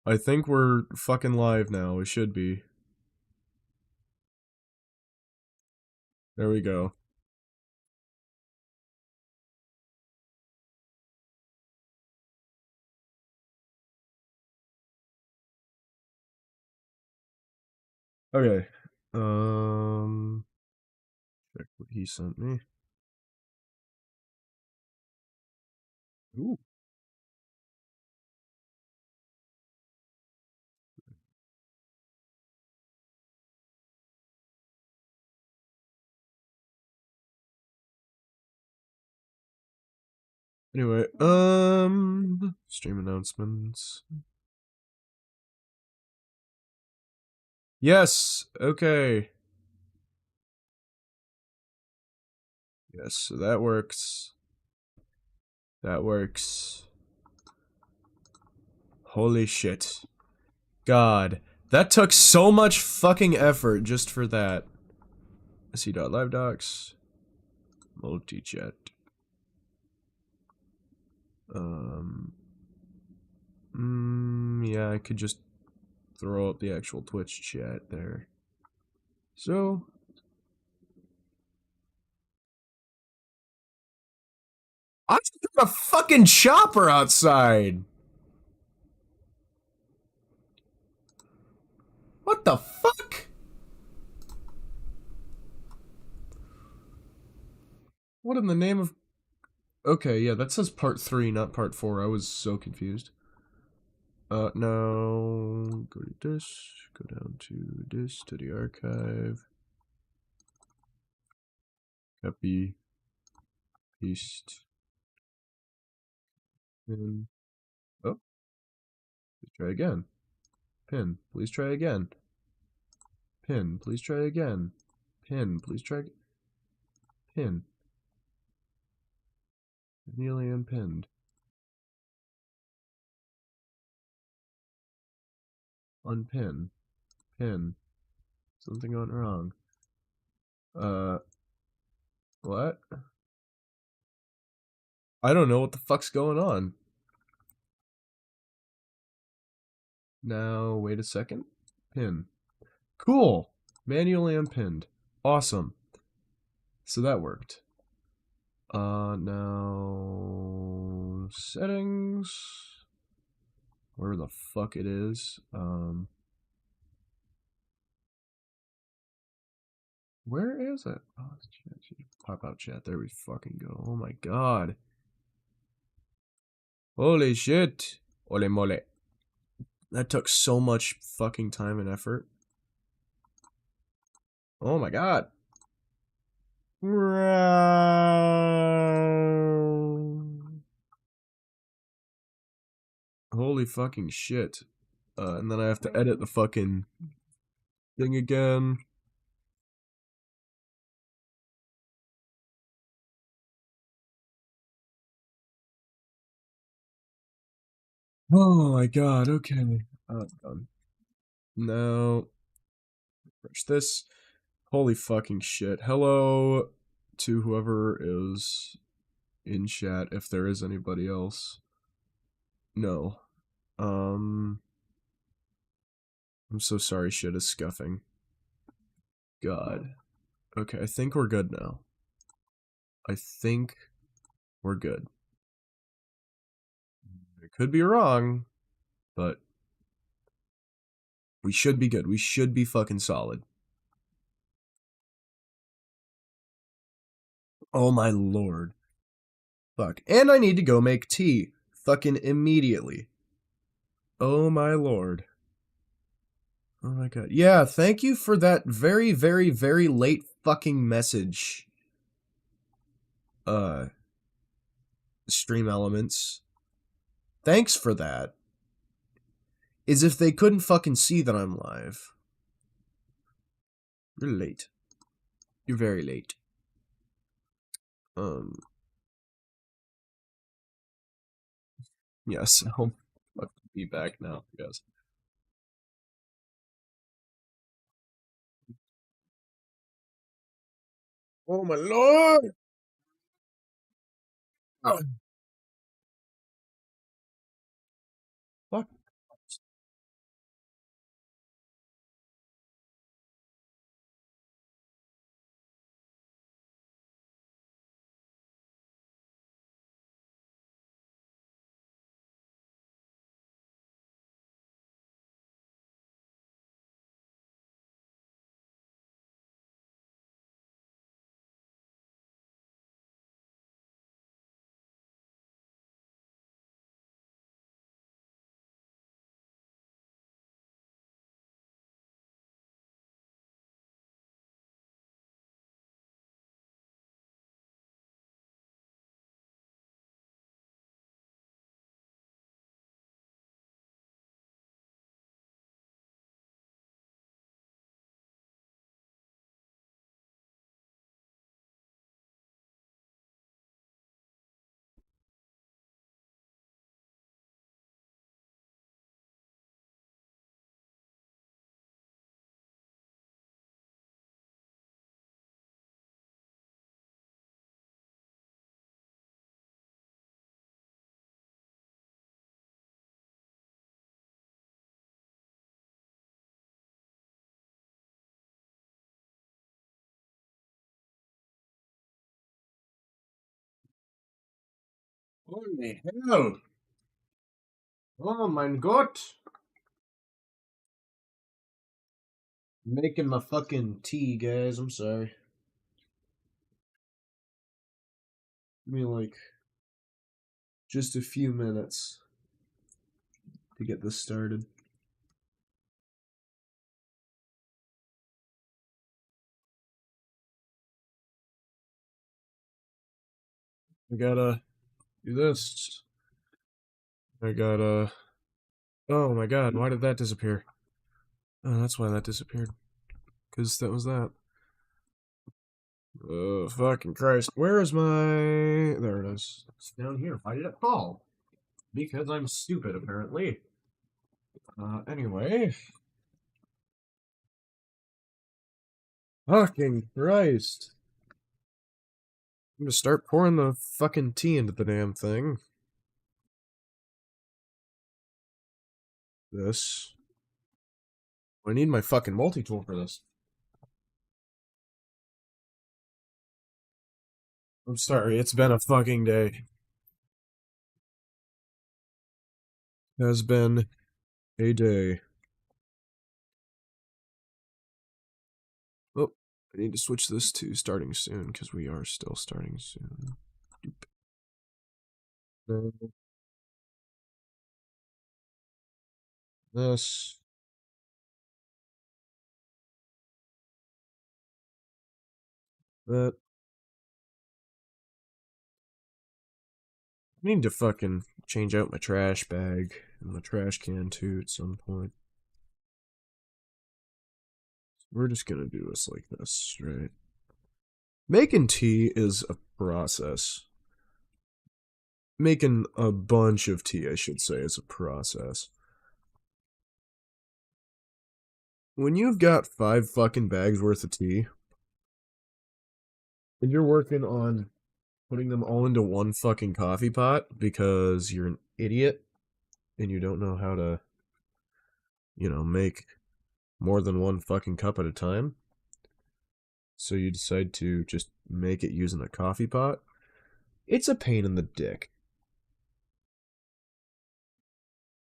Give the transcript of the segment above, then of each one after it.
I think we're fucking live now. We should be. There we go. Okay. Check what he sent me. Ooh. Anyway, stream announcements. Yes. Okay. Yes, so that works. That works. Holy shit. God. That took so much fucking effort just for that. SC.live docs. Multi-chat. Yeah, I could just throw up the actual Twitch chat there. So. I just got a fucking chopper outside. What the fuck? What in the name of... Okay, yeah, that says part 3, not part 4. I was so confused. No. Go to this. Go down to this, to the archive. Copy. Paste. Pin. Oh. Please try again. Pin. Please try again. Pin. Please try again. Pin. Please try... Pin. Nearly unpinned. Unpin. Pin. Something went wrong. What? I don't know what the fuck's going on. Now, wait a second. Pin. Cool. Manually unpinned. Awesome. So that worked. Now... Settings. Where the fuck it is. Where is it? Oh, pop out chat. There we fucking go. Oh my god. Holy shit. Ole mole. That took so much fucking time and effort. Oh my god. Holy fucking shit. And then I have to edit the fucking thing again. Oh my god, okay. Done. Now, refresh this. Holy fucking shit. Hello to whoever is in chat, if there is anybody else. No. I'm so sorry shit is scuffing. God. Okay, I think we're good now. I think we're good. I could be wrong, but we should be good. We should be fucking solid. Oh my lord. Fuck. And I need to go make tea. Fucking immediately. Oh my lord. Oh my god. Yeah, thank you for that very, very, very late fucking message. Stream elements. Thanks for that. As if they couldn't fucking see that I'm live. You're late. You're very late. Yes, I'll be back now, guys. Oh my lord! Oh. Fuck. Holy hell! Oh mein Gott! Making my fucking tea, guys. I'm sorry. Give me like just a few minutes to get this started. I gotta do this. I gotta. Oh my god, why did that disappear? Oh, that's why that disappeared. Because that was that. Oh, fucking Christ. Where is my. There it is. It's down here. Why did it fall? Because I'm stupid, apparently. Anyway. Fucking Christ. I'm gonna start pouring the fucking tea into the damn thing. This. I need my fucking multi-tool for this. I'm sorry, it's been a fucking day. It has been a day. Oh, I need to switch this to starting soon, because we are still starting soon. This. That. I need to fucking change out my trash bag and my trash can too at some point. We're just gonna do this like this, right? Making tea is a process. Making a bunch of tea, I should say, is a process. When you've got 5 fucking bags worth of tea, and you're working on putting them all into one fucking coffee pot because you're an idiot and you don't know how to, make more than one fucking cup at a time, so you decide to just make it using a coffee pot, it's a pain in the dick.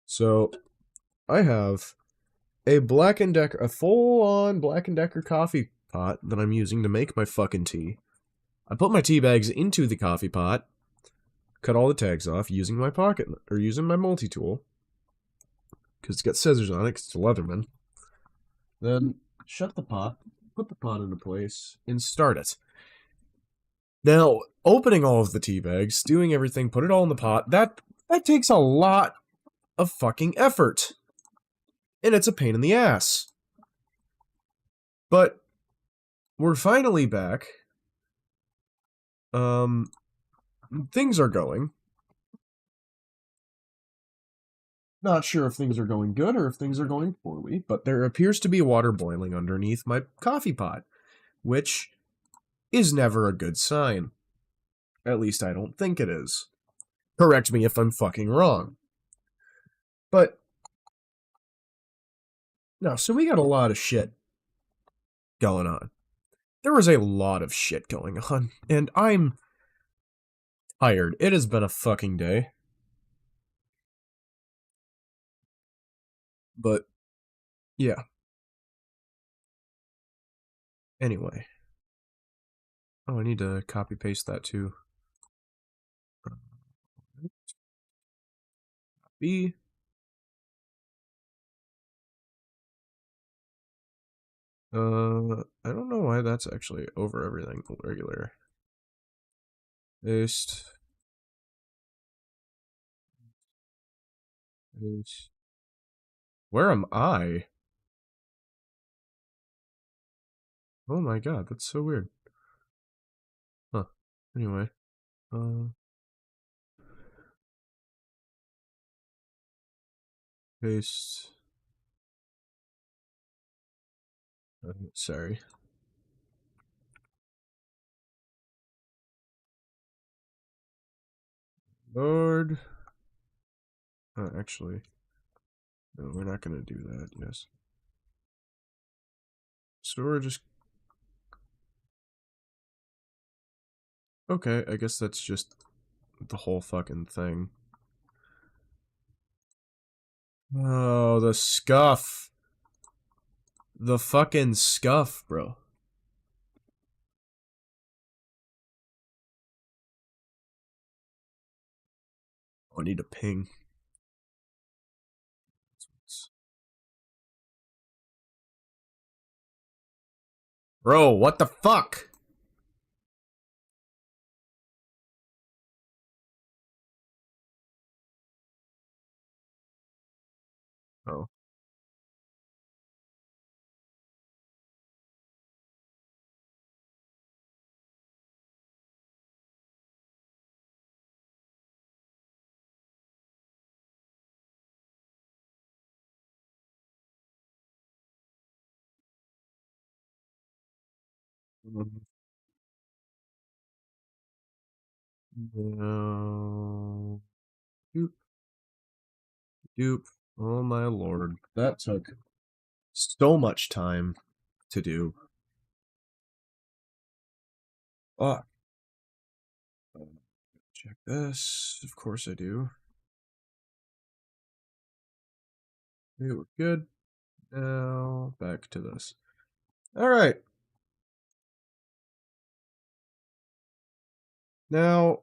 So, I have a full-on Black & Decker coffee pot that I'm using to make my fucking tea. I put my tea bags into the coffee pot, cut all the tags off using my using my multi-tool, because it's got scissors on it, because it's a Leatherman. Then shut the pot, put the pot into place, and start it. Now, opening all of the tea bags, doing everything, put it all in the pot, that takes a lot of fucking effort. And it's a pain in the ass. But we're finally back. Things are going. Not sure if things are going good or if things are going poorly, but there appears to be water boiling underneath my coffee pot, which is never a good sign. At least I don't think it is. Correct me if I'm fucking wrong. But, no, so we got a lot of shit going on. There was a lot of shit going on, and I'm tired. It has been a fucking day. But, yeah. Anyway. Oh, I need to copy paste that too. B. I don't know why that's actually over everything regular. Paste. Paste. Where am I? Oh my god, that's so weird. Huh. Anyway. Paste. Sorry. Lord. Actually. No, we're not gonna do that, yes. So we're just... Okay, I guess that's just the whole fucking thing. Oh, the scuff. The fucking scuff, bro. Oh, I need a ping. Bro, what the fuck? Oh. No. Doop. Doop. Oh my lord. That took so much time to do. Fuck. Check this. Of course I do. Okay, we're good. Now, back to this. Alright. Now,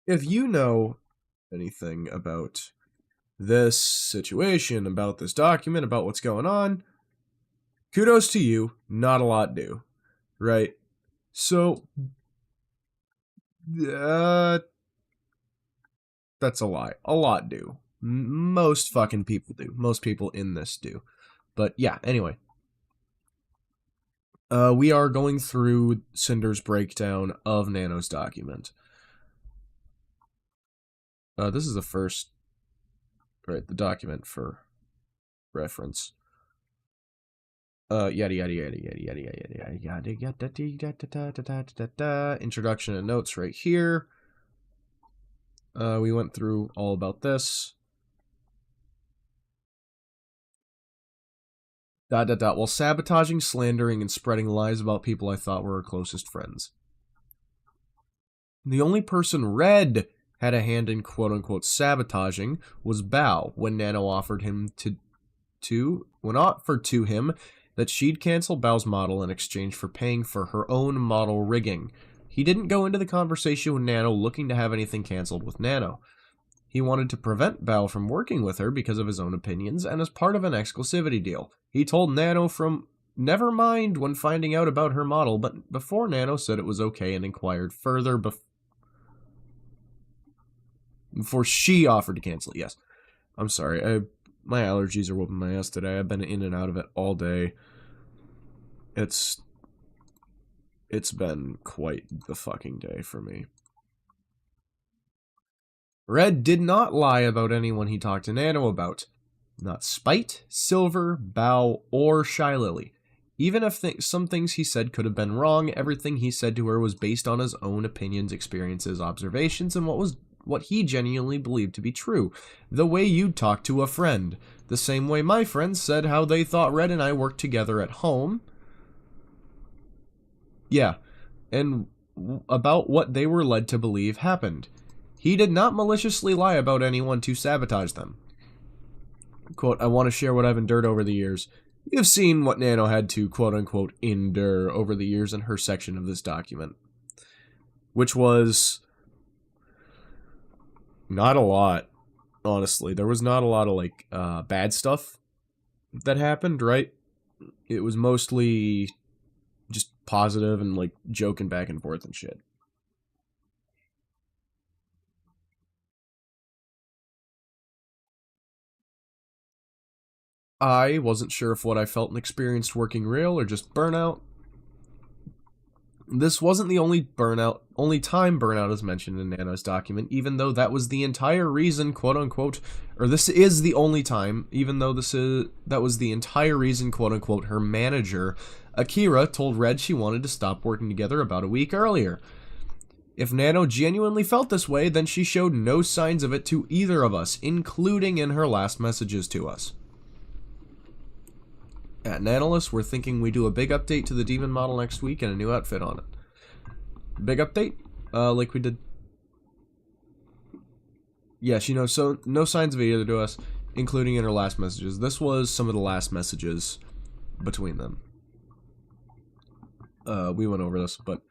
if you know anything about this situation, about this document, about what's going on, kudos to you. Not a lot do. Right? So, that's a lie. A lot do. Most fucking people do. Most people in this do. But yeah, anyway. We are going through Sinder's breakdown of Nano's document. This is the first, right, the document for reference. Yada yada yada yada yada yada yada yada yada. Introduction and notes right here. We went through all about this. While sabotaging, slandering, and spreading lies about people I thought were our closest friends. The only person Red had a hand in quote-unquote sabotaging was Bao when Nano offered him offered to him that she'd cancel Bao's model in exchange for paying for her own model rigging. He didn't go into the conversation with Nano looking to have anything canceled with Nano. He wanted to prevent Bao from working with her because of his own opinions and as part of an exclusivity deal. He told Nano from never mind when finding out about her model, but before Nano said it was okay and inquired further before she offered to cancel it. Yes. I'm sorry. My allergies are whooping my ass today. I've been in and out of it all day. It's been quite the fucking day for me. Red did not lie about anyone he talked to Nano about. Not Spite, Silver, Bao, or Shy Lily. Even if some things he said could have been wrong, everything he said to her was based on his own opinions, experiences, observations, and what he genuinely believed to be true. The way you'd talk to a friend. The same way my friends said how they thought Red and I worked together at home. Yeah, and about what they were led to believe happened. He did not maliciously lie about anyone to sabotage them. Quote, I want to share what I've endured over the years. You've seen what Nano had to, quote-unquote, endure over the years in her section of this document. Which was not a lot, honestly. There was not a lot of, like, bad stuff that happened, right? It was mostly just positive and, like, joking back and forth and shit. I wasn't sure if what I felt and experienced working real or just burnout. This wasn't the only time burnout is mentioned in Nano's document, even though that was the entire reason, quote-unquote, or this is the only time, even though that was the entire reason, quote-unquote, her manager, Akira, told Red she wanted to stop working together about a week earlier. If Nano genuinely felt this way, then she showed no signs of it to either of us, including in her last messages to us. At Nanolis, we're thinking we do a big update to the Demon model next week and a new outfit on it. Big update? like we did. Yeah, she knows. So no signs of either to us, including in her last messages. This was some of the last messages between them. We went over this, but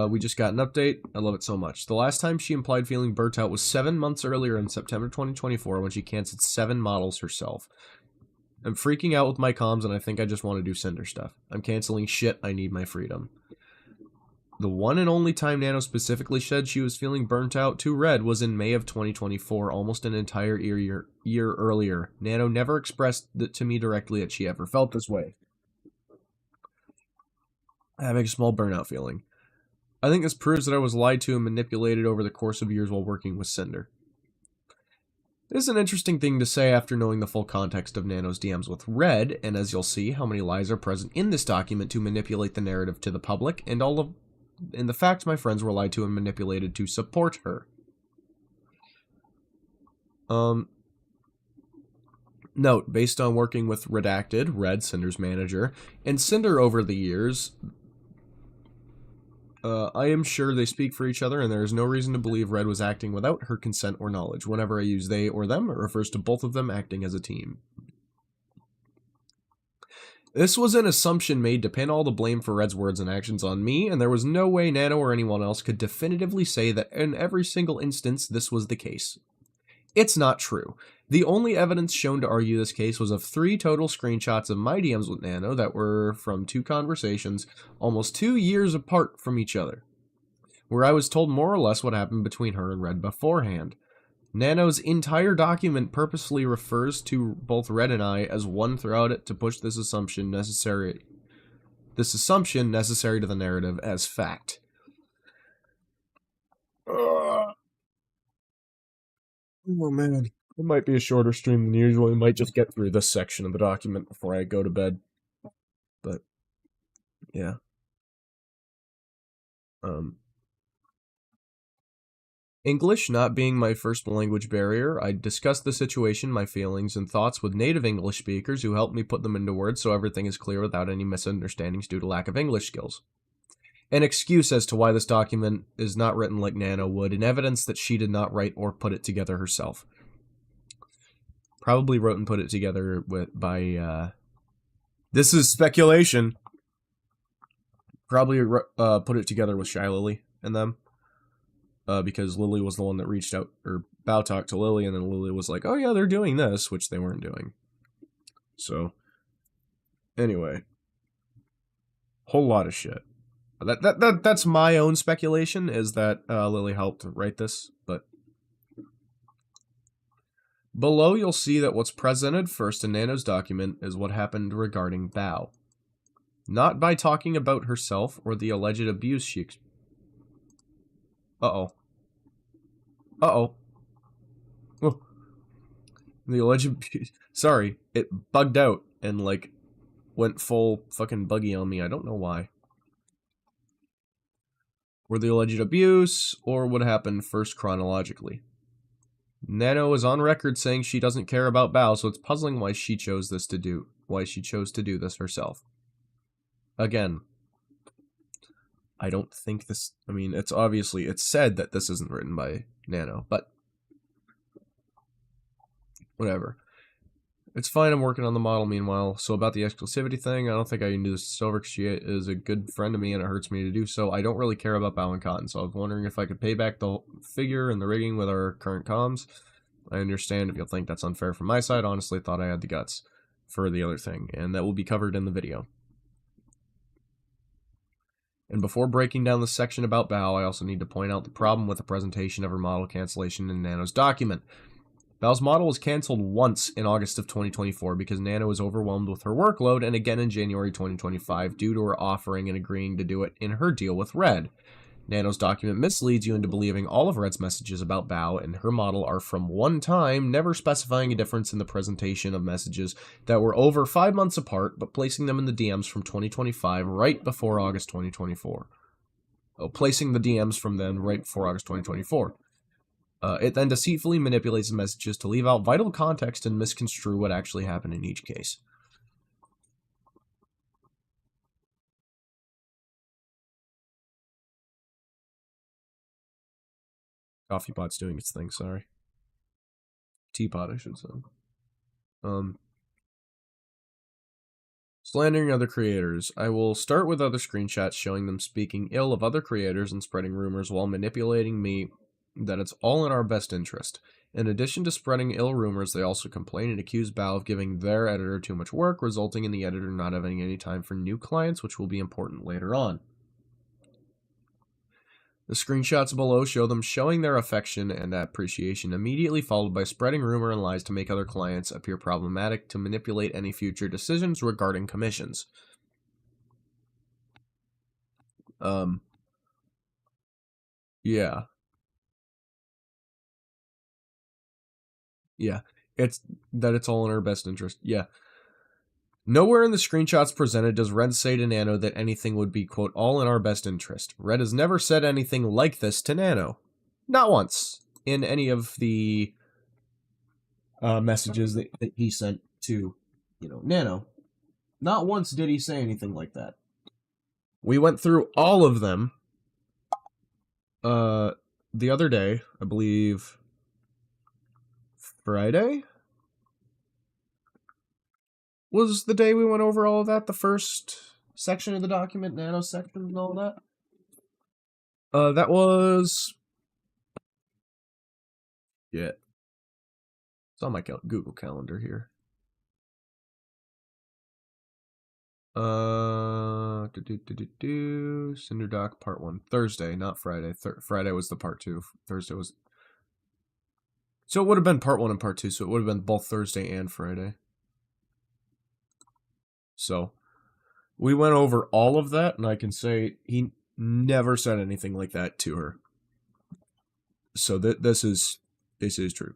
we just got an update. I love it so much. The last time she implied feeling burnt out was 7 months earlier in September 2024 when she canceled 7 models herself. I'm freaking out with my comms and I think I just want to do Sinder stuff. I'm canceling shit. I need my freedom. The one and only time Nano specifically said she was feeling burnt out to Red was in May of 2024, almost an entire year earlier. Nano never expressed to me directly that she ever felt this way. Having a small burnout feeling. I think this proves that I was lied to and manipulated over the course of years while working with Sinder. This is an interesting thing to say after knowing the full context of Nano's DMs with Red, and as you'll see, how many lies are present in this document to manipulate the narrative to the public, and the facts my friends were lied to and manipulated to support her. Note, based on working with Redacted, Red, Cinder's manager, and Sinder over the years, I am sure they speak for each other, and there is no reason to believe Red was acting without her consent or knowledge. Whenever I use they or them, it refers to both of them acting as a team. This was an assumption made to pin all the blame for Red's words and actions on me, and there was no way Nano or anyone else could definitively say that in every single instance this was the case. It's not true. The only evidence shown to argue this case was of 3 total screenshots of my DMs with Nano that were from 2 conversations, almost 2 years apart from each other, where I was told more or less what happened between her and Red beforehand. Nano's entire document purposefully refers to both Red and I as one throughout it to push this assumption necessary to the narrative as fact. Oh man, it might be a shorter stream than usual. We might just get through this section of the document before I go to bed. But yeah. English not being my first language barrier, I discussed the situation, my feelings, and thoughts with native English speakers who helped me put them into words so everything is clear without any misunderstandings due to lack of English skills. An excuse as to why this document is not written like Nano would, and evidence that she did not write or put it together herself. Probably wrote and put it together by this is speculation. Probably put it together with Shy Lily and them. Because Lily was the one that reached out, or Bao talked to Lily, and then Lily was like, oh yeah, they're doing this, which they weren't doing. So, anyway. Whole lot of shit. That's my own speculation, is that Lily helped write this, but below you'll see that what's presented first in Nano's document is what happened regarding Bao. Not by talking about herself or the alleged abuse she Uh-oh. Uh-oh. Oh. The alleged abuse. Sorry, it bugged out and, like, went full fucking buggy on me. I don't know why. Or the alleged abuse, or what happened first chronologically. Nano is on record saying she doesn't care about Bao, so it's puzzling why she chose to do this herself. Again, I don't think this, I mean, it's said that this isn't written by Nano, but whatever. It's fine, I'm working on the model meanwhile. So about the exclusivity thing, I don't think I can do this over because she is a good friend to me and it hurts me to do so. I don't really care about Bao and Cotton, so I was wondering if I could pay back the figure and the rigging with our current comms. I understand if you'll think that's unfair from my side. Honestly, thought I had the guts for the other thing, and that will be covered in the video. And before breaking down the section about Bao, I also need to point out the problem with the presentation of her model cancellation in Nano's document. Bao's model was cancelled once in August of 2024 because Nano was overwhelmed with her workload, and again in January 2025 due to her offering and agreeing to do it in her deal with Red. Nano's document misleads you into believing all of Red's messages about Bao and her model are from one time, never specifying a difference in the presentation of messages that were over 5 months apart, but placing them in the DMs from 2025 right before August 2024. Placing the DMs from then right before August 2024. It then deceitfully manipulates the messages to leave out vital context and misconstrue what actually happened in each case. Coffee pot's doing its thing, sorry. Teapot, I should say. Slandering other creators. I will start with other screenshots showing them speaking ill of other creators and spreading rumors while manipulating me that it's all in our best interest. In addition to spreading ill rumors, they also complain and accuse Bao of giving their editor too much work, resulting in the editor not having any time for new clients, which will be important later on. The screenshots below show them showing their affection and appreciation, immediately followed by spreading rumor and lies to make other clients appear problematic to manipulate any future decisions regarding commissions. Yeah. Yeah. It's all in our best interest. Yeah. Nowhere in the screenshots presented does Red say to Nano that anything would be, quote, all in our best interest. Red has never said anything like this to Nano. Not once in any of the messages that he sent to, Nano. Not once did he say anything like that. We went through all of them the other day, I believe Friday was the day we went over all of that, the first section of the document, Nano section and all that. That was... Yeah. It's on my Google Calendar here. Cinder Doc Part 1. Thursday, not Friday. Friday was the Part 2. Thursday was... So it would have been Part 1 and Part 2, so it would have been both Thursday and Friday. So, we went over all of that, and I can say he never said anything like that to her. So this is true.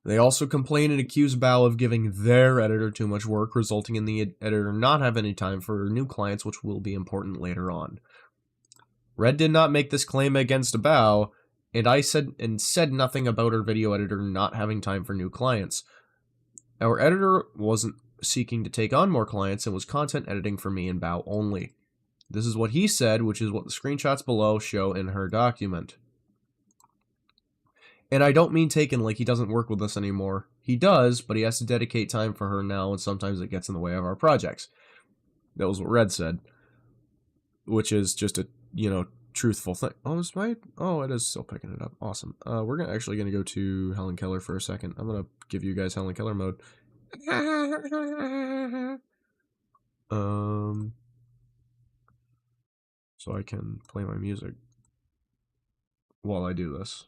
They also complain and accuse Bao of giving their editor too much work, resulting in the editor not having any time for new clients, which will be important later on. Red did not make this claim against Bao, and said nothing about our video editor not having time for new clients. Our editor wasn't seeking to take on more clients and was content editing for me and Bao only. This is what he said, which is what the screenshots below show in her document. And I don't mean taken like he doesn't work with us anymore. He does, but he has to dedicate time for her now, and sometimes it gets in the way of our projects. That was what Red said. Which is just a, truthful thing. Oh, it is still picking it up. Awesome. We're actually going to go to Helen Keller for a second. I'm going to give you guys Helen Keller mode. So I can play my music while I do this.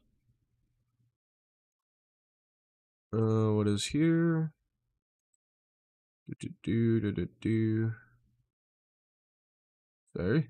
What is here? Sorry.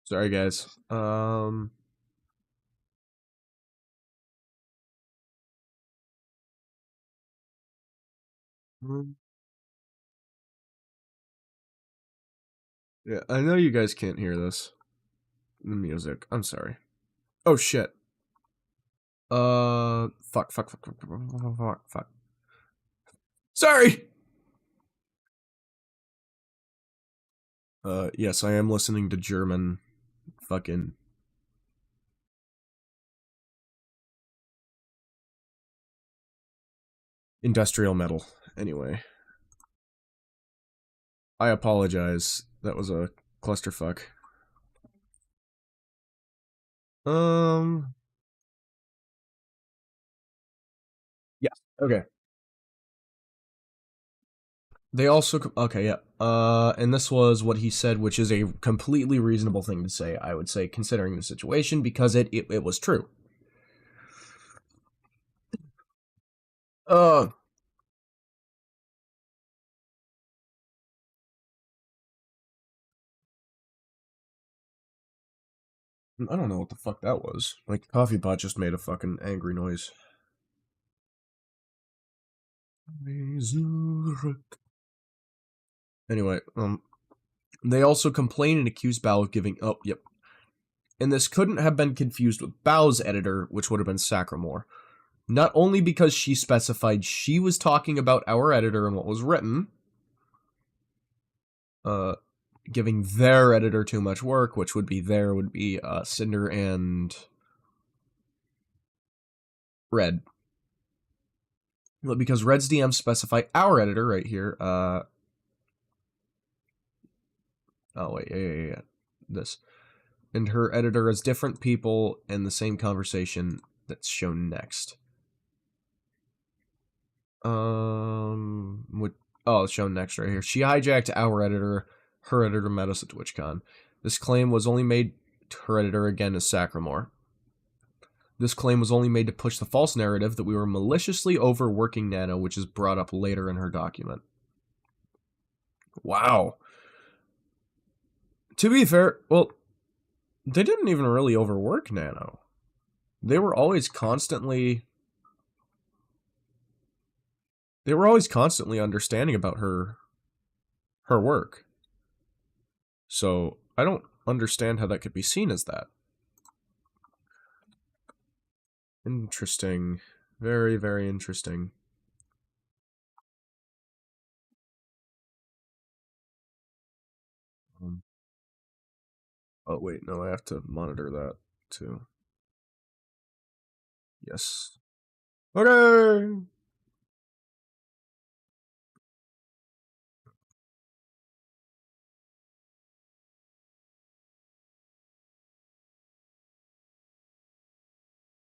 Sorry, guys. Yeah, I know you guys can't hear this. The music. I'm sorry. Oh, shit. Fuck. Sorry! Yes, I am listening to German fucking... industrial metal. Anyway. I apologize. That was a clusterfuck. Yes. Okay. They also... Okay, yeah. And this was what he said, which is a completely reasonable thing to say, I would say, considering the situation, because it was true. I don't know what the fuck that was. Like, coffee pot just made a fucking angry noise. Anyway, they also complain and accuse Bao of giving... Oh, yep. And this couldn't have been confused with Bao's editor, which would have been Sacramore. Not only because she specified she was talking about our editor and what was written, giving their editor too much work, which would be Sinder and Red. But because Red's DMs specify our editor right here, oh wait, yeah. This. And her editor is different people in the same conversation that's shown next. It's shown next right here. She hijacked our editor. Her editor met us at TwitchCon. This claim was only made to her editor again as Sacramore. This claim was only made to push the false narrative that we were maliciously overworking Nano, which is brought up later in her document. Wow. To be fair, well, they didn't even really overwork Nano. They were always constantly understanding about her work. So I don't understand how that could be seen as that. Interesting. Very, very interesting. Oh, wait, no, I have to monitor that, too. Yes. Okay!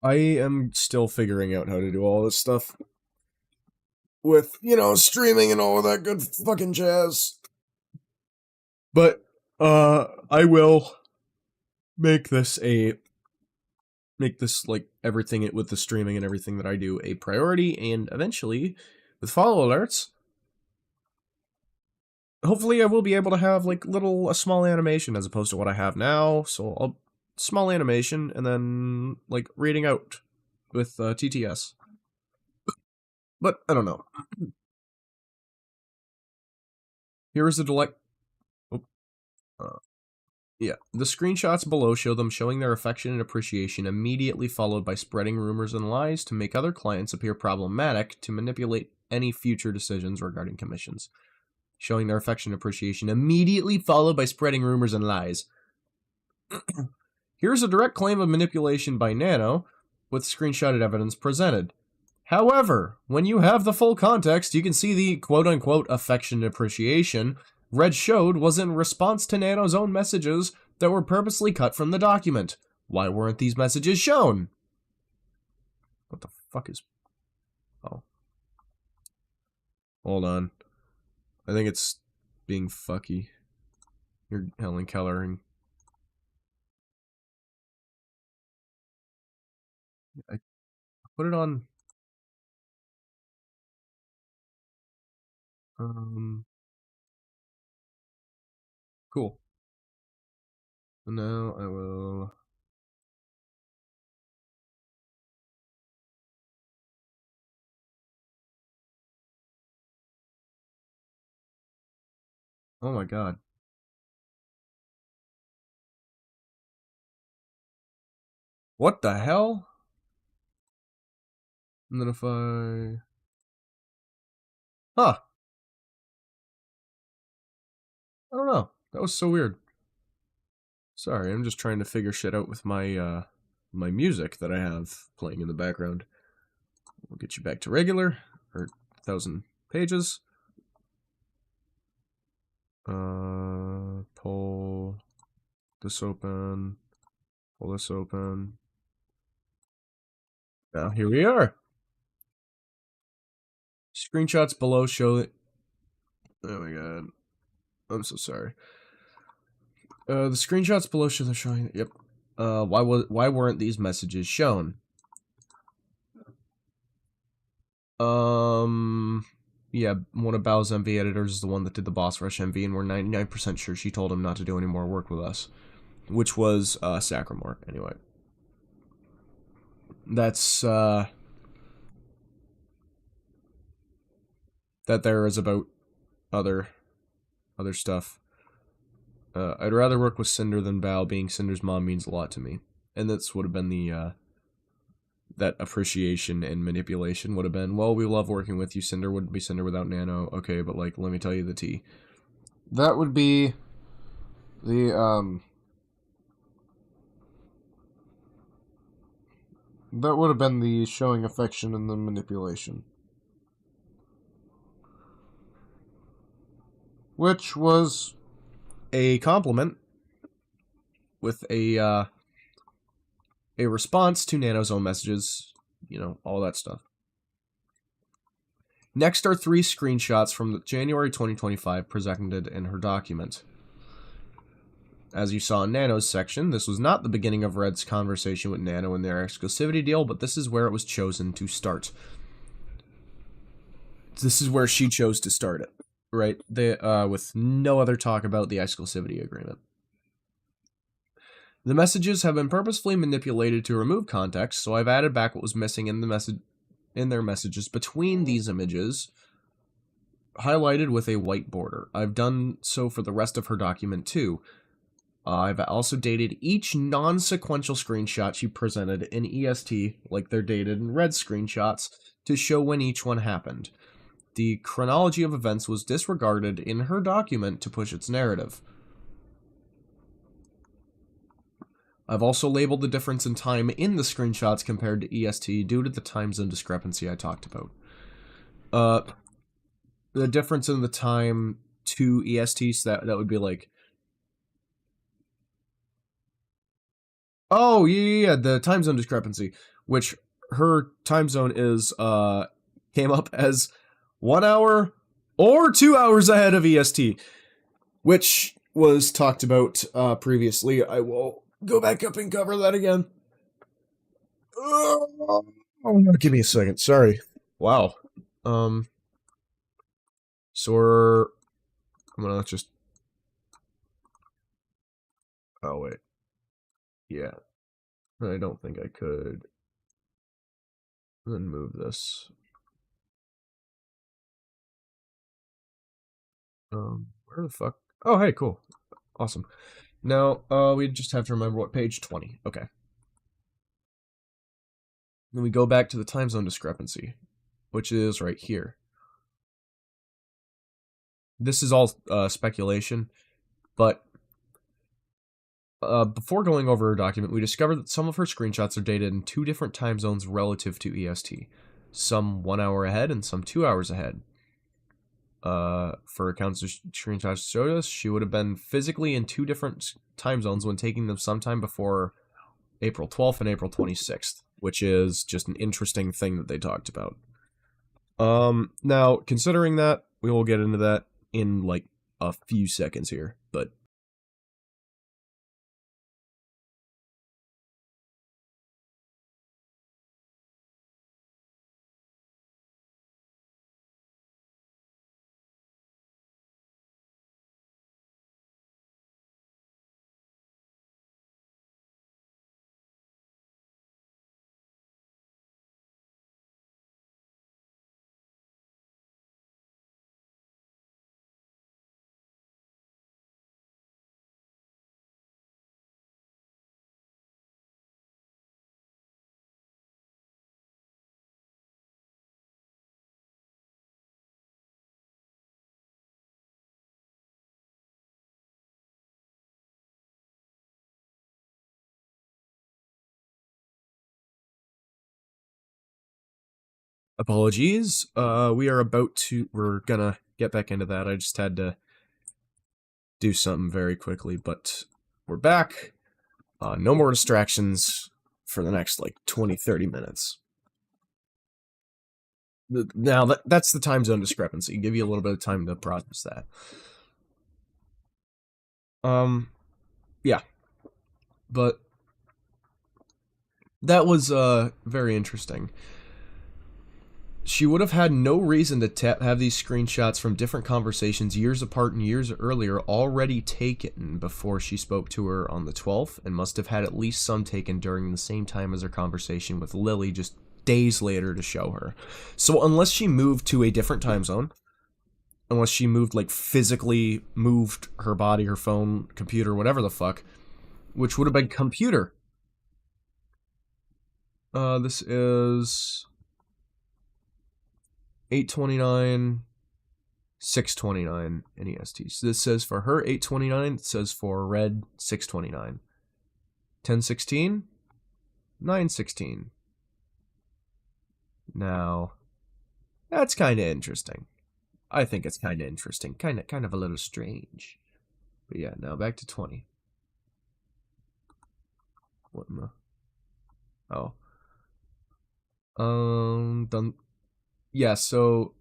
I am still figuring out how to do all this stuff. With, streaming and all of that good fucking jazz. But, I will make this, like, everything with the streaming and everything that I do a priority, and eventually, with follow alerts, hopefully I will be able to have, like, a small animation as opposed to what I have now, so small animation, and then, like, reading out with TTS. But, I don't know. Here is a delect... Yeah, the screenshots below show them showing their affection and appreciation, immediately followed by spreading rumors and lies to make other clients appear problematic to manipulate any future decisions regarding commissions. Showing their affection and appreciation, immediately followed by spreading rumors and lies. Here's a direct claim of manipulation by Nano, with screenshotted evidence presented. However, when you have the full context, you can see the quote-unquote affection and appreciation Red showed was in response to Nano's own messages that were purposely cut from the document. Why weren't these messages shown? What the fuck is... Oh. Hold on. I think it's being fucky. You're Helen Kellering. I put it on... Cool. And now I will... Oh my god. What the hell? And then if I... Huh. I don't know. That was so weird. Sorry, I'm just trying to figure shit out with my, my music that I have playing in the background. We'll get you back to regular, or 1,000 pages. Pull this open. Pull this open. Now, here we are. Screenshots below show that... Oh my god. I'm so sorry. The screenshots below show they're showing... Yep. Why weren't these messages shown? Yeah, one of Bao's MV editors is the one that did the boss rush MV, and we're 99% sure she told him not to do any more work with us. Which was, Sacramore, anyway. That's, that there is about other other stuff. I'd rather work with Sinder than Val. Being Cinder's mom means a lot to me. And this would have been the, that appreciation and manipulation would have been, well, we love working with you. Sinder wouldn't be Sinder without Nano. Okay, but, like, let me tell you the tea. That would be the, that would have been the showing affection and the manipulation. Which was a compliment with a response to Nano's own messages, you know, all that stuff. Next are 3 screenshots from the January 2025 presented in her document. As you saw in Nano's section, this was not the beginning of Red's conversation with Nano and their exclusivity deal, but this is where it was chosen to start. This is where she chose to start it, right? With no other talk about the exclusivity agreement. The messages have been purposefully manipulated to remove context, so I've added back what was missing in their messages between these images, highlighted with a white border. I've done so for the rest of her document too. I've also dated each non-sequential screenshot she presented in EST, like they're dated in red screenshots, to show when each one happened. The chronology of events was disregarded in her document to push its narrative. I've also labeled the difference in time in the screenshots compared to EST due to the time zone discrepancy I talked about. The difference in the time to EST, so that would be like... Oh, yeah, the time zone discrepancy, which her time zone is, came up as 1 hour or 2 hours ahead of EST, which was talked about, previously. I will go back up and cover that again. Oh, give me a second, sorry. Wow. So I'm gonna just... Oh, wait. Yeah. I don't think I could then move this. Where the fuck? Oh, hey, cool. Awesome. Now, we just have to remember what page 20. Okay. Then we go back to the time zone discrepancy, which is right here. This is all speculation, but before going over her document, we discovered that some of her screenshots are dated in 2 different time zones relative to EST. Some 1 hour ahead and some 2 hours ahead. For accounts screenshots showed us, she would have been physically in 2 different time zones when taking them sometime before April 12th and April 26th, which is just an interesting thing that they talked about. Now, considering that, we will get into that in, like, a few seconds here, but... Apologies. We're gonna get back into that. I just had to do something very quickly, but we're back. No more distractions for the next, like, 20-30 minutes. Now, that's the time zone discrepancy. Give you a little bit of time to process that. Yeah. But that was, very interesting. She would have had no reason to have these screenshots from different conversations years apart and years earlier already taken before she spoke to her on the 12th, and must have had at least some taken during the same time as her conversation with Lily just days later to show her. So unless she moved to a different time zone, unless she moved, like, physically moved her body, her phone, computer, whatever the fuck, which would have been computer. This is 8:29, 6:29 in EST. So this says for her 8:29, it says for red 6:29. 10:16, 9:16. Now, that's kind of interesting. I think it's kind of interesting. Kind of a little strange. But yeah, now back to 20. What in the... Oh. Done. Yeah, so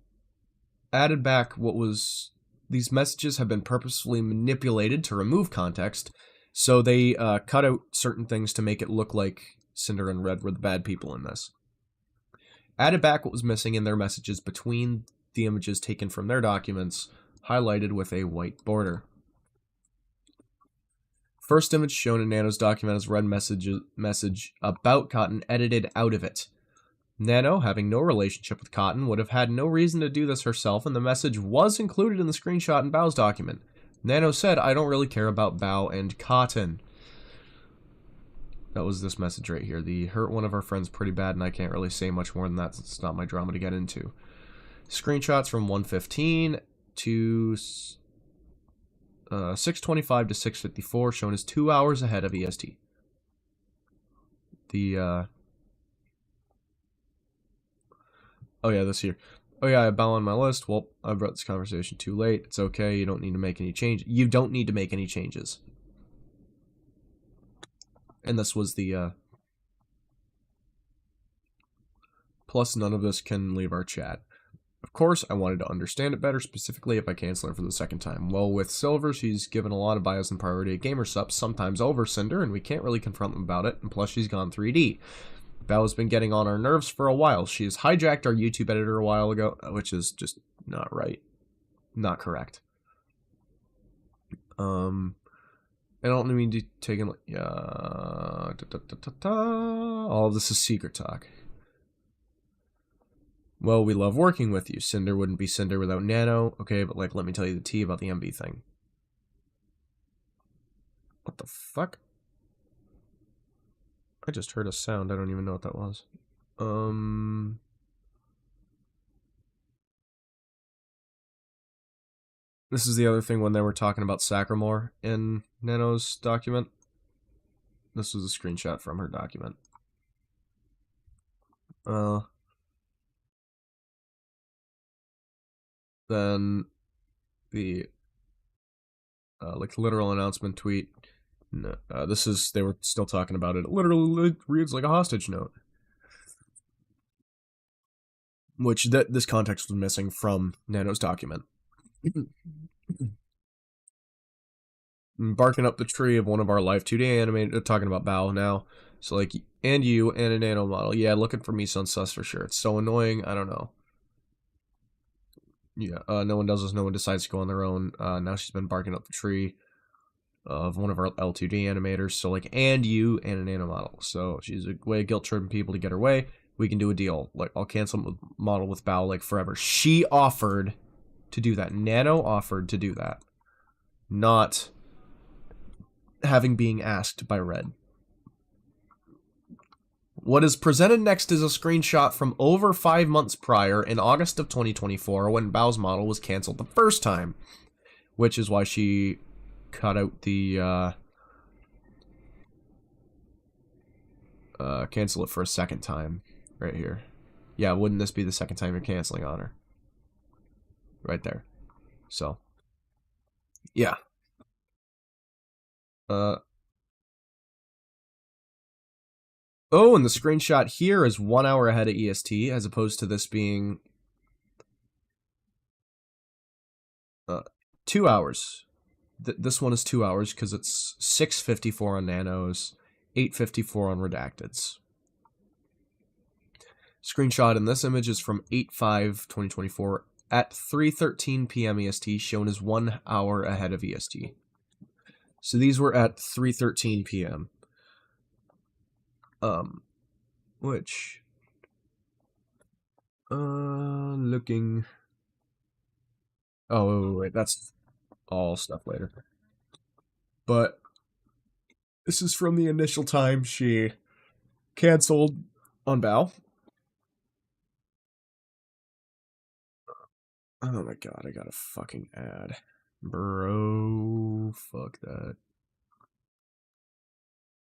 added back what was... These messages have been purposefully manipulated to remove context, so they cut out certain things to make it look like Sinder and Red were the bad people in this. Added back what was missing in their messages between the images taken from their documents, highlighted with a white border. First image shown in Nano's document is Red message about Cotton edited out of it. Nano, having no relationship with Cotton, would have had no reason to do this herself, and the message was included in the screenshot in Bao's document. Nano said, "I don't really care about Bao and Cotton." That was this message right here. The hurt one of our friends pretty bad, and I can't really say much more than that since it's not my drama to get into. Screenshots from 1:15 to 6:25 to 6:54, shown as 2 hours ahead of EST. Oh yeah, this here. Oh yeah, I have Bao on my list. Well, I brought this conversation too late. It's okay. You don't need to make any change. You don't need to make any changes. And this was the plus none of this can leave our chat. Of course, I wanted to understand it better, specifically if I cancel her for the second time. Well, with Silver, she's given a lot of bias and priority at gamer subs, sometimes over Cinder, and we can't really confront them about it, and plus she's gone 3D. Bao has been getting on our nerves for a while. She has hijacked our YouTube editor a while ago, which is just not right. Not correct. I don't mean to take in... all of this is secret talk. Well, we love working with you. Cinder wouldn't be Cinder without Nano. Okay, but like, let me tell you the tea about the MB thing. What the fuck? I just heard a sound. I don't even know what that was. This is the other thing when they were talking about Sacramore in Nano's document. This was a screenshot from her document. Then the like literal announcement tweet. No, this is, they were still talking about it. It literally reads like a hostage note. Which this context was missing from Nano's document. Barking up the tree of one of our live 2D animated, talking about Bao now. So like, and you and a Nano model. Yeah, looking for me son sus for sure. It's so annoying. I don't know. Yeah, no one does this. No one decides to go on their own. Now she's been barking up the tree of one of our L2D animators. So like, and you and a Nano model. So she's a way of guilt tripping people to get her way. We can do a deal. Like, I'll cancel model with Bao like forever. She offered to do that. Nano offered to do that. Not having being asked by Red. What is presented next is a screenshot from over 5 months prior in August of 2024 when Bao's model was canceled the first time, which is why she cut out the cancel it for a second time right here. Yeah, wouldn't this be the second time you're canceling on her? Right there. So, yeah. Oh, and the screenshot here is 1 hour ahead of EST, as opposed to this being 2 hours. This one is 2 hours because it's 6:54 on Nanos, 8:54 on Redacteds. Screenshot in this image is from 8/5/2024 at 3:13 p.m. EST, shown as 1 hour ahead of EST. So these were at 3:13 p.m. Which, looking, Oh, wait, that's all stuff later. But this is from the initial time she canceled on Bow. Oh my god, I got a fucking ad. Bro, fuck that.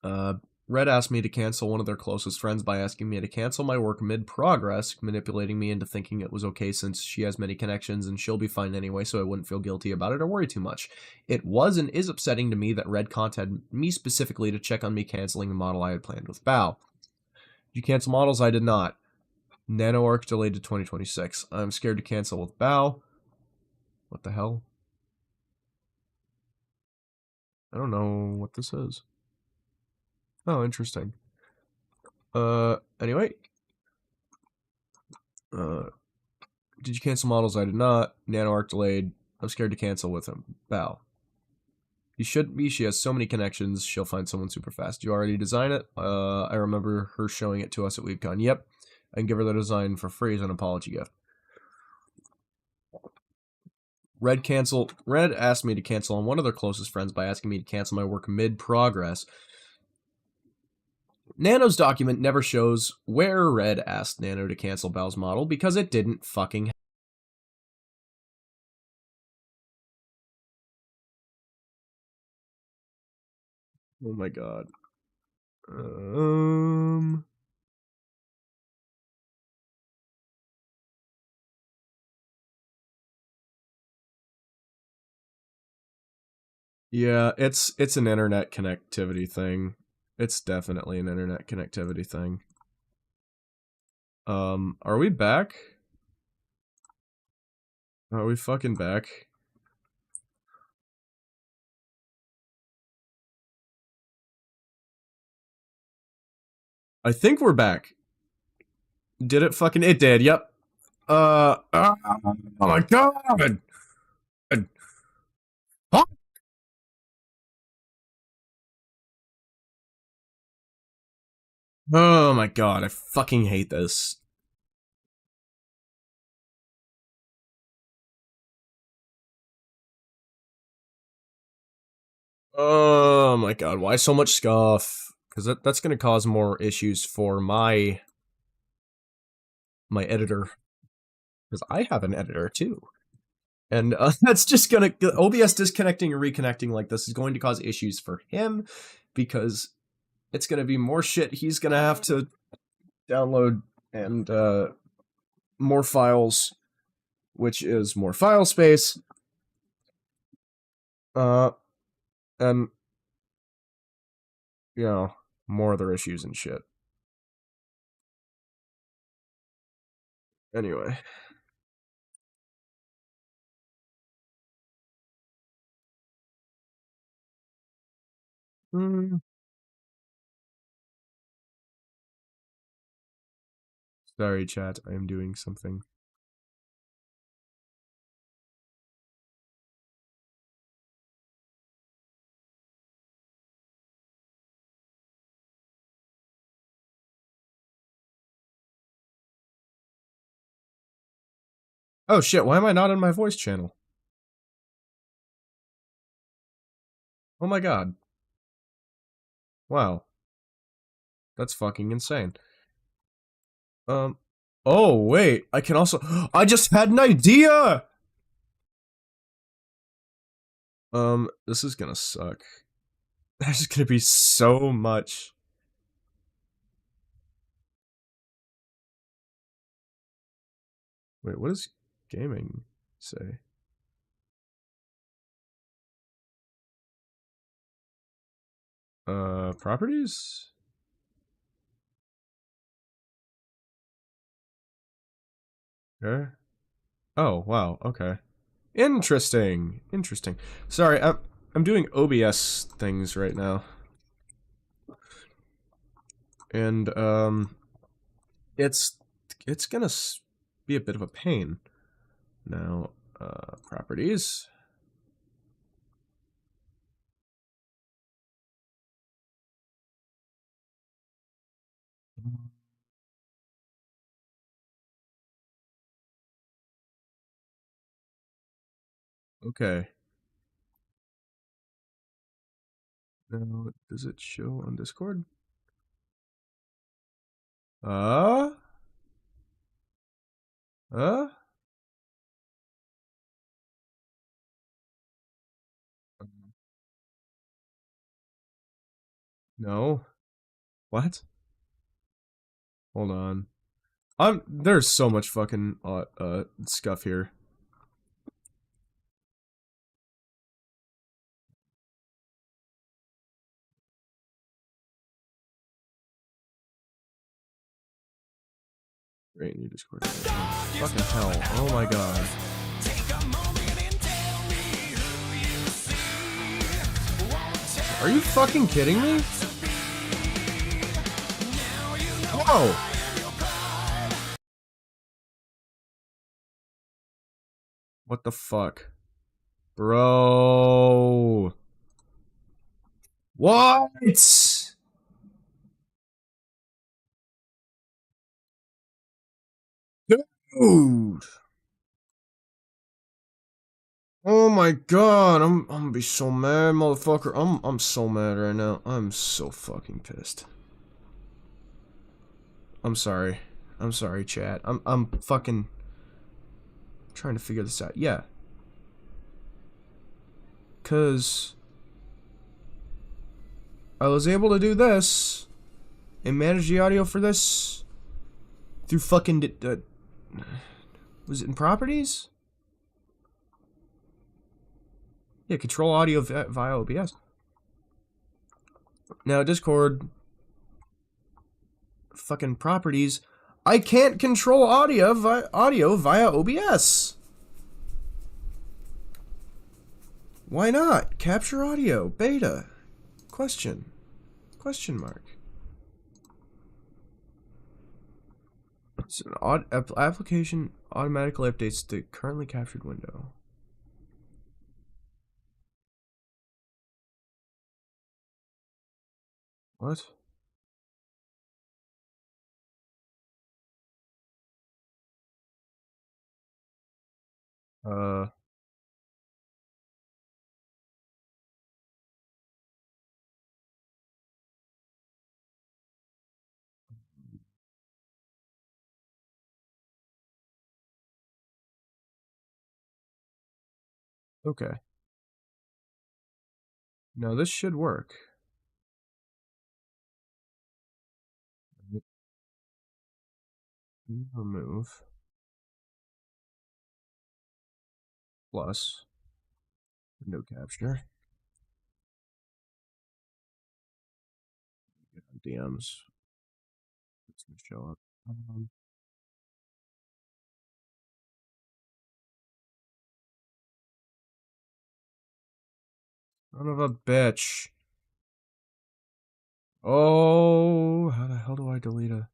Uh, Red asked me to cancel one of their closest friends by asking me to cancel my work mid-progress, manipulating me into thinking it was okay since she has many connections and she'll be fine anyway, so I wouldn't feel guilty about it or worry too much. It was and is upsetting to me that Red contacted me specifically to check on me canceling the model I had planned with Bao. Did you cancel models? I did not. Nano arc delayed to 2026. I'm scared to cancel with Bao. What the hell? I don't know what this is. Oh, interesting. Anyway. Did you cancel models? I did not. Nano arc delayed. I'm scared to cancel with him. Bow. You shouldn't be. She has so many connections. She'll find someone super fast. You already design it? I remember her showing it to us at WeebCon. Yep. I can give her the design for free as an apology gift. Red asked me to cancel on one of their closest friends by asking me to cancel my work mid-progress. Nano's document never shows where Red asked Nano to cancel Bow's model because it didn't fucking. Oh my god. Yeah, it's an internet connectivity thing. It's definitely an internet connectivity thing. Are we back? Are we fucking back? I think we're back. Did it fucking it did, yep. Oh my god! Oh my god, I fucking hate this. Oh my god, why so much scuff? Because that's gonna cause more issues for my editor. Because I have an editor too. And that's just gonna OBS disconnecting and reconnecting like this is going to cause issues for him because it's gonna be more shit he's gonna have to download and more files, which is more file space. And you know, more other issues and shit. Anyway. Sorry, chat. I am doing something. Oh shit, why am I not in my voice channel? Oh my god. Wow. That's fucking insane. Oh wait, I can also I just had an idea! This is gonna suck. There's gonna be so much. Wait, what does gaming say? Properties? Okay. Oh, wow, okay. Interesting. Interesting. Sorry, I'm doing OBS things right now. And, it's gonna be a bit of a pain. Now, properties. Okay. Now, does it show on Discord? Uh? Uh? No. What? Hold on. There's so much fucking scuff here. Great, new Discord. Fucking hell. Oh my god. Are you fucking kidding me? Whoa! What the fuck? Bro. What? Dude. Oh my god, I'm gonna be so mad, motherfucker. I'm so mad right now. I'm so fucking pissed. I'm sorry. I'm sorry, chat. I'm fucking trying to figure this out. Yeah. Cause I was able to do this and manage the audio for this through fucking was it in properties? Yeah, control audio via OBS. Now Discord fucking properties. I can't control audio via OBS. Why not? Capture audio beta. Question mark. It's an application automatically updates the currently captured window. What? Uh. Okay. Now this should work. Remove. Plus. Window capture. DMs. It's gonna show up. Son of a bitch. Oh, how the hell do I delete a...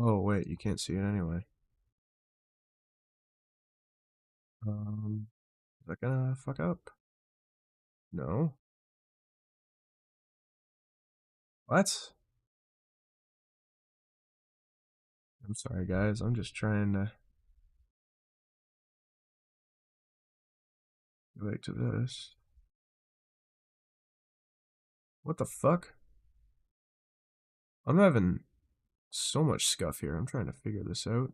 Oh, wait, you can't see it anyway. Is that gonna fuck up? No. What? I'm sorry, guys. I'm just trying to go back to this. What the fuck? I'm having so much scuff here. I'm trying to figure this out.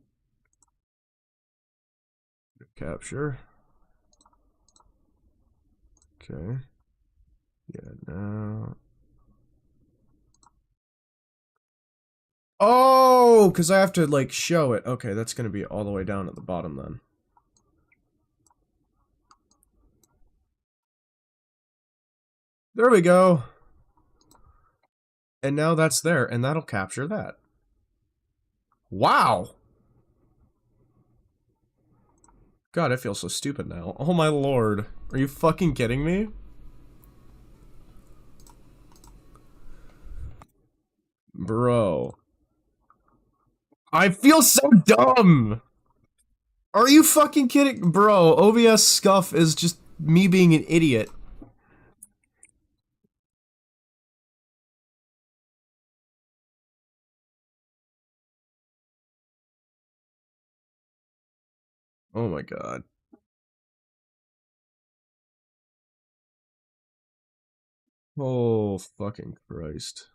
Capture. Okay. Yeah, now. Oh, because I have to, like, show it. Okay, that's going to be all the way down at the bottom then. There we go. And now that's there, and that'll capture that. Wow! God, I feel so stupid now. Oh my lord. Are you fucking kidding me? Bro. I feel so dumb! Are you fucking kidding? Bro, OBS scuff is just me being an idiot. Oh my god. Oh fucking Christ.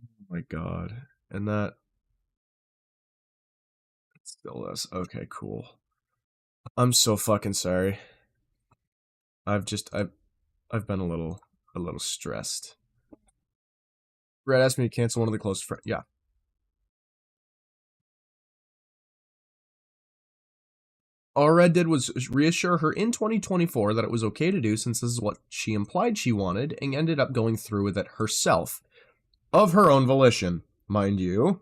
Oh my god. And that still is. Okay, cool. I'm so fucking sorry. I've been a little stressed. Brad asked me to cancel one of the closest friends. Yeah. All Red did was reassure her in 2024 that it was okay to do since this is what she implied she wanted and ended up going through with it herself. Of her own volition, mind you.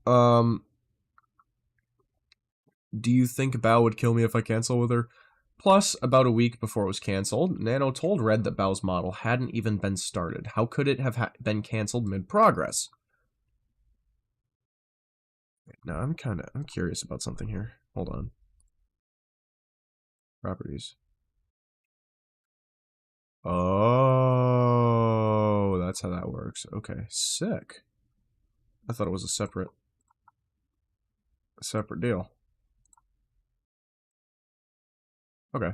Do you think Bao would kill me if I cancel with her? Plus, about a week before it was cancelled, Nano told Red that Bao's model hadn't even been started. How could it have been cancelled mid-progress? Now, I'm curious about something here. Hold on. Properties. Oh, that's how that works. Okay, sick. I thought it was a separate deal. Okay.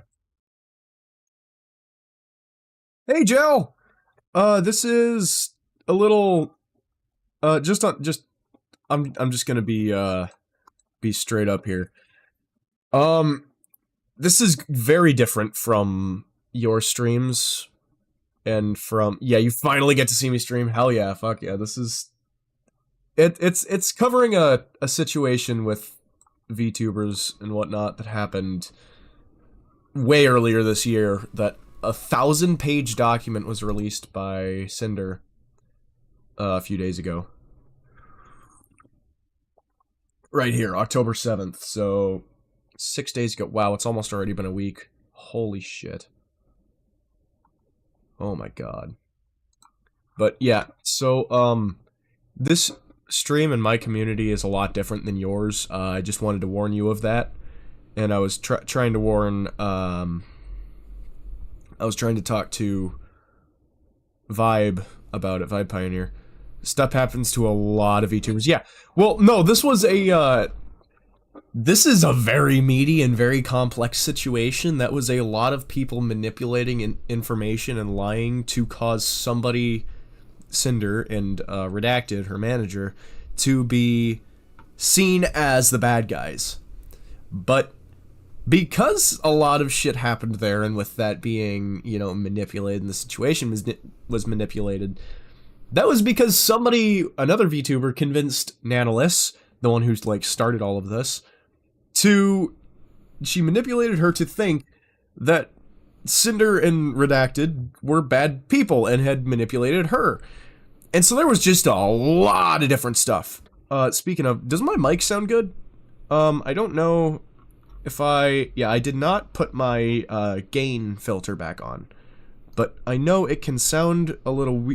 Hey, Joe! This is a little, I'm just gonna be straight up here. This is very different from your streams and from, yeah, you finally get to see me stream. Hell yeah, fuck yeah. This is, it's covering a situation with VTubers and whatnot that happened way earlier this year, that a 1,000-page document was released by Sinder a few days ago. Right here, October 7th, so 6 days ago. Wow, it's almost already been a week. Holy shit. Oh my god. But yeah, so, this stream in my community is a lot different than yours. I just wanted to warn you of that. And I was trying to warn, I was trying to talk to Vibe about it, Vibe Pioneer. Stuff happens to a lot of VTubers. Yeah, well, no, this was a, this is a very meaty and very complex situation. That was a lot of people manipulating information and lying to cause somebody, Sinder and Redacted, her manager, to be seen as the bad guys. But because a lot of shit happened there, and with that being, you know, manipulated, and the situation was manipulated, that was because somebody, another VTuber, convinced Nanolis, the one who's like started all of this, she manipulated her to think that Sinder and Redacted were bad people and had manipulated her. And so there was just a lot of different stuff. Speaking of, does my mic sound good? I don't know if I did not put my gain filter back on, but I know it can sound a little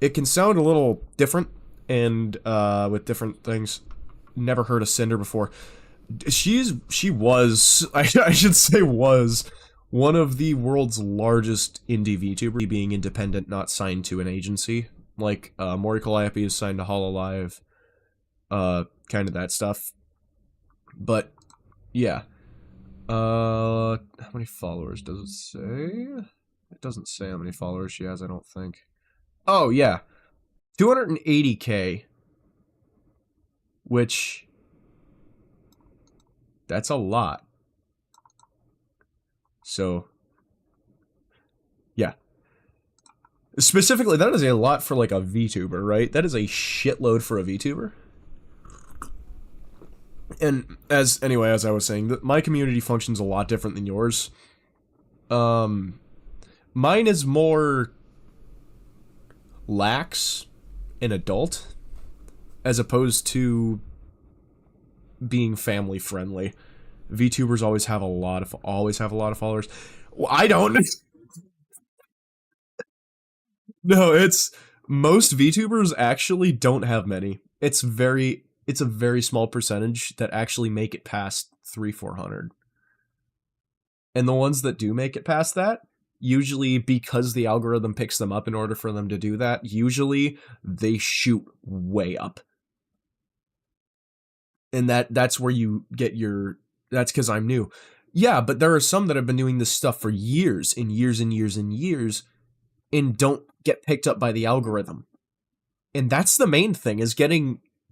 it can sound a little different, and with different things. Never heard of Sinder before. She was, I should say was, one of the world's largest indie VTubers, being independent, not signed to an agency. Like, Mori Calliope is signed to Hololive, kind of that stuff. But, yeah. How many followers does it say? It doesn't say how many followers she has, I don't think. Oh, yeah. 280k. Which, that's a lot. So, yeah. Specifically, that is a lot for like a VTuber, right? That is a shitload for a VTuber. And as I was saying, my community functions a lot different than yours. Mine is more lax and adult, as opposed to being family friendly. VTubers always have a lot of followers. Well, I don't. No, it's most VTubers actually don't have many. It's a very small percentage that actually make it past 300-400. And the ones that do make it past that, usually because the algorithm picks them up in order for them to do that, usually they shoot way up. And that's where you get your, that's because I'm new. Yeah, but there are some that have been doing this stuff for years and years and years and years and don't get picked up by the algorithm. And that's the main thing, is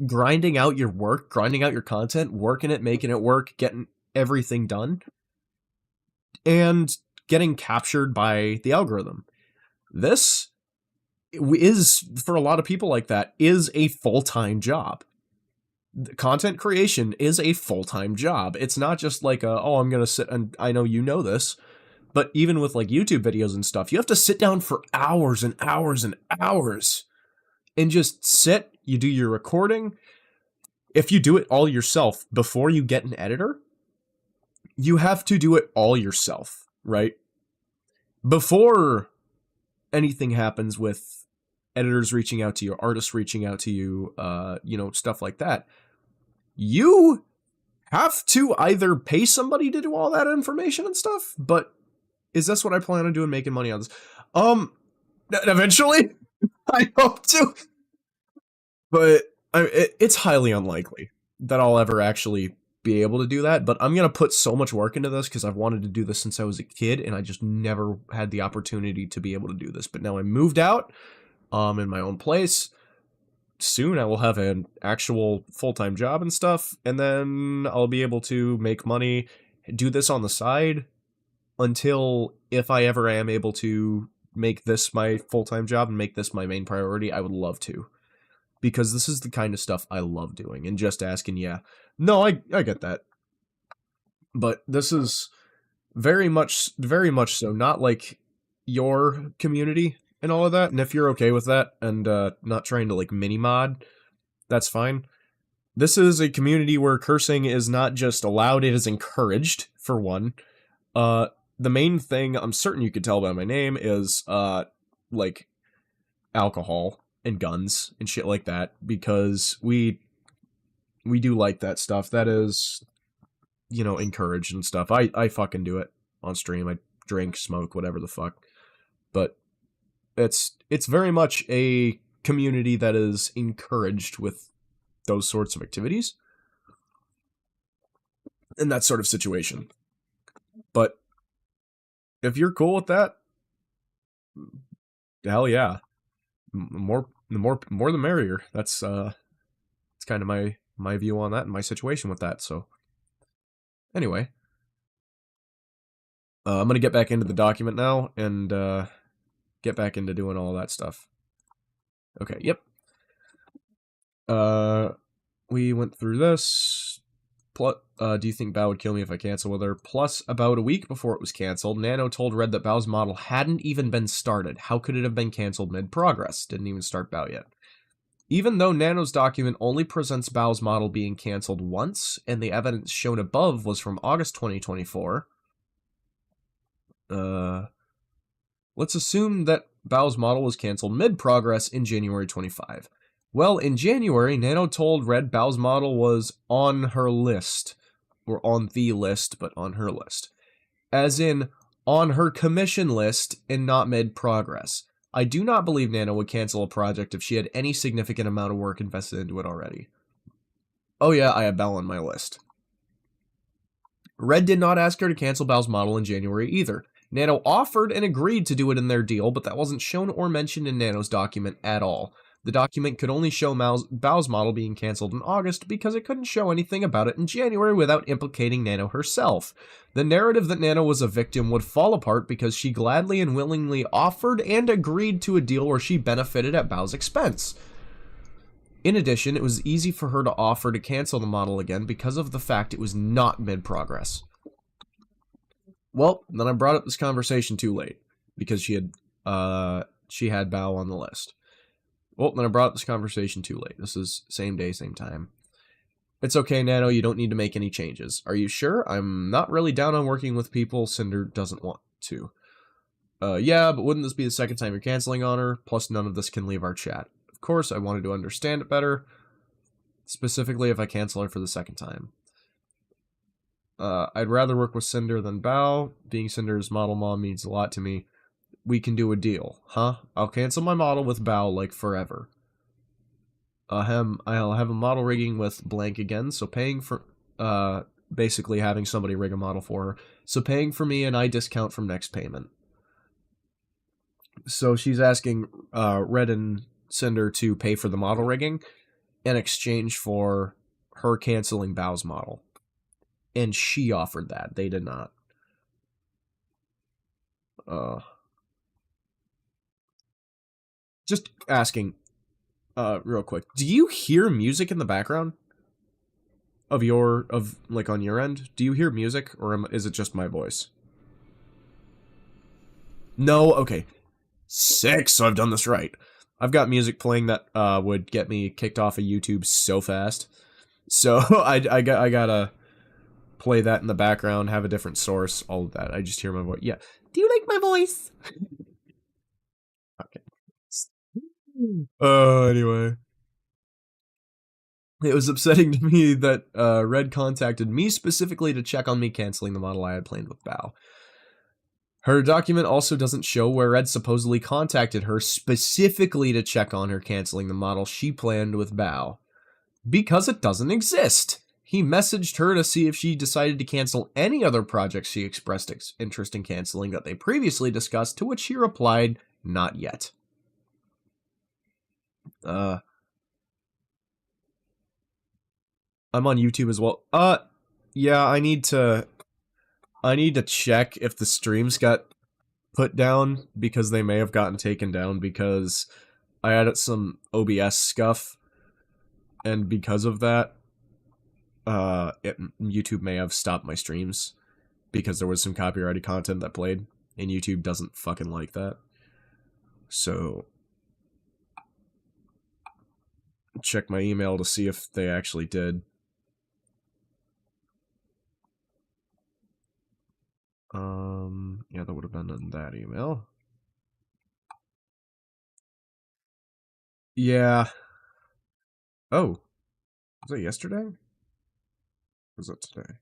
grinding out your work, grinding out your content, working it, making it work, getting everything done, and getting captured by the algorithm. This is, for a lot of people like that, is a full-time job. Content creation is a full-time job. It's not just like I'm gonna sit, and I know you know this, but even with like YouTube videos and stuff, you have to sit down for hours and hours and hours and just sit. You do your recording. If you do it all yourself before you get an editor, you have to do it all yourself, right? Before anything happens with editors reaching out to you, artists reaching out to you, stuff like that, you have to either pay somebody to do all that information and stuff. But is this what I plan on doing, making money on this? Eventually, I hope to. But it's highly unlikely that I'll ever actually be able to do that. But I'm going to put so much work into this because I've wanted to do this since I was a kid, and I just never had the opportunity to be able to do this. But now I moved out in my own place. Soon I will have an actual full-time job and stuff, and then I'll be able to make money, do this on the side until, if I ever am able to make this my full-time job and make this my main priority, I would love to. Because this is the kind of stuff I love doing. And just asking, yeah. No, I get that. But this is very much so not like your community and all of that. And if you're okay with that and not trying to like mini mod, that's fine. This is a community where cursing is not just allowed, it is encouraged, for one. The main thing, I'm certain you could tell by my name, is like alcohol and guns and shit like that, because we do like that stuff. That is, encouraged and stuff. I fucking do it on stream. I drink, smoke, whatever the fuck. But it's very much a community that is encouraged with those sorts of activities in that sort of situation. But if you're cool with that, hell yeah. The more the merrier. That's it's kind of my view on that and my situation with that. So anyway, I'm gonna get back into the document now and get back into doing all that stuff. Okay, yep. We went through this. Plus, do you think Bao would kill me if I cancel with her? Plus, about a week before it was canceled, Nano told Red that Bao's model hadn't even been started. How could it have been canceled mid-progress? Didn't even start Bao yet. Even though Nano's document only presents Bao's model being canceled once, and the evidence shown above was from August 2024, let's assume that Bao's model was canceled mid-progress in January 25. Well, in January, Nano told Red Bao's model was on her list. Or on the list, but on her list. As in, on her commission list and not mid-progress. I do not believe Nano would cancel a project if she had any significant amount of work invested into it already. Oh yeah, I have Bao on my list. Red did not ask her to cancel Bao's model in January either. Nano offered and agreed to do it in their deal, but that wasn't shown or mentioned in Nano's document at all. The document could only show Bao's model being cancelled in August because it couldn't show anything about it in January without implicating Nano herself. The narrative that Nano was a victim would fall apart because she gladly and willingly offered and agreed to a deal where she benefited at Bao's expense. In addition, it was easy for her to offer to cancel the model again because of the fact it was not mid-progress. Well, then I brought up this conversation too late because she had Bao on the list. Well, then I brought up this conversation too late. This is same day, same time. It's okay, Nano, you don't need to make any changes. Are you sure? I'm not really down on working with people Sinder doesn't want to. Yeah, but wouldn't this be the second time you're canceling on her? Plus, none of this can leave our chat. Of course, I wanted to understand it better. Specifically, if I cancel her for the second time. I'd rather work with Sinder than Bao. Being Sinder's model mom means a lot to me. we can do a deal, huh? I'll cancel my model with Bao like forever. I'll have a model rigging with blank again, so paying for, basically having somebody rig a model for her. So paying for me and I discount from next payment. So she's asking Red and Cinder to pay for the model rigging in exchange for her canceling Bao's model. And she offered that. They did not. Just asking, real quick. Do you hear music in the background? On your end? Do you hear music, or is it just my voice? No? Okay. Sick, so I've done this right. I've got music playing that would get me kicked off of YouTube so fast. So I gotta play that in the background, have a different source, all of that. I just hear my voice. Yeah. Do you like my voice? Okay. Anyway. It was upsetting to me that Red contacted me specifically to check on me canceling the model I had planned with Bao. Her document also doesn't show where Red supposedly contacted her specifically to check on her canceling the model she planned with Bao. Because it doesn't exist. He messaged her to see if she decided to cancel any other projects she expressed interest in canceling that they previously discussed, to which she replied, not yet. I'm on YouTube as well. Yeah, I need to check if the streams got put down, because they may have gotten taken down because I added some OBS scuff, and because of that, YouTube may have stopped my streams because there was some copyrighted content that played, and YouTube doesn't fucking like that. So check my email to see if they actually did. Yeah, that would have been in that email. Yeah. Oh. Was that yesterday? Or was that today?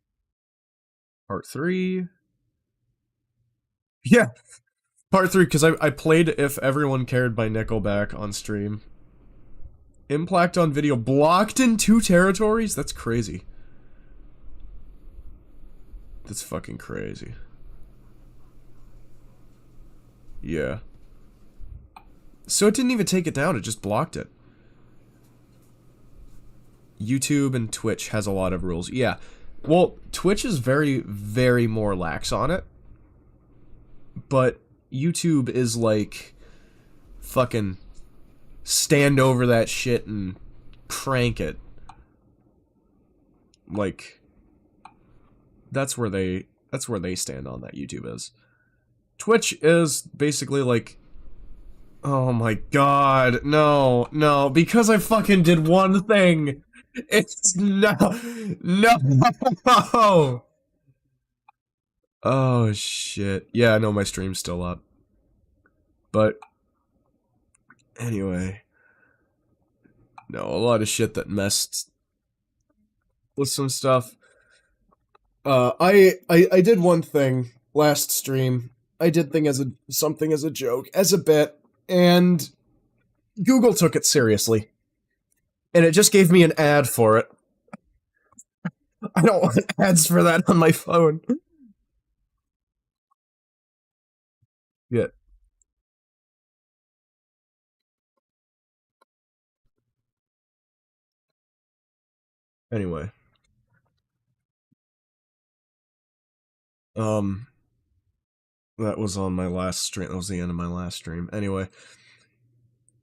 Part 3? Yeah. Part 3, because I played If Everyone Cared by Nickelback on stream. Impact on video blocked in 2 territories? That's crazy. That's fucking crazy. Yeah. So it didn't even take it down, it just blocked it. YouTube and Twitch has a lot of rules. Yeah. Well, Twitch is very, very more lax on it. But YouTube is like fucking stand over that shit and crank it. Like that's where they stand on that. YouTube is. Twitch is basically like, oh my god, no, because I fucking did one thing. It's no. Oh shit. Yeah, no, my stream's still up. But anyway, no, a lot of shit that messed with some stuff. I did one thing last stream. I did something as a joke, as a bit, and Google took it seriously. And it just gave me an ad for it. I don't want ads for that on my phone. Yeah. Anyway. That was on my last stream. That was the end of my last stream. Anyway.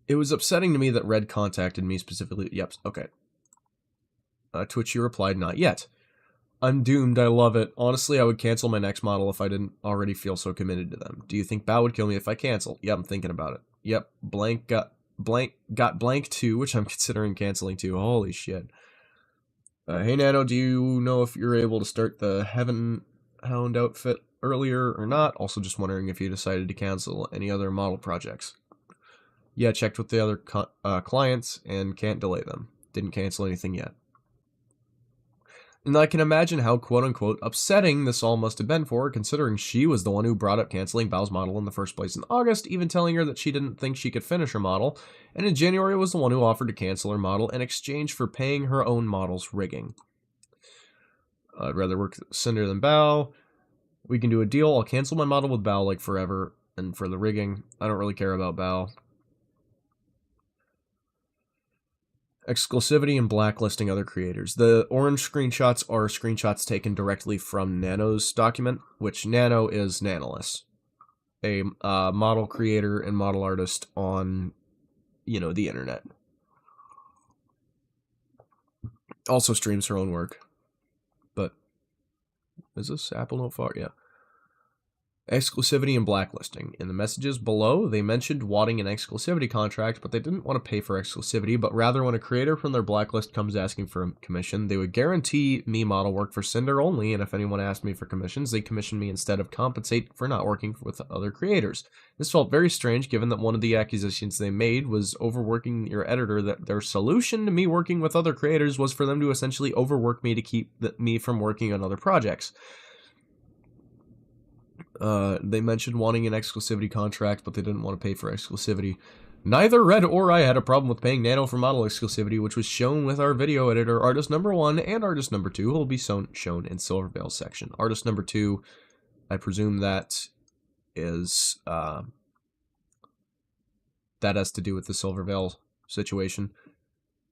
It was upsetting to me that Red contacted me specifically. Yep, okay. To which you replied, not yet. I'm doomed, I love it. Honestly, I would cancel my next model if I didn't already feel so committed to them. Do you think Bao would kill me if I cancel? Yep, I'm thinking about it. Yep, blank got blank too, which I'm considering canceling too. Holy shit. Hey Nano, do you know if you're able to start the Heaven Hound outfit earlier or not? Also just wondering if you decided to cancel any other model projects. Yeah, checked with the other clients and can't delay them. Didn't cancel anything yet. And I can imagine how quote-unquote upsetting this all must have been for her, considering she was the one who brought up canceling Bao's model in the first place in August, even telling her that she didn't think she could finish her model, and in January was the one who offered to cancel her model in exchange for paying her own model's rigging. I'd rather work with Sinder than Bao. We can do a deal. I'll cancel my model with Bao like forever, and for the rigging, I don't really care about Bao. Exclusivity and blacklisting other creators. The orange screenshots are screenshots taken directly from Nano's document, which Nano is Nanoless, a model creator and model artist on, the internet. Also streams her own work. But, is this Apple Note far? Yeah. Exclusivity and blacklisting. In the messages below, they mentioned wanting an exclusivity contract, but they didn't want to pay for exclusivity, but rather when a creator from their blacklist comes asking for a commission, they would guarantee me model work for Cinder only, and if anyone asked me for commissions, they commission me instead of compensate for not working with other creators. This felt very strange given that one of the accusations they made was overworking your editor, that their solution to me working with other creators was for them to essentially overwork me to keep me from working on other projects. They mentioned wanting an exclusivity contract, but they didn't want to pay for exclusivity. Neither Red or I had a problem with paying Nano for model exclusivity, which was shown with our video editor, Artist Number 1 and Artist Number 2, who will be shown in Silvervale's section. Artist Number 2, I presume that is, that has to do with the Silvervale situation.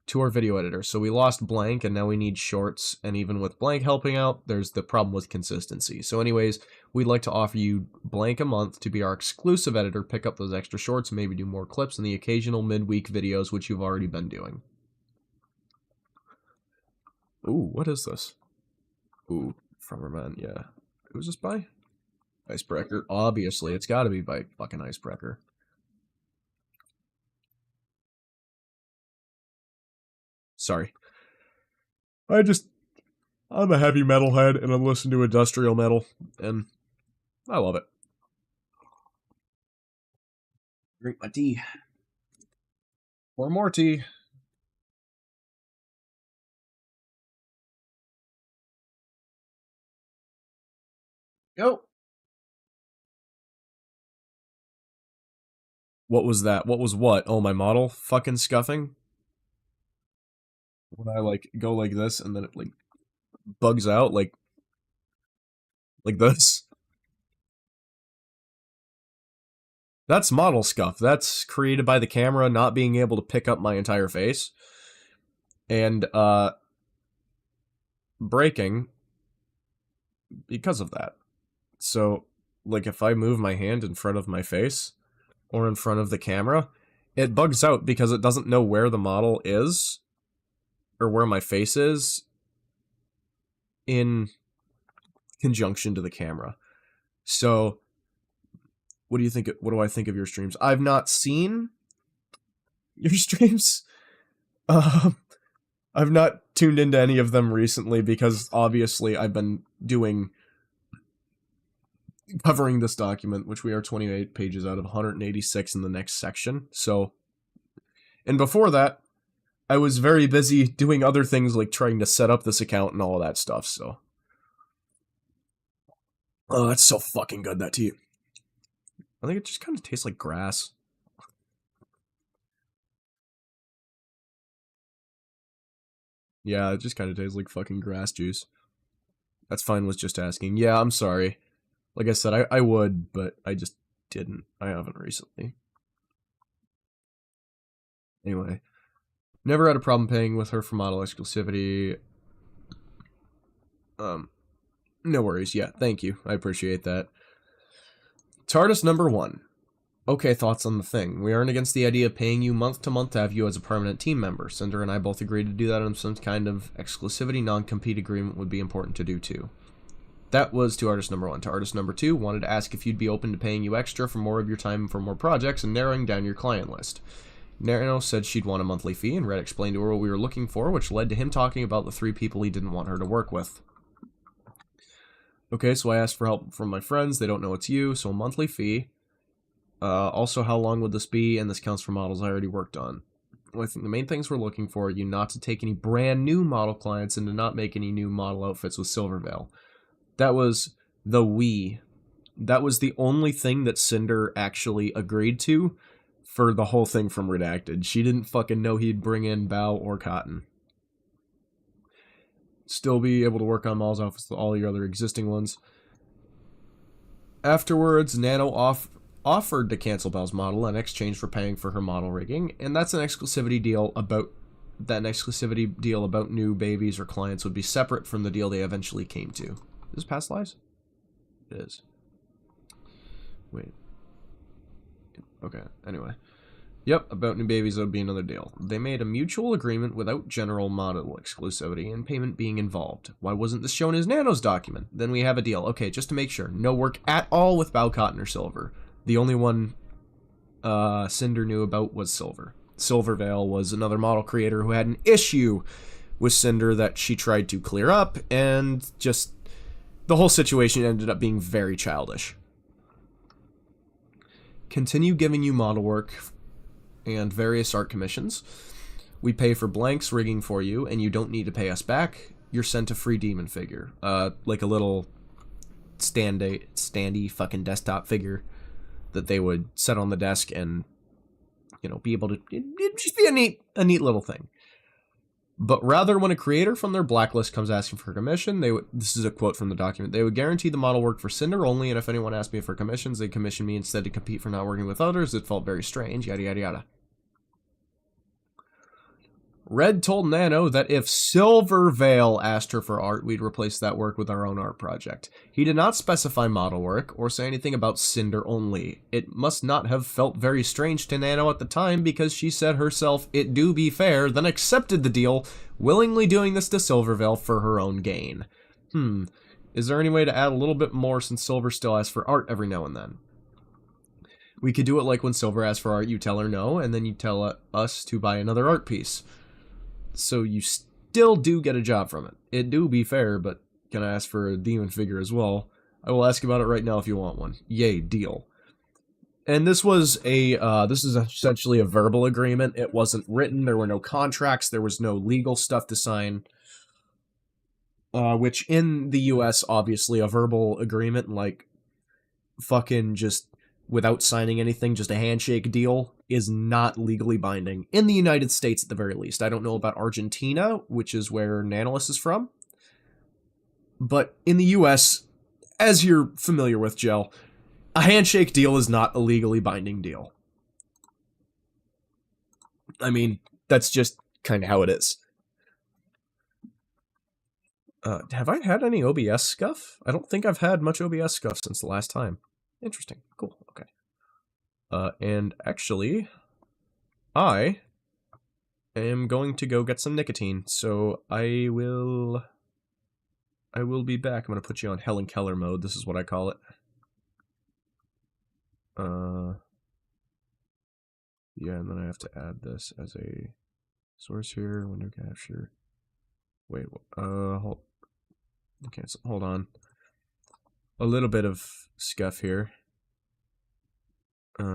To our video editor. So we lost Blank, and now we need shorts, and even with Blank helping out, there's the problem with consistency. So anyways, we'd like to offer you Blank a month to be our exclusive editor, pick up those extra shorts, and maybe do more clips and the occasional midweek videos, which you've already been doing. Ooh, what is this? Ooh, from our man, yeah. Who's this by? Icebreaker. Obviously, it's gotta be by fucking Icebreaker. Sorry. I'm a heavy metal head, and I listen to industrial metal, and I love it. Drink my tea. Pour more tea. Go. What was that? What was what? Oh, my model fucking scuffing? When I, go like this, and then it, bugs out, like this. That's model scuff. That's created by the camera not being able to pick up my entire face. And, breaking because of that. So, if I move my hand in front of my face, or in front of the camera, it bugs out because it doesn't know where the model is, or where my face is, in conjunction to the camera. So, what do you think? What do I think of your streams? I've not seen your streams. I've not tuned into any of them recently because obviously I've been covering this document, which we are 28 pages out of 186 in the next section. So, and before that, I was very busy doing other things like trying to set up this account and all of that stuff, so. Oh, that's so fucking good, that tea. I think it just kind of tastes like grass. Yeah, it just kind of tastes like fucking grass juice. That's fine, was just asking. Yeah, I'm sorry. Like I said, I would, but I just didn't. I haven't recently. Anyway. Never had a problem paying with her for model exclusivity. No worries. Yeah, thank you. I appreciate that. Artist Number 1. Okay, thoughts on the thing. We aren't against the idea of paying you month to month to have you as a permanent team member. Cinder and I both agreed to do that, and some kind of exclusivity non-compete agreement would be important to do too. That was to Artist Number 1. To Artist Number 2, wanted to ask if you'd be open to paying you extra for more of your time for more projects and narrowing down your client list. Nano said she'd want a monthly fee, and Red explained to her what we were looking for, which led to him talking about the 3 people he didn't want her to work with. Okay, so I asked for help from my friends. They don't know it's you, so a monthly fee. Also, how long would this be? And this counts for models I already worked on. I think the main things we're looking for, you not to take any brand new model clients and to not make any new model outfits with Silverveil. That was the that was the only thing that Sinder actually agreed to for the whole thing from Redacted. She didn't fucking know he'd bring in Bao or Cotton. Still be able to work on models off with all your other existing ones. Afterwards, Nano offered to cancel Bao's model in exchange for paying for her model rigging, and that's an exclusivity deal about new babies or clients would be separate from the deal they eventually came to. Is this past lives? It is. Wait. Okay, anyway. Yep, about new babies would be another deal. They made a mutual agreement without general model exclusivity and payment being involved. Why wasn't this shown as Nano's document? Then we have a deal. Okay, just to make sure. No work at all with Bao, Cotton, or Silver. The only one Sinder knew about was Silver. Silverveil was another model creator who had an issue with Sinder that she tried to clear up, and just the whole situation ended up being very childish. Continue giving you model work and various art commissions. We pay for blanks rigging for you, and you don't need to pay us back. You're sent a free demon figure. Like a little standy fucking desktop figure that they would set on the desk and, you know, be able to... It'd just be a neat little thing. But rather, when a creator from their blacklist comes asking for a commission, they would... This is a quote from the document. They would guarantee the model work for Sinder only, and if anyone asked me for commissions, they'd commission me instead to compete for not working with others. It felt very strange, yada yada yada. Red told Nano that if Silverveil asked her for art, we'd replace that work with our own art project. He did not specify model work or say anything about Sinder only. It must not have felt very strange to Nano at the time because she said herself, "It do be fair," then accepted the deal, willingly doing this to Silverveil for her own gain. Is there any way to add a little bit more since Silver still asks for art every now and then? We could do it like when Silver asks for art, you tell her no, and then you tell us to buy another art piece. So you still do get a job from it. It do be fair, but can I ask for a demon figure as well? I will ask about it right now if you want one. Yay, deal. And this was this is essentially a verbal agreement. It wasn't written. There were no contracts. There was no legal stuff to sign. Which in the US, obviously, a verbal agreement, like fucking just without signing anything, just a handshake deal, is not legally binding. In the United States, at the very least. I don't know about Argentina, which is where Nanolis is from. But in the US, as you're familiar with, Gel, a handshake deal is not a legally binding deal. I mean, that's just kind of how it is. Have I had any OBS scuff? I don't think I've had much OBS scuff since the last time. Interesting. Cool. Okay. And actually, I am going to go get some nicotine, so I will be back. I'm going to put you on Helen Keller mode. This is what I call it. Yeah, and then I have to add this as a source here. Window capture. Wait, hold on. A little bit of scuff here. So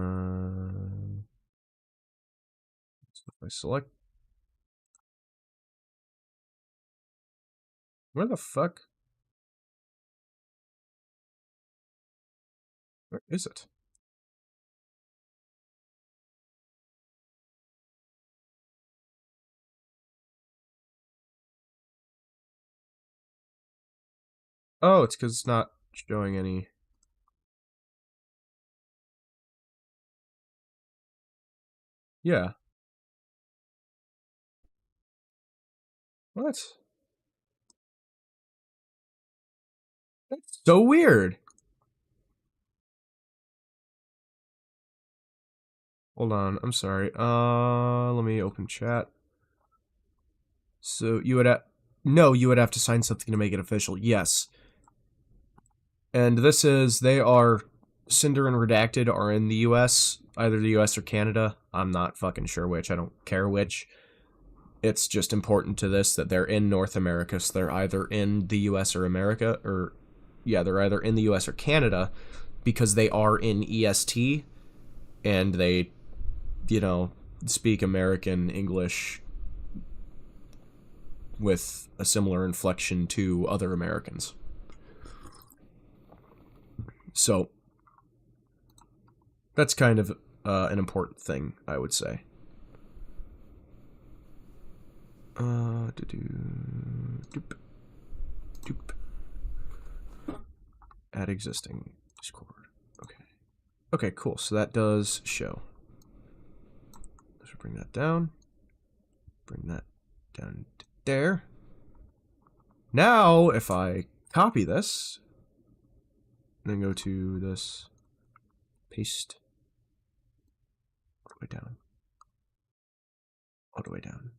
if I select... Where the fuck? Where is it? Oh, it's because it's not showing any... Yeah. What? That's so weird. Hold on, I'm sorry. Let me open chat. So you would have... No, you would have to sign something to make it official. Yes. And this is... They are... Sinder and Redacted are in the US. Either the US or Canada. I'm not fucking sure which. I don't care which. It's just important to this that they're in North America. So they're either in the US or America. Or... Yeah, they're either in the US or Canada. Because they are in EST. And they... You know... speak American English with a similar inflection to other Americans. So that's kind of an important thing, I would say. Add existing Discord. Okay. Okay, cool. So that does show. Let's bring that down. Bring that down to there. Now, if I copy this, then go to this, paste, all the way down. All the way down.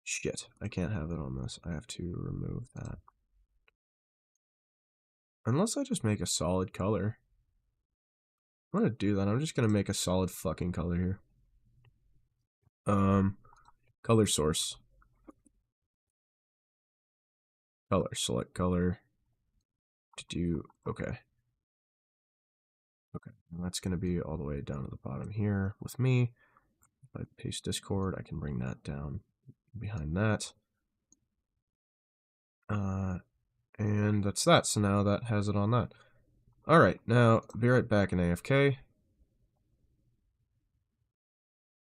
Shit, I can't have it on this. I have to remove that. Unless I just make a solid color. I'm gonna do that. I'm just gonna make a solid fucking color here. Color source. Color, select color. To do, okay. Okay, and that's gonna be all the way down to the bottom here with me. If I paste Discord, I can bring that down behind that. And that's that. So now that has it on that. Alright, now be right back in AFK.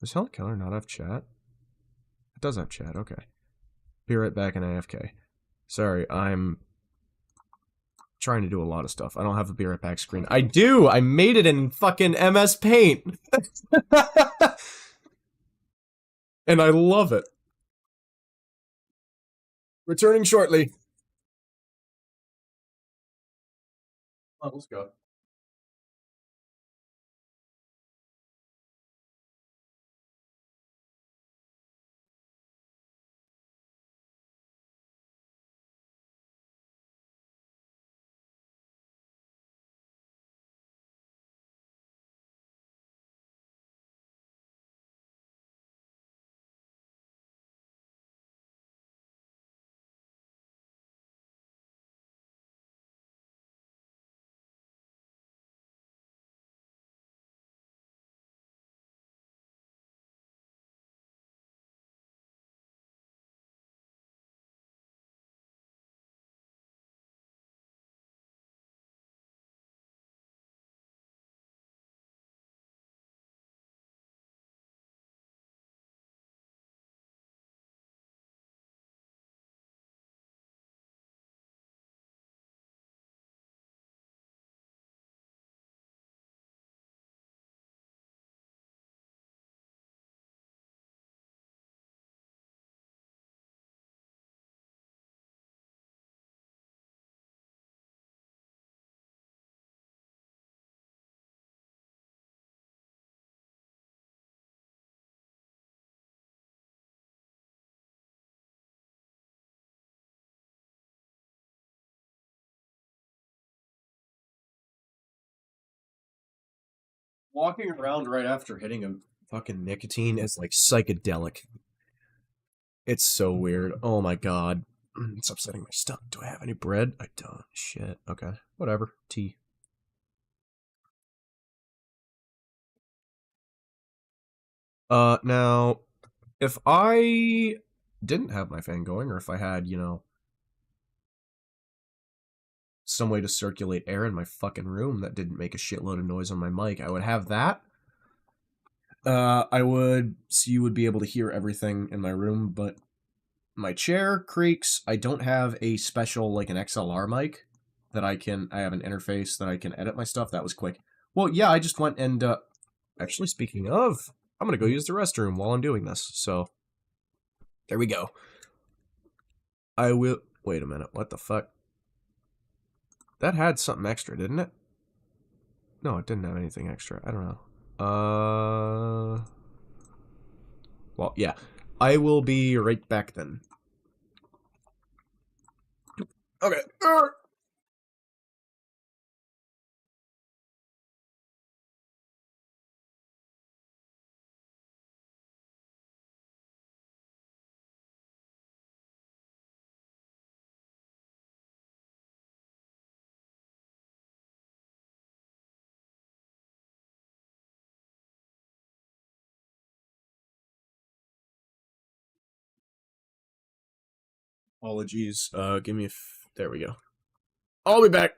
Does Helen Keller not have chat? It does have chat, okay. Be right back in AFK. Sorry, I'm trying to do a lot of stuff. I don't have a be right back screen. I do! I made it in fucking MS Paint! And I love it. Returning shortly. Oh, let's go. Walking around right after hitting a fucking nicotine is like psychedelic. It's so weird. Oh my god. It's upsetting my stomach. Do I have any bread? I don't. Shit. Okay. Whatever. Tea. Now, if I didn't have my fan going, or if I had, you know, some way to circulate air in my fucking room that didn't make a shitload of noise on my mic, I would have that. I would, so you would be able to hear everything in my room, but my chair creaks. I don't have a special, like an XLR mic that I have an interface that I can edit my stuff. That was quick. Well, yeah, I just went and, actually, speaking of, I'm gonna go use the restroom while I'm doing this, so there we go. I will, wait a minute, what the fuck? That had something extra, didn't it? No, it didn't have anything extra. I don't know. Well, yeah. I will be right back then. Okay. Apologies. Give me there we go. I'll be back.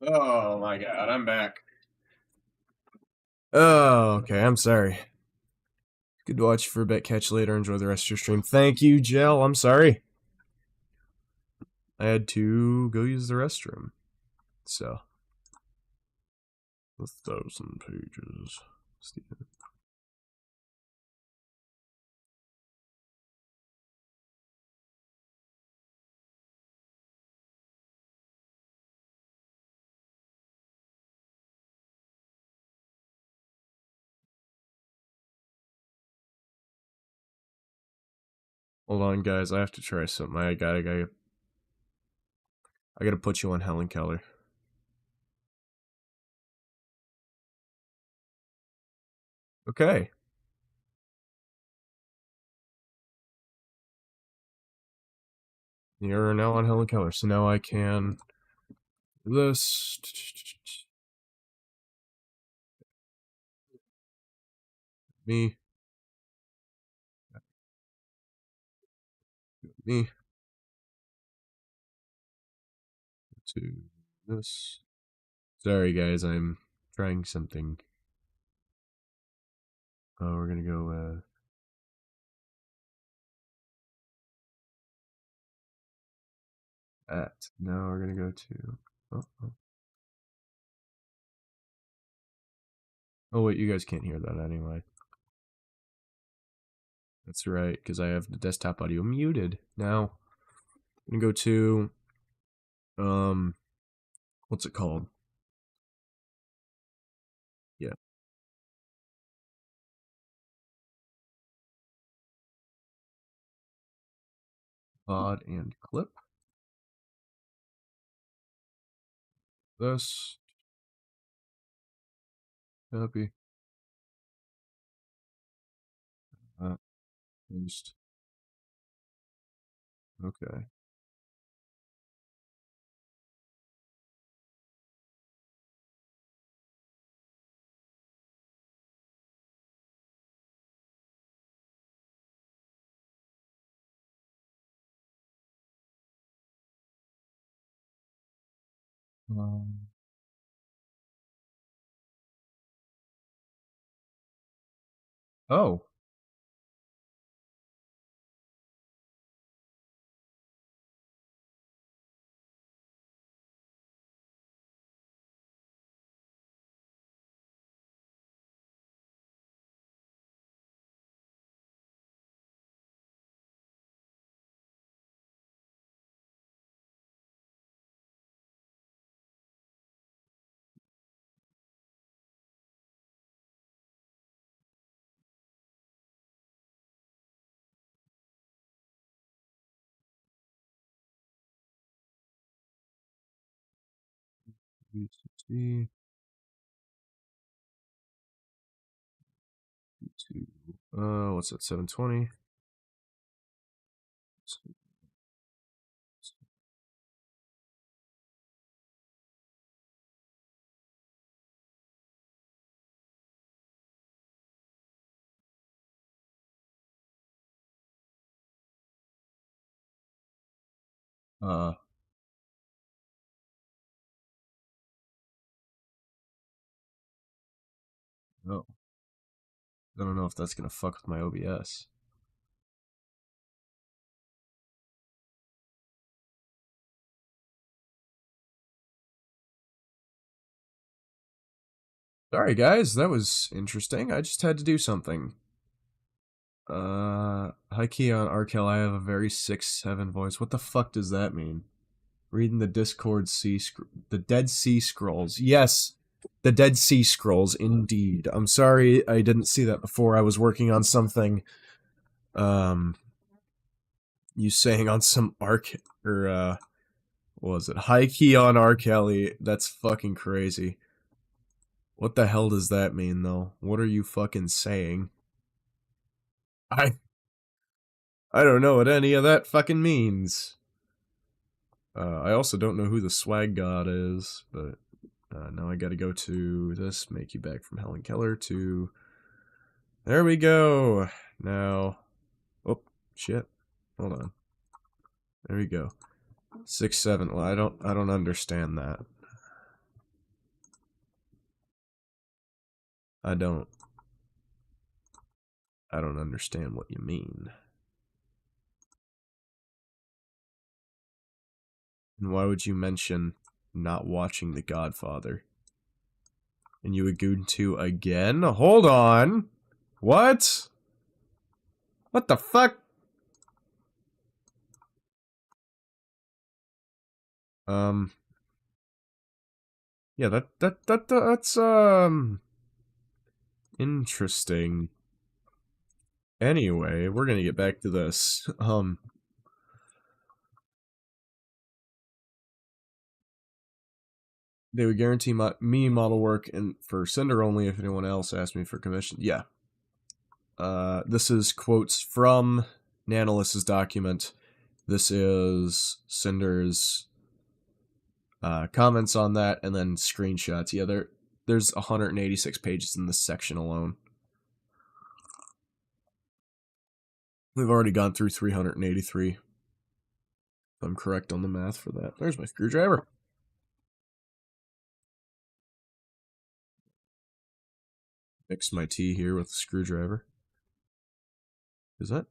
Oh my god, I'm back. Oh, okay, I'm sorry. Good to watch you for a bit. Catch you later. Enjoy the rest of your stream. Thank you, Jill. I'm sorry. I had to go use the restroom. So. 1,000 pages. Steven. Hold on, guys. I have to try something. I gotta put you on Helen Keller. Okay. You're now on Helen Keller, so now I can do this. Me. Me. To this. Sorry, guys. I'm trying something. Oh, we're gonna go, at. Now we're gonna go to. Oh, wait, you guys can't hear that anyway. That's right, because I have the desktop audio muted. Now, I'm gonna go to, what's it called? Yeah. Pod and clip. This. Copy. Paste. Okay. Um, oh. VCC. What's that? 720. Uh, no. I don't know if that's gonna fuck with my OBS. Sorry, guys. That was interesting. I just had to do something. Hi, Keon Arkel. I have a very 6'7" voice. What the fuck does that mean? Reading the Discord the Dead Sea Scrolls. Yes, the Dead Sea Scrolls, indeed. I'm sorry I didn't see that before. I was working on something. You saying on some what was it? High key on R. Kelly. That's fucking crazy. What the hell does that mean, though? What are you fucking saying? I don't know what any of that fucking means. I also don't know who the swag god is, but now I gotta go to this, make you back from Helen Keller to... There we go! Now... Oh, shit. Hold on. There we go. 6'7". Well, I don't understand that. I don't understand what you mean. And why would you mention not watching The Godfather? And you agreed to again? Hold on. What? What the fuck? Yeah, that's interesting. Anyway, we're gonna get back to this. They would guarantee me model work and for Sinder only if anyone else asked me for commission. Yeah. This is quotes from Nanolys's document. This is Sinder's comments on that, and then screenshots. Yeah, there's 186 pages in this section alone. We've already gone through 383. If I'm correct on the math for that. There's my screwdriver. Mix my tea here with the screwdriver. Is that?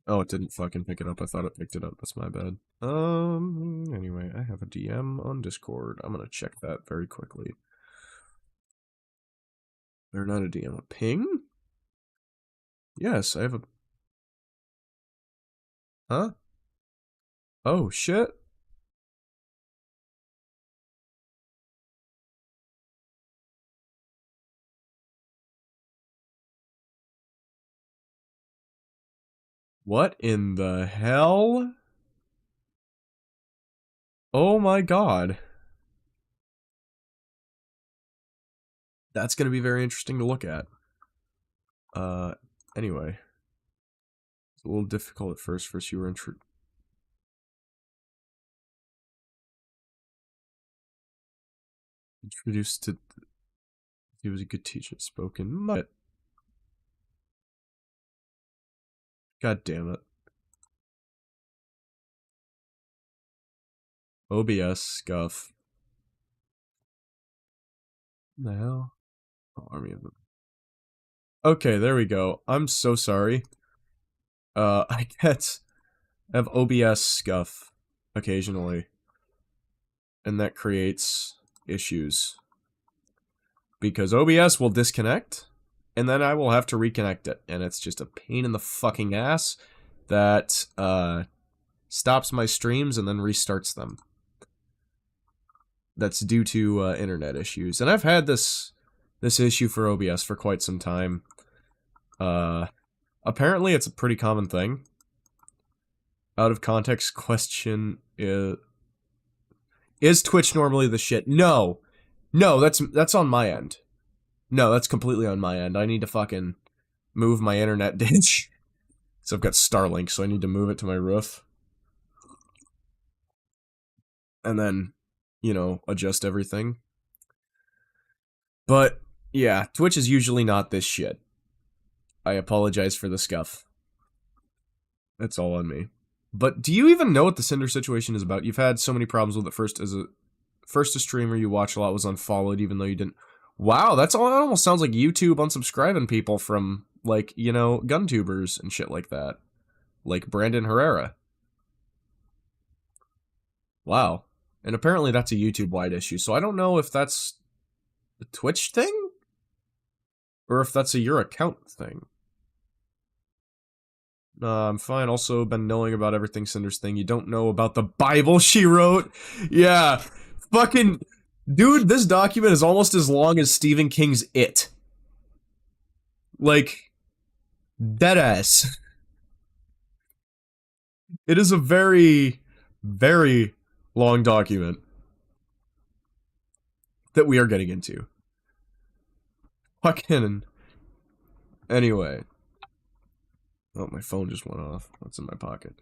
Oh, it didn't fucking pick it up. I thought it picked it up. That's my bad. Anyway, I have a DM on Discord. I'm gonna check that very quickly. They're not a DM. A ping? Yes, I have a... Huh? Oh, shit. What in the hell? Oh my god. That's going to be very interesting to look at. Anyway. It's a little difficult at first. First you were introduced to... He was a good teacher, spoken. God damn it. OBS scuff. What the hell? Oh, army of them. Okay, there we go. I'm so sorry. I have OBS scuff occasionally. And that creates issues. Because OBS will disconnect, and then I will have to reconnect it. And it's just a pain in the fucking ass that stops my streams and then restarts them. That's due to internet issues. And I've had this issue for OBS for quite some time. Apparently it's a pretty common thing. Out of context question is Twitch normally the shit? No. No, that's on my end. No, that's completely on my end. I need to fucking move my internet dish. So I've got Starlink, so I need to move it to my roof. And then, you know, adjust everything. But, yeah, Twitch is usually not this shit. I apologize for the scuff. That's all on me. But do you even know what the Sinder situation is about? You've had so many problems with it. First a streamer you watch a lot was unfollowed, even though you didn't. Wow, that almost sounds like YouTube unsubscribing people from, like, you know, gun tubers and shit like that. Like Brandon Herrera. Wow. And apparently that's a YouTube-wide issue, so I don't know if that's a Twitch thing? Or if that's a your account thing. I'm fine. Also been knowing about everything Cinder's thing. You don't know about the Bible she wrote? Yeah. Fucking... Dude, this document is almost as long as Stephen King's It. Like... Deadass. It is a very, very long document that we are getting into. Fucking... Anyway... Oh, my phone just went off. What's in my pocket?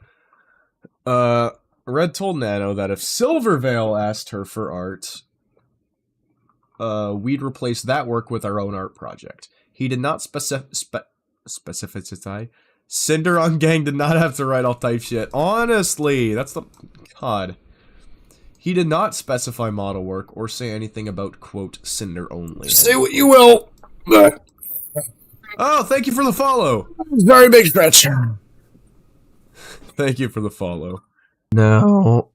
Red told Nano that if Silvervale asked her for art, we'd replace that work with our own art project. He did not specify. Cinder on Gang did not have to write all type shit. Honestly, that's the... God. He did not specify model work or say anything about, quote, Cinder only. Say what you will! Oh, thank you for the follow. Very big stretch. Thank you for the follow. No.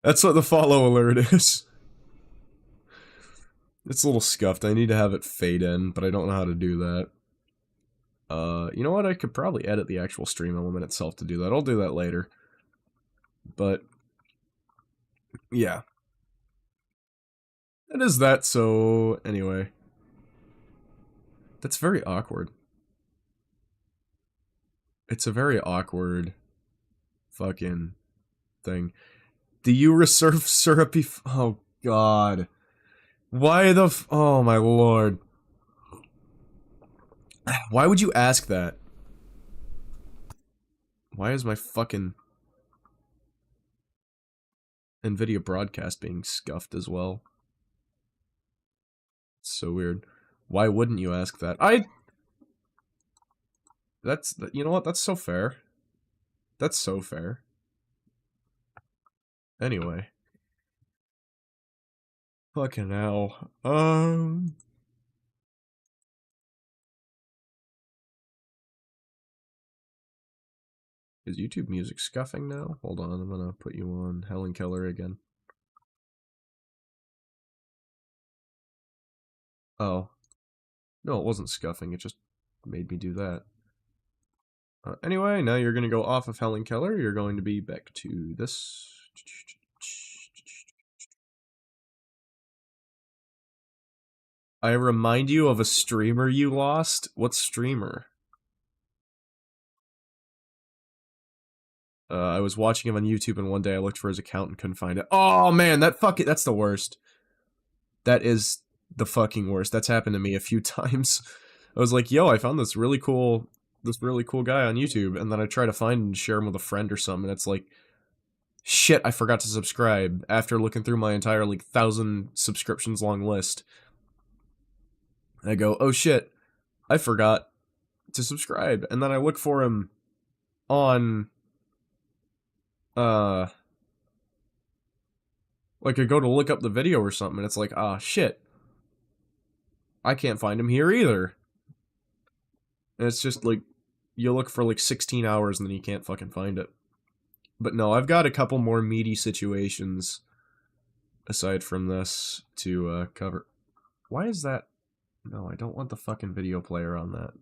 That's what the follow alert is. It's a little scuffed. I need to have it fade in, but I don't know how to do that. You know what? I could probably edit the actual stream element itself to do that. I'll do that later. But, yeah. It is that, so, anyway. That's very awkward. It's a very awkward fucking thing. Do you reserve syrupy oh, God. Why the oh, my lord. Why would you ask that? Why is my fucking NVIDIA broadcast being scuffed as well? It's so weird. Why wouldn't you ask that? That's, you know what? That's so fair. That's so fair. Anyway. Fucking hell. Is YouTube music scuffing now? Hold on, I'm gonna put you on Helen Keller again. Oh. No, it wasn't scuffing, it just made me do that. Anyway, now you're gonna go off of Helen Keller, you're going to be back to this. I remind you of a streamer you lost? What streamer? I was watching him on YouTube and one day I looked for his account and couldn't find it. Oh man, that's the worst. That is the fucking worst. That's happened to me a few times. I was like, yo, I found this really cool guy on YouTube, and then I try to find and share him with a friend or something, and it's like, shit, I forgot to subscribe after looking through my entire, like, 1,000 subscriptions long list. I go, oh shit, I forgot to subscribe, and then I look for him on, like, I go to look up the video or something, and it's like, ah, shit. I can't find him here either. And it's just, like, you look for, like, 16 hours and then you can't fucking find it. But no, I've got a couple more meaty situations aside from this to, cover. Why is that? No, I don't want the fucking video player on that.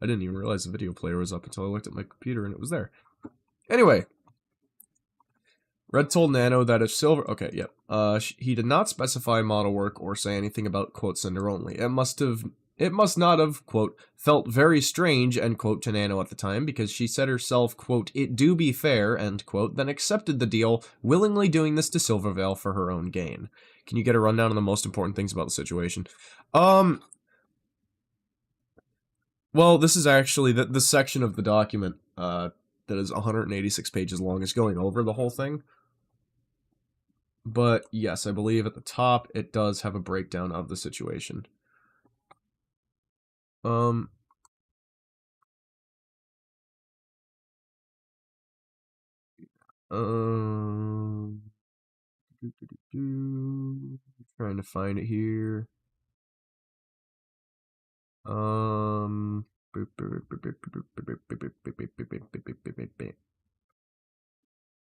I didn't even realize the video player was up until I looked at my computer and it was there. Anyway. Red told Nano that if Silver... Okay, yep. He did not specify model work or say anything about, quote, Sinder only. It must not have, quote, felt very strange, end quote, to Nano at the time, because she said herself, quote, it do be fair, end quote, then accepted the deal, willingly doing this to Silvervale for her own gain. Can you get a rundown on the most important things about the situation? Well, this is actually the section of the document, that is 186 pages long is going over the whole thing. But yes, I believe at the top it does have a breakdown of the situation. Trying to find it here.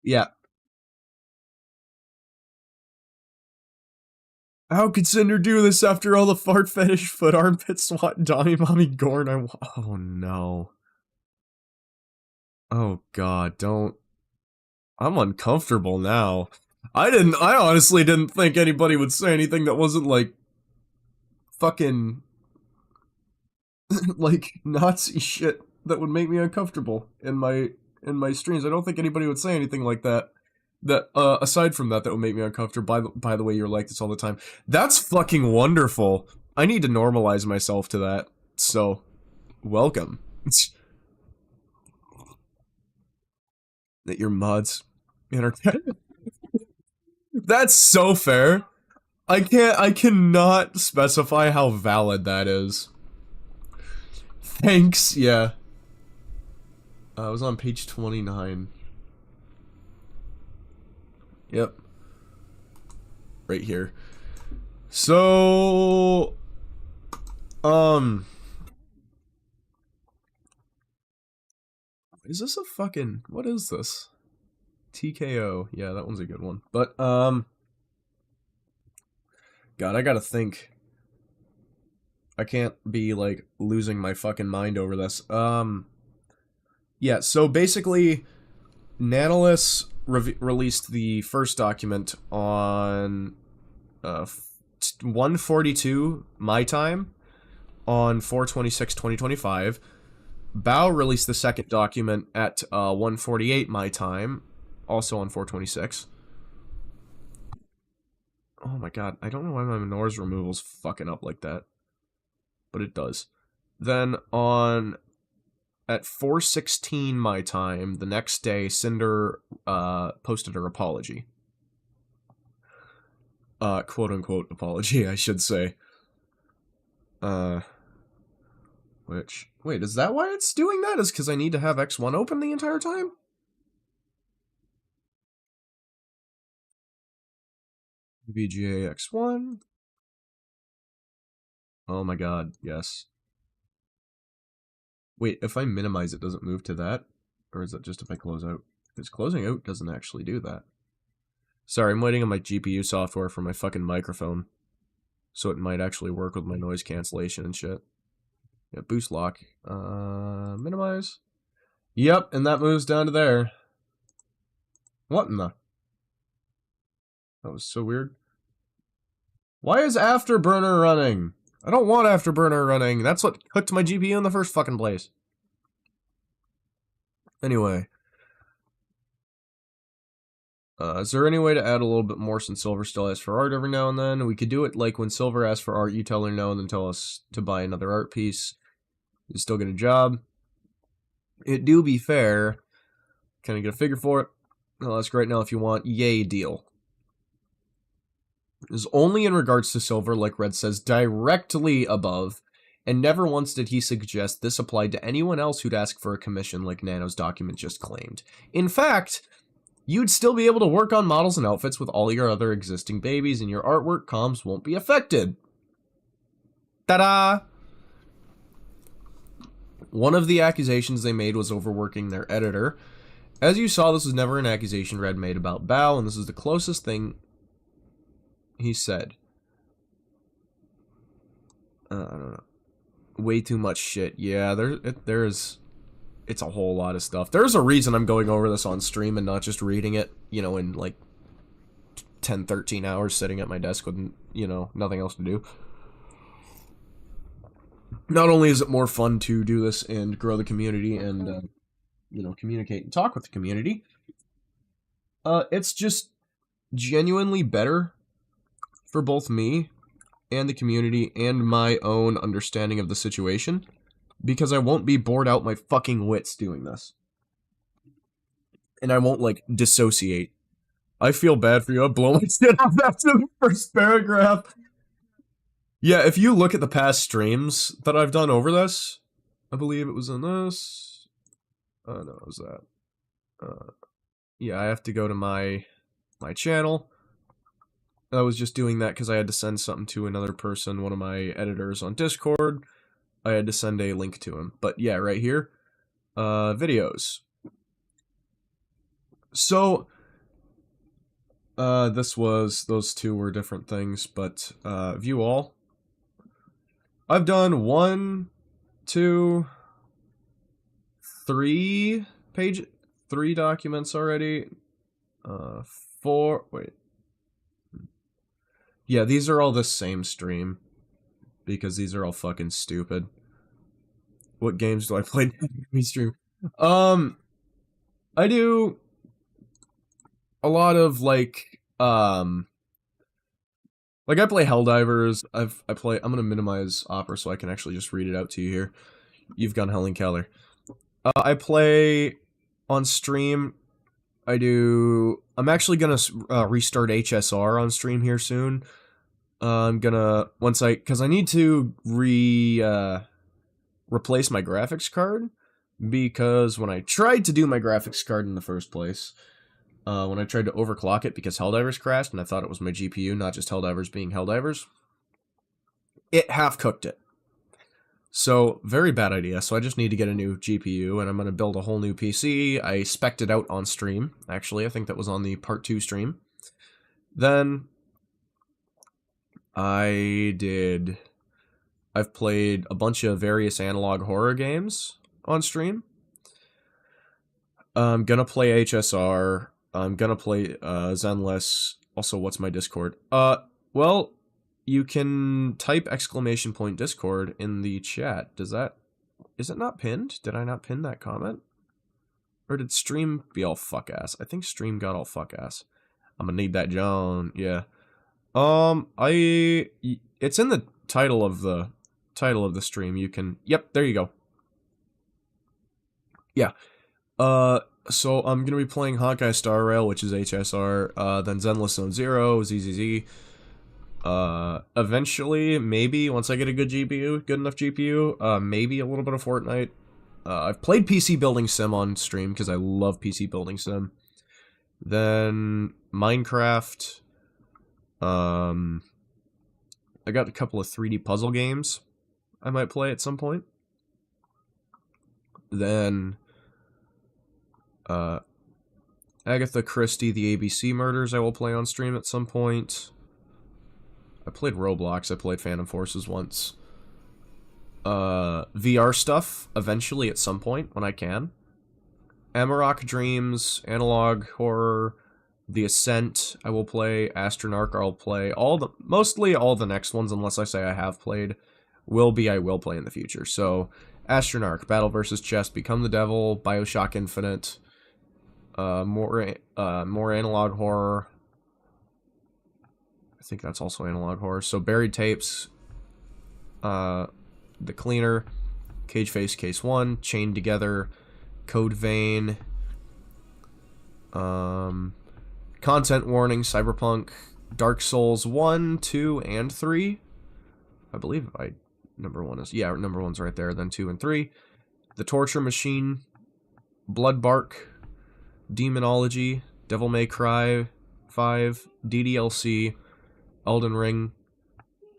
Yeah. How could Cinder do this after all the fart fetish, foot armpit swat, Donnie Mommy Gorn? Oh no. Oh god, don't. I'm uncomfortable now. I honestly didn't think anybody would say anything that wasn't like fucking like Nazi shit that would make me uncomfortable in my streams. I don't think anybody would say anything like that. That aside from that would make me uncomfortable. By the way, you're like this all the time. That's fucking wonderful. I need to normalize myself to that. So, welcome. That your mods That's so fair. I cannot specify how valid that is. Thanks, yeah. I was on page 29. Yep. Right here. So, is this a fucking, what is this? TKO. Yeah, that one's a good one. But, God, I gotta think. I can't be, like, losing my fucking mind over this. Yeah, so basically, Nautilus released the first document on 1:42 my time on 4/26/2025. Bao released the second document at 1:48 my time, also on 4/26. Oh my god, I don't know why my noise removal's fucking up like that, but it does. Then on at 4:16 my time, the next day, Sinder posted her apology. Quote-unquote apology, I should say. Which, wait, is that why it's doing that? Is because I need to have X1 open the entire time? VGA X1. Oh my god, yes. Wait, if I minimize it, does it move to that? Or is it just if I close out? Because closing out doesn't actually do that. Sorry, I'm waiting on my GPU software for my fucking microphone. So it might actually work with my noise cancellation and shit. Yeah, boost lock. Minimize. Yep, and that moves down to there. What in the? That was so weird. Why is Afterburner running? I don't want Afterburner running. That's what hooked my GPU in the first fucking place. Anyway. Is there any way to add a little bit more since Silver still asks for art every now and then? We could do it like when Silver asks for art, you tell her no and then tell us to buy another art piece. You still get a job. It do be fair. Can I get a figure for it? Oh, that's great now if you want. Yay, deal. Is only in regards to Silver, like Red says, directly above, and never once did he suggest this applied to anyone else who'd ask for a commission like Nano's document just claimed. In fact, you'd still be able to work on models and outfits with all your other existing babies, and your artwork comms won't be affected. Ta-da! One of the accusations they made was overworking their editor. As you saw, this was never an accusation Red made about Bao, and this is the closest thing he said. I don't know. Way too much shit. Yeah, there's... It's a whole lot of stuff. There's a reason I'm going over this on stream and not just reading it, you know, in like 10, 13 hours sitting at my desk with, you know, nothing else to do. Not only is it more fun to do this and grow the community and, you know, communicate and talk with the community, it's just genuinely better for both me and the community and my own understanding of the situation, because I won't be bored out my fucking wits doing this. And I won't, like, dissociate. I feel bad for you. I'll blow my shit off after the first paragraph. Yeah, if you look at the past streams that I've done over this, I believe it was in this. Oh, no, it was that. Yeah, I have to go to my channel. I was just doing that because I had to send something to another person, one of my editors on Discord. I had to send a link to him. But yeah, right here. Videos. So, those two were different things, but, view all. I've done 1, 2, 3 documents already. 4, wait. Yeah, these are all the same stream. Because these are all fucking stupid. What games do I play in stream? I do a lot of like I play Helldivers. I'm gonna minimize Opera so I can actually just read it out to you here. You've gone Helen Keller. I play on stream. I'm actually gonna restart HSR on stream here soon. I'm gonna, because I need to replace my graphics card, because when I tried to do my graphics card in the first place, when I tried to overclock it because Helldivers crashed, and I thought it was my GPU, not just Helldivers being Helldivers, it half cooked it. So, very bad idea. So I just need to get a new GPU, and I'm going to build a whole new PC. I spec'd it out on stream, actually. I think that was on the part 2 stream. Then I've played a bunch of various analog horror games on stream. I'm gonna play HSR. I'm gonna play Zenless. Also, what's my Discord? Well, you can type !Discord in the chat. Is it not pinned? Did I not pin that comment? Or did stream be all fuck ass? I think stream got all fuck ass. I'm gonna need that John. Yeah. It's in the title of the stream. You can. Yep, there you go. Yeah. So I'm gonna be playing Honkai Star Rail, which is HSR, then Zenless Zone Zero, ZZZ. Eventually, maybe, once I get a good enough GPU, maybe a little bit of Fortnite. I've played PC Building Sim on stream, because I love PC Building Sim. Then, Minecraft. I got a couple of 3D puzzle games I might play at some point. Then, Agatha Christie, the ABC Murders I will play on stream at some point. I played Roblox, I played Phantom Forces once. VR stuff, eventually at some point, when I can. Amarok Dreams, Analog Horror, The Ascent I will play, Astronarch I'll play. Mostly all the next ones, unless I say I have played, I will play in the future. So, Astronarch, Battle vs. Chess, Become the Devil, Bioshock Infinite, more Analog Horror. I think that's also Analog Horror. So Buried Tapes, The Cleaner, Cage Face Case 1, Chained Together, Code Vein, Content Warning, Cyberpunk, Dark Souls 1, 2, and 3. I believe number 1 is, yeah, number 1's right there, then 2 and 3. The Torture Machine, Bloodbark, Demonology, Devil May Cry 5, DDLC, Elden Ring,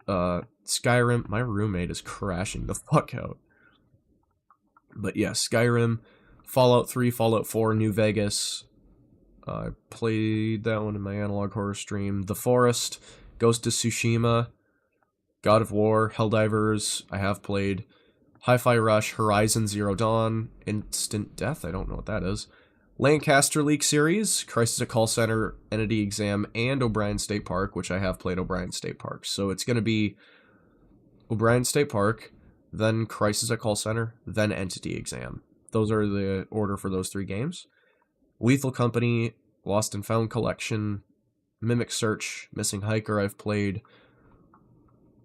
Skyrim. My roommate is crashing the fuck out. But yeah, Skyrim, Fallout 3, Fallout 4, New Vegas. I played that one in my Analog Horror stream. The Forest, Ghost of Tsushima, God of War, Helldivers, I have played. Hi-Fi Rush, Horizon Zero Dawn, Instant Death, I don't know what that is. Lancaster Leak series, Crisis at Call Center, Entity Exam, and O'Brien State Park, which I have played O'Brien State Park. So it's going to be O'Brien State Park, then Crisis at Call Center, then Entity Exam. Those are the order for those 3 games. Lethal Company, Lost and Found Collection, Mimic Search, Missing Hiker I've played.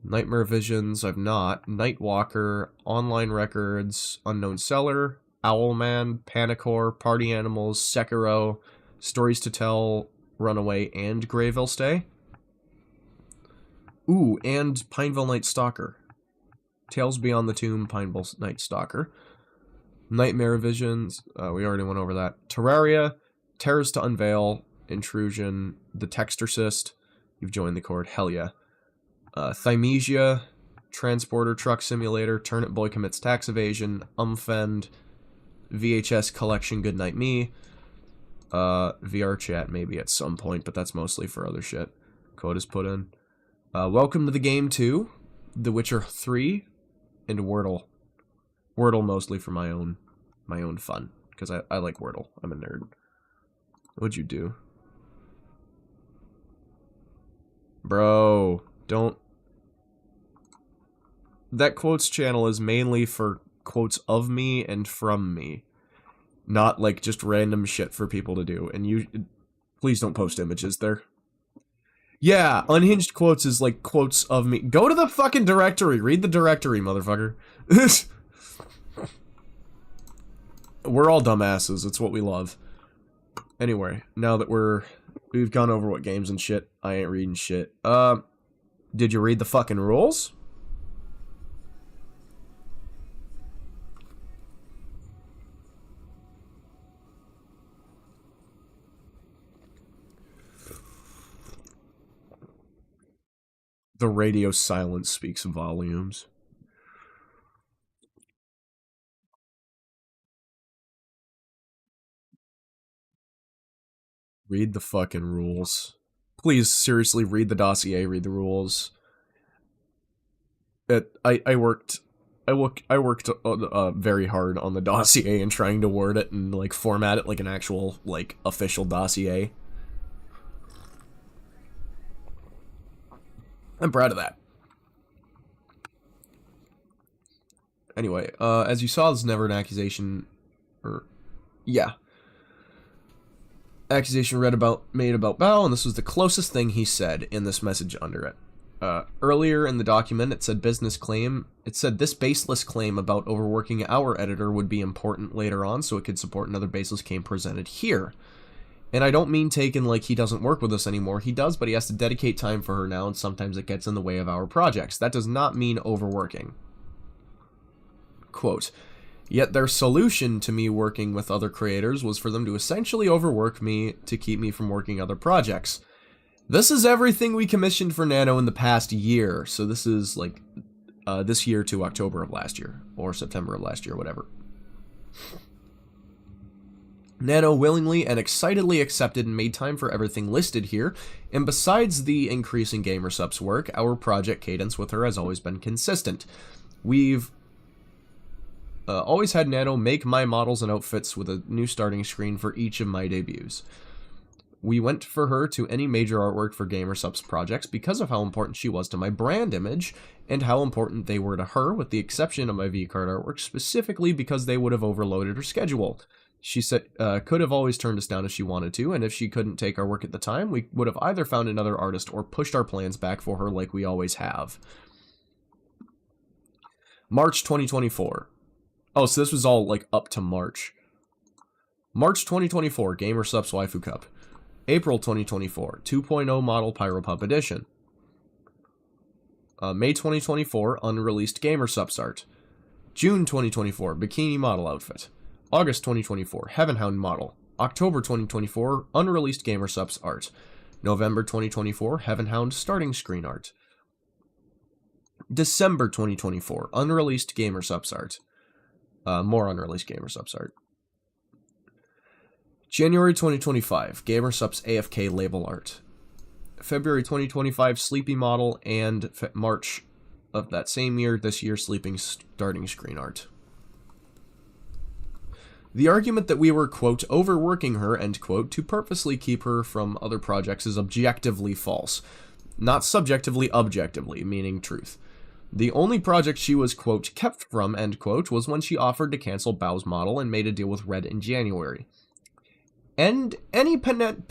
Nightmare Visions I've not. Nightwalker, Online Records, Unknown Seller, Owlman, Panicore, Party Animals, Sekiro, Stories to Tell, Runaway, and Grayville Stay. Ooh, and Pineville Night Stalker. Tales Beyond the Tomb, Pineville Night Stalker. Nightmare Visions, we already went over that. Terraria, Terrors to Unveil, Intrusion, The Textorcist, you've joined the Court, hell yeah. Thymesia, Transporter Truck Simulator, Turnip Boy Commits Tax Evasion, Umfend, VHS Collection Goodnight Me, VR Chat maybe at some point, but that's mostly for other shit. Code is put in. Welcome to the Game 2, The Witcher 3, and Wordle. Wordle mostly for my own fun, because I like Wordle. I'm a nerd. What'd you do? Bro, don't... That quotes channel is mainly for quotes of me and from me. Not, like, just random shit for people to do. And you... Please don't post images there. Yeah, unhinged quotes is, like, quotes of me. Go to the fucking directory. Read the directory, motherfucker. We're all dumbasses. It's what we love. Anyway, now that we've gone over what games and shit, I ain't reading shit. Did you read the fucking rules? The radio silence speaks volumes. Read the fucking rules. Please, seriously, read the dossier, read the rules. I worked very hard on the dossier and trying to word it and, like, format it like an actual, like, official dossier. I'm proud of that. Anyway, as you saw, this is never an accusation, accusation made about Bao, and this was the closest thing he said in this message under it. Earlier in the document, it said this baseless claim about overworking our editor would be important later on, so it could support another baseless claim presented here. And I don't mean taken like he doesn't work with us anymore. He does, but he has to dedicate time for her now, and sometimes it gets in the way of our projects. That does not mean overworking. Quote, yet their solution to me working with other creators was for them to essentially overwork me to keep me from working other projects. This is everything we commissioned for Nano in the past year. So this is like this year to October of last year, or September of last year, whatever. Nano willingly and excitedly accepted and made time for everything listed here, and besides the increase in GamerSup's work, our project cadence with her has always been consistent. We've always had Nano make my models and outfits with a new starting screen for each of my debuts. We went for her to any major artwork for GamerSup's projects because of how important she was to my brand image, and how important they were to her, with the exception of my V-Card artwork, specifically because they would have overloaded her schedule. She said could have always turned us down if she wanted to, and if she couldn't take our work at the time, we would have either found another artist or pushed our plans back for her like we always have. March 2024. Oh, so this was all, like, up to March. March 2024, GamerSup's Waifu Cup. April 2024, 2.0 model Pyropup Edition. May 2024, unreleased GamerSup's art. June 2024, bikini model outfit. August 2024, Heaven Hound model. October 2024, unreleased GamerSup's art. November 2024, Heaven Hound starting screen art. December 2024, unreleased GamerSup's art. More unreleased GamerSup's art. January 2025, GamerSup's AFK label art. February 2025, Sleepy model, and March of that same year, this year, Sleeping starting screen art. The argument that we were, quote, overworking her, end quote, to purposely keep her from other projects is objectively false. Not subjectively, objectively, meaning truth. The only project she was, quote, kept from, end quote, was when she offered to cancel Bao's model and made a deal with Red in January. And any potential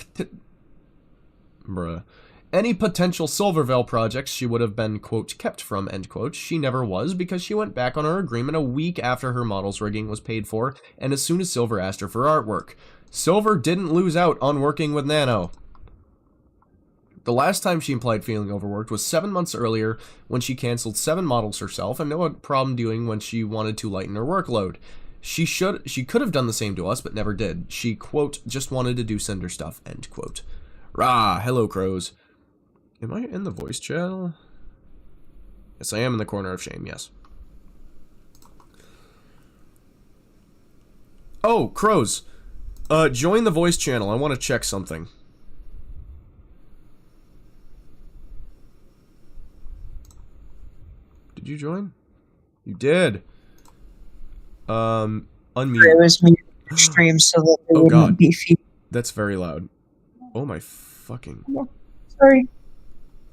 Silverveil projects she would have been, quote, kept from, end quote, she never was, because she went back on her agreement a week after her model's rigging was paid for, and as soon as Silver asked her for artwork. Silver didn't lose out on working with Nano. The last time she implied feeling overworked was 7 months earlier, when she canceled 7 models herself and no problem doing when she wanted to lighten her workload. She could have done the same to us, but never did. She, quote, just wanted to do Sinder stuff, end quote. Rah, hello, crows. Am I in the voice channel? Yes, I am in the corner of shame, yes. Oh, crows. Join the voice channel. I want to check something. Did you join? You did. Unmute. I was muting stream so that they wouldn't be feeding. That's very loud. Oh my fucking. Yeah. Sorry.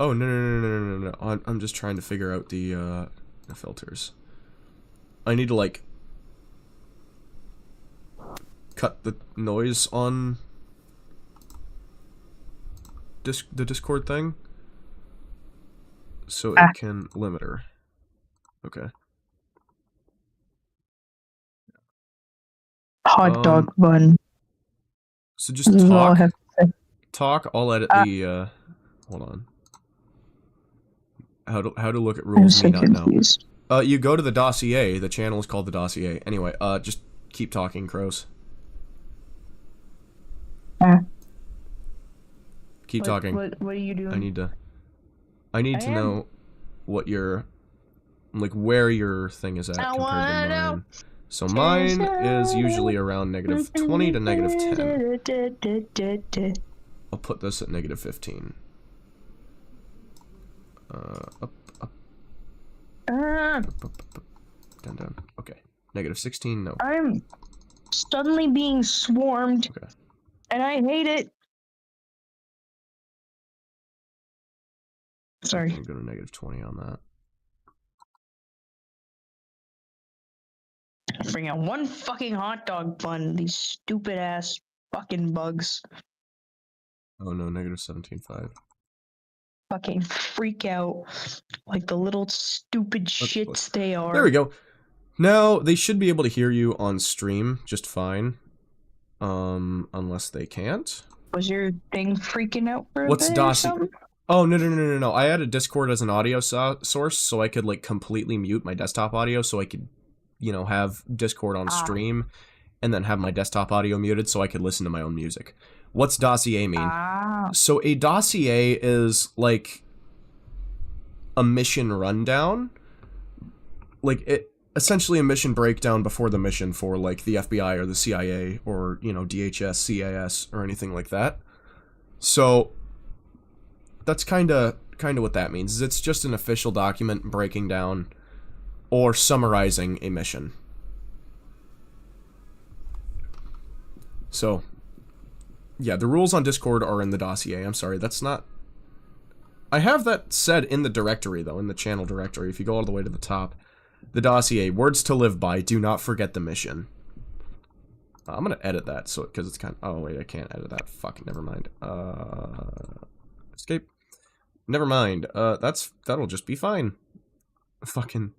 Oh no. I'm just trying to figure out the filters. I need to like cut the noise on the Discord thing so it can limit her. Okay. Hot dog bun. So just talk. I'll edit the. Hold on. How to look at rules? I'm so confused. You go to the dossier. The channel is called the dossier. Anyway, just keep talking, crows. Keep talking. What are you doing? I I need to am. know what your, like, where your thing is at I compared to wanna know. mine. So mine is usually around -20 to -10. I'll put this at -15. Up, up, up, down. Okay. -16, no. I'm suddenly being swarmed, Okay. and I hate it. Sorry. I'm gonna go to -20 on that. Bring out one fucking hot dog bun. These stupid ass fucking bugs. Oh no, -17.5. Fucking freak out like the little stupid shits they are. There we go. Now they should be able to hear you on stream just fine. Unless they can't. Was your thing freaking out for a What's bit or dossier? something? Oh, no. I added Discord as an audio source so I could, like, completely mute my desktop audio so I could, you know, have Discord on stream and then have my desktop audio muted so I could listen to my own music. What's dossier mean? So a dossier is, like, a mission rundown. Like, essentially a mission breakdown before the mission for, like, the FBI or the CIA or, you know, DHS, CIS, or anything like that. So that's kind of what that means. Is it's just an official document breaking down or summarizing a mission. So, yeah, the rules on Discord are in the dossier. I'm sorry, that's not... I have that said in the directory, though, in the channel directory. If you go all the way to the top, the dossier, words to live by, do not forget the mission. I'm gonna edit that, so because it's kind of... Oh, wait, I can't edit that. Fuck, never mind. Escape. Never mind. That'll just be fine. Fucking...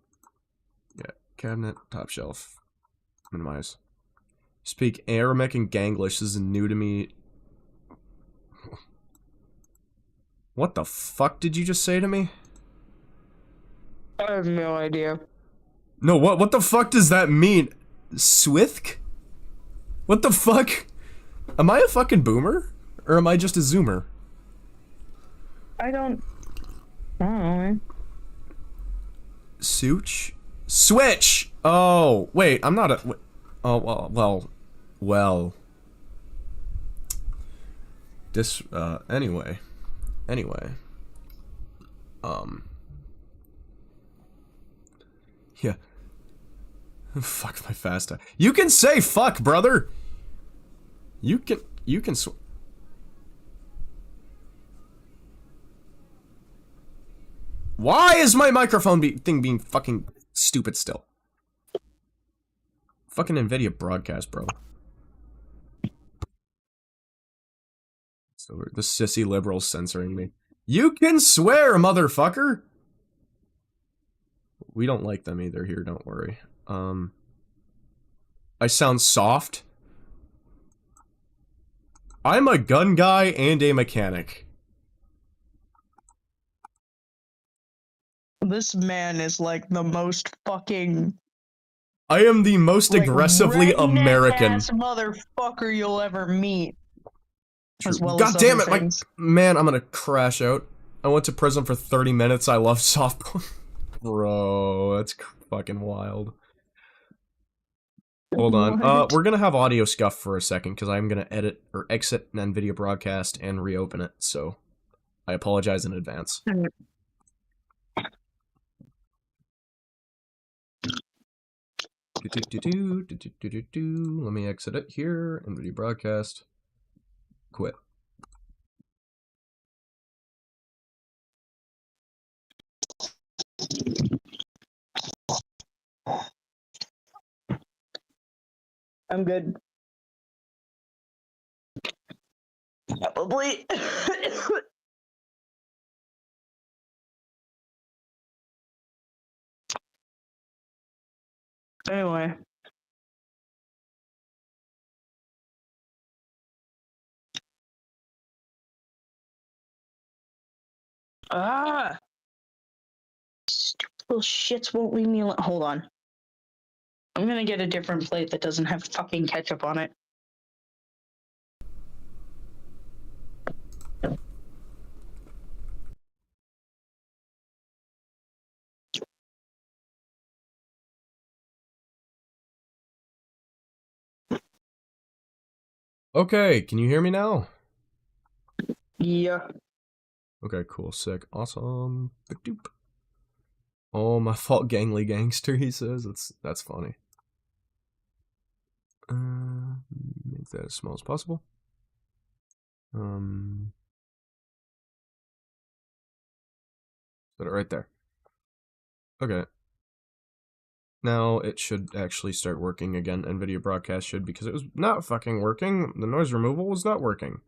Yeah, cabinet, top shelf. Minimize. Speak Aramaic and Ganglish. This is new to me. What the fuck did you just say to me? I have no idea. No, what the fuck does that mean? Swithk? What the fuck? Am I a fucking boomer? Or am I just a zoomer? I don't know, man. Such? Switch! Oh, wait, I'm not a... Oh, well. This, anyway. Yeah. Fuck my fast time. You can say fuck, brother! You can Why is my microphone thing being fucking stupid still? Fucking NVIDIA broadcast, bro. So the sissy liberals censoring me. You can swear, motherfucker! We don't like them either here, don't worry. I sound soft. I'm a gun guy and a mechanic. This man is like the most fucking... I am the most aggressively American ass motherfucker you'll ever meet. As well God as damn other it, things. man, I'm gonna crash out. I went to prison for 30 minutes. I love softball. Bro, that's fucking wild. Hold on. We're gonna have audio scuff for a second because I'm gonna edit or exit an NVIDIA broadcast and reopen it. So I apologize in advance. Let me exit it here. NVIDIA broadcast. Quit. I'm good. Probably. Anyway. Stupid little shits won't leave me alone. Hold on. I'm gonna get a different plate that doesn't have fucking ketchup on it. Okay, can you hear me now? Yeah. Okay, cool, sick, awesome. Doop. Oh, my fault, gangly gangster, he says. That's funny. Make that as small as possible. Put it right there. Okay. Now it should actually start working again. NVIDIA Broadcast should, because it was not fucking working. The noise removal was not working.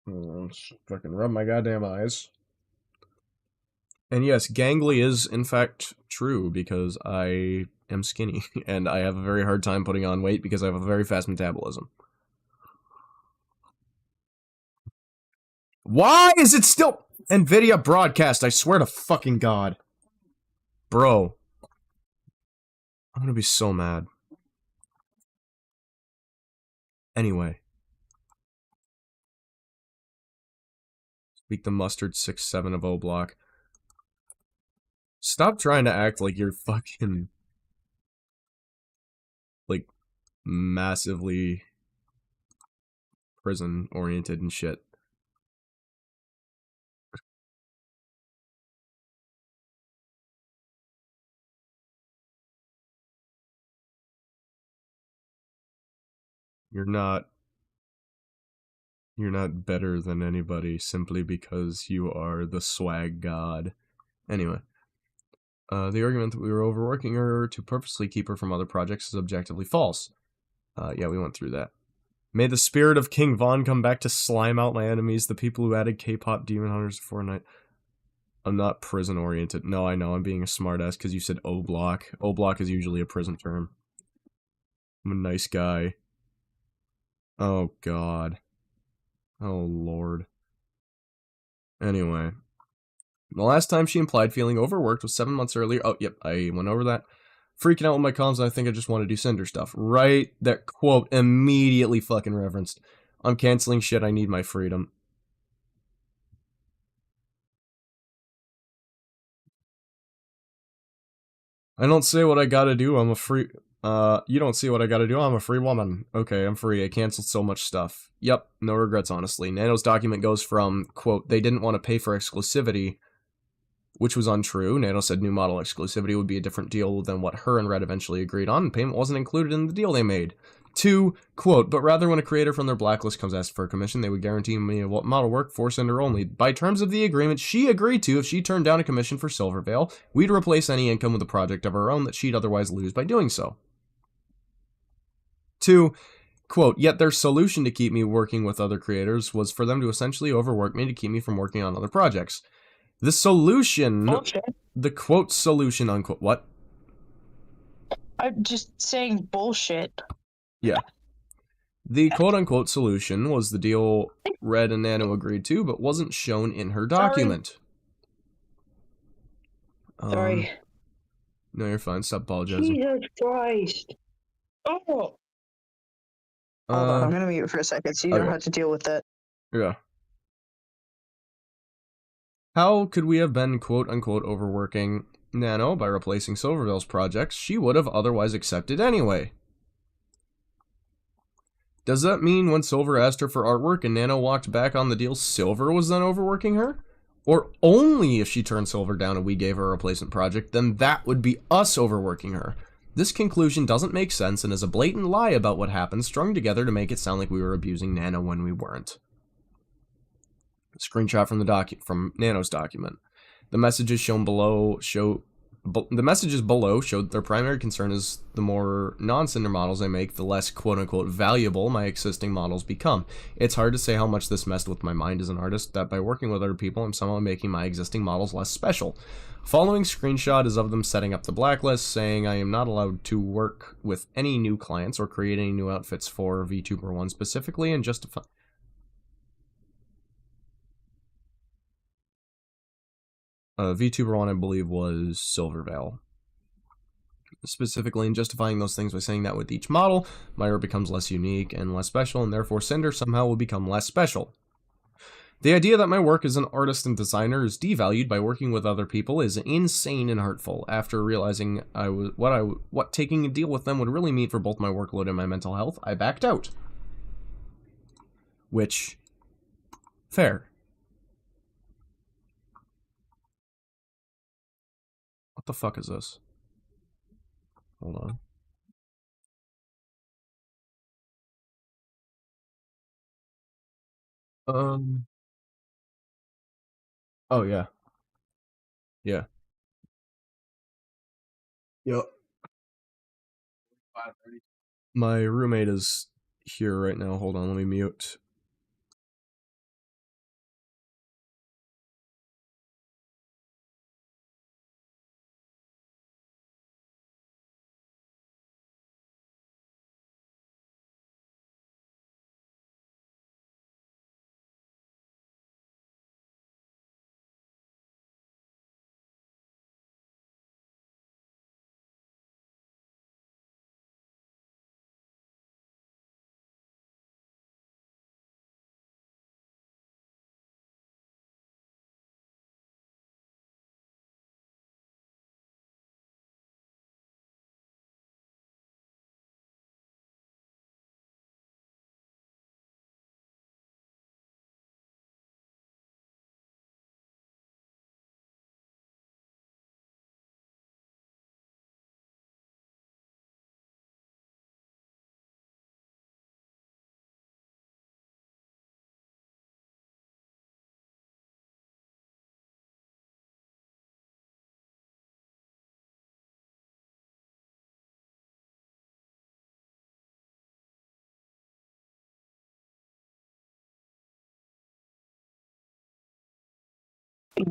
Let's fucking rub my goddamn eyes. And yes, gangly is in fact true, because I am skinny and I have a very hard time putting on weight because I have a very fast metabolism. Why is it still NVIDIA Broadcast? I swear to fucking God. Bro. I'm gonna be so mad. Anyway. Speak the mustard 6-7 of O block. Stop trying to act like you're fucking... like, massively prison-oriented and shit. You're not better than anybody simply because you are the swag god. Anyway. The argument that we were overworking her to purposely keep her from other projects is objectively false. Yeah, we went through that. May the spirit of King Von come back to slime out my enemies, the people who added K-pop demon hunters to Fortnite. I'm not prison-oriented. No, I know, I'm being a smartass because you said O-block. O-block is usually a prison term. I'm a nice guy. Oh, God. Oh, Lord. Anyway. The last time she implied feeling overworked was 7 months earlier. Oh, yep, I went over that. Freaking out with my comms, and I think I just want to do Sinder stuff. Right? That quote immediately fucking referenced. I'm canceling shit, I need my freedom. I don't say what I gotta do, I'm a free... you don't see what I gotta do, I'm a free woman. Okay, I'm free, I canceled so much stuff. Yep, no regrets, honestly. Nano's document goes from, quote, they didn't want to pay for exclusivity, which was untrue. Nano said new model exclusivity would be a different deal than what her and Red eventually agreed on, and payment wasn't included in the deal they made. 2, quote, but rather when a creator from their blacklist comes asked for a commission, they would guarantee me a model work for Sinder only. By terms of the agreement, she agreed to, if she turned down a commission for Silvervale, we'd replace any income with a project of her own that she'd otherwise lose by doing so. 2, quote, yet their solution to keep me working with other creators was for them to essentially overwork me to keep me from working on other projects. The solution, Bullshit. the quote solution, unquote, what? I'm just saying bullshit. Yeah. The quote-unquote solution was the deal Red and Nano agreed to, but wasn't shown in her document. Sorry. No, you're fine. Stop apologizing. Jesus Christ. Oh. Hold on, I'm gonna mute for a second so you don't have to deal with that. Yeah. How could we have been quote-unquote overworking Nano by replacing Silvervale's projects she would have otherwise accepted anyway? Does that mean when Silver asked her for artwork and Nano walked back on the deal, Silver was then overworking her? Or only if she turned Silver down and we gave her a replacement project, then that would be us overworking her? This conclusion doesn't make sense and is a blatant lie about what happened, strung together to make it sound like we were abusing Nano when we weren't. Screenshot from the from Nano's document. The messages shown below the messages below showed their primary concern is the more non-Cinder models I make, the less quote-unquote valuable my existing models become. It's hard to say how much this messed with my mind as an artist, that by working with other people I'm somehow making my existing models less special. Following screenshot is of them setting up the blacklist, saying I am not allowed to work with any new clients or create any new outfits for VTuber 1 specifically, and justify... VTuber 1, I believe, was Silvervale. Specifically in justifying those things by saying that with each model, my art becomes less unique and less special, and therefore Cinder somehow will become less special. The idea that my work as an artist and designer is devalued by working with other people is insane and hurtful. After realizing what taking a deal with them would really mean for both my workload and my mental health, I backed out. Which, fair. What the fuck is this? Hold on. Oh yeah. Yeah. Yep. My roommate is here right now. Hold on, let me mute.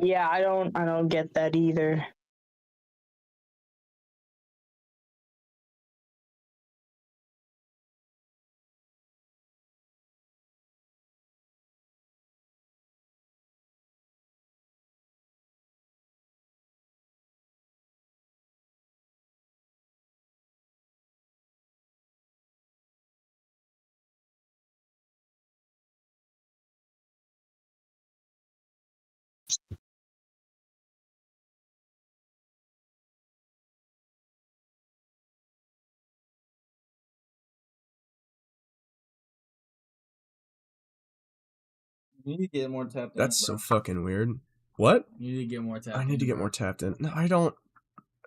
Yeah, I don't get that either. You need to get more tapped in. That's so fucking weird. What? You need to get more tapped in. I need to get more tapped in. No, I don't.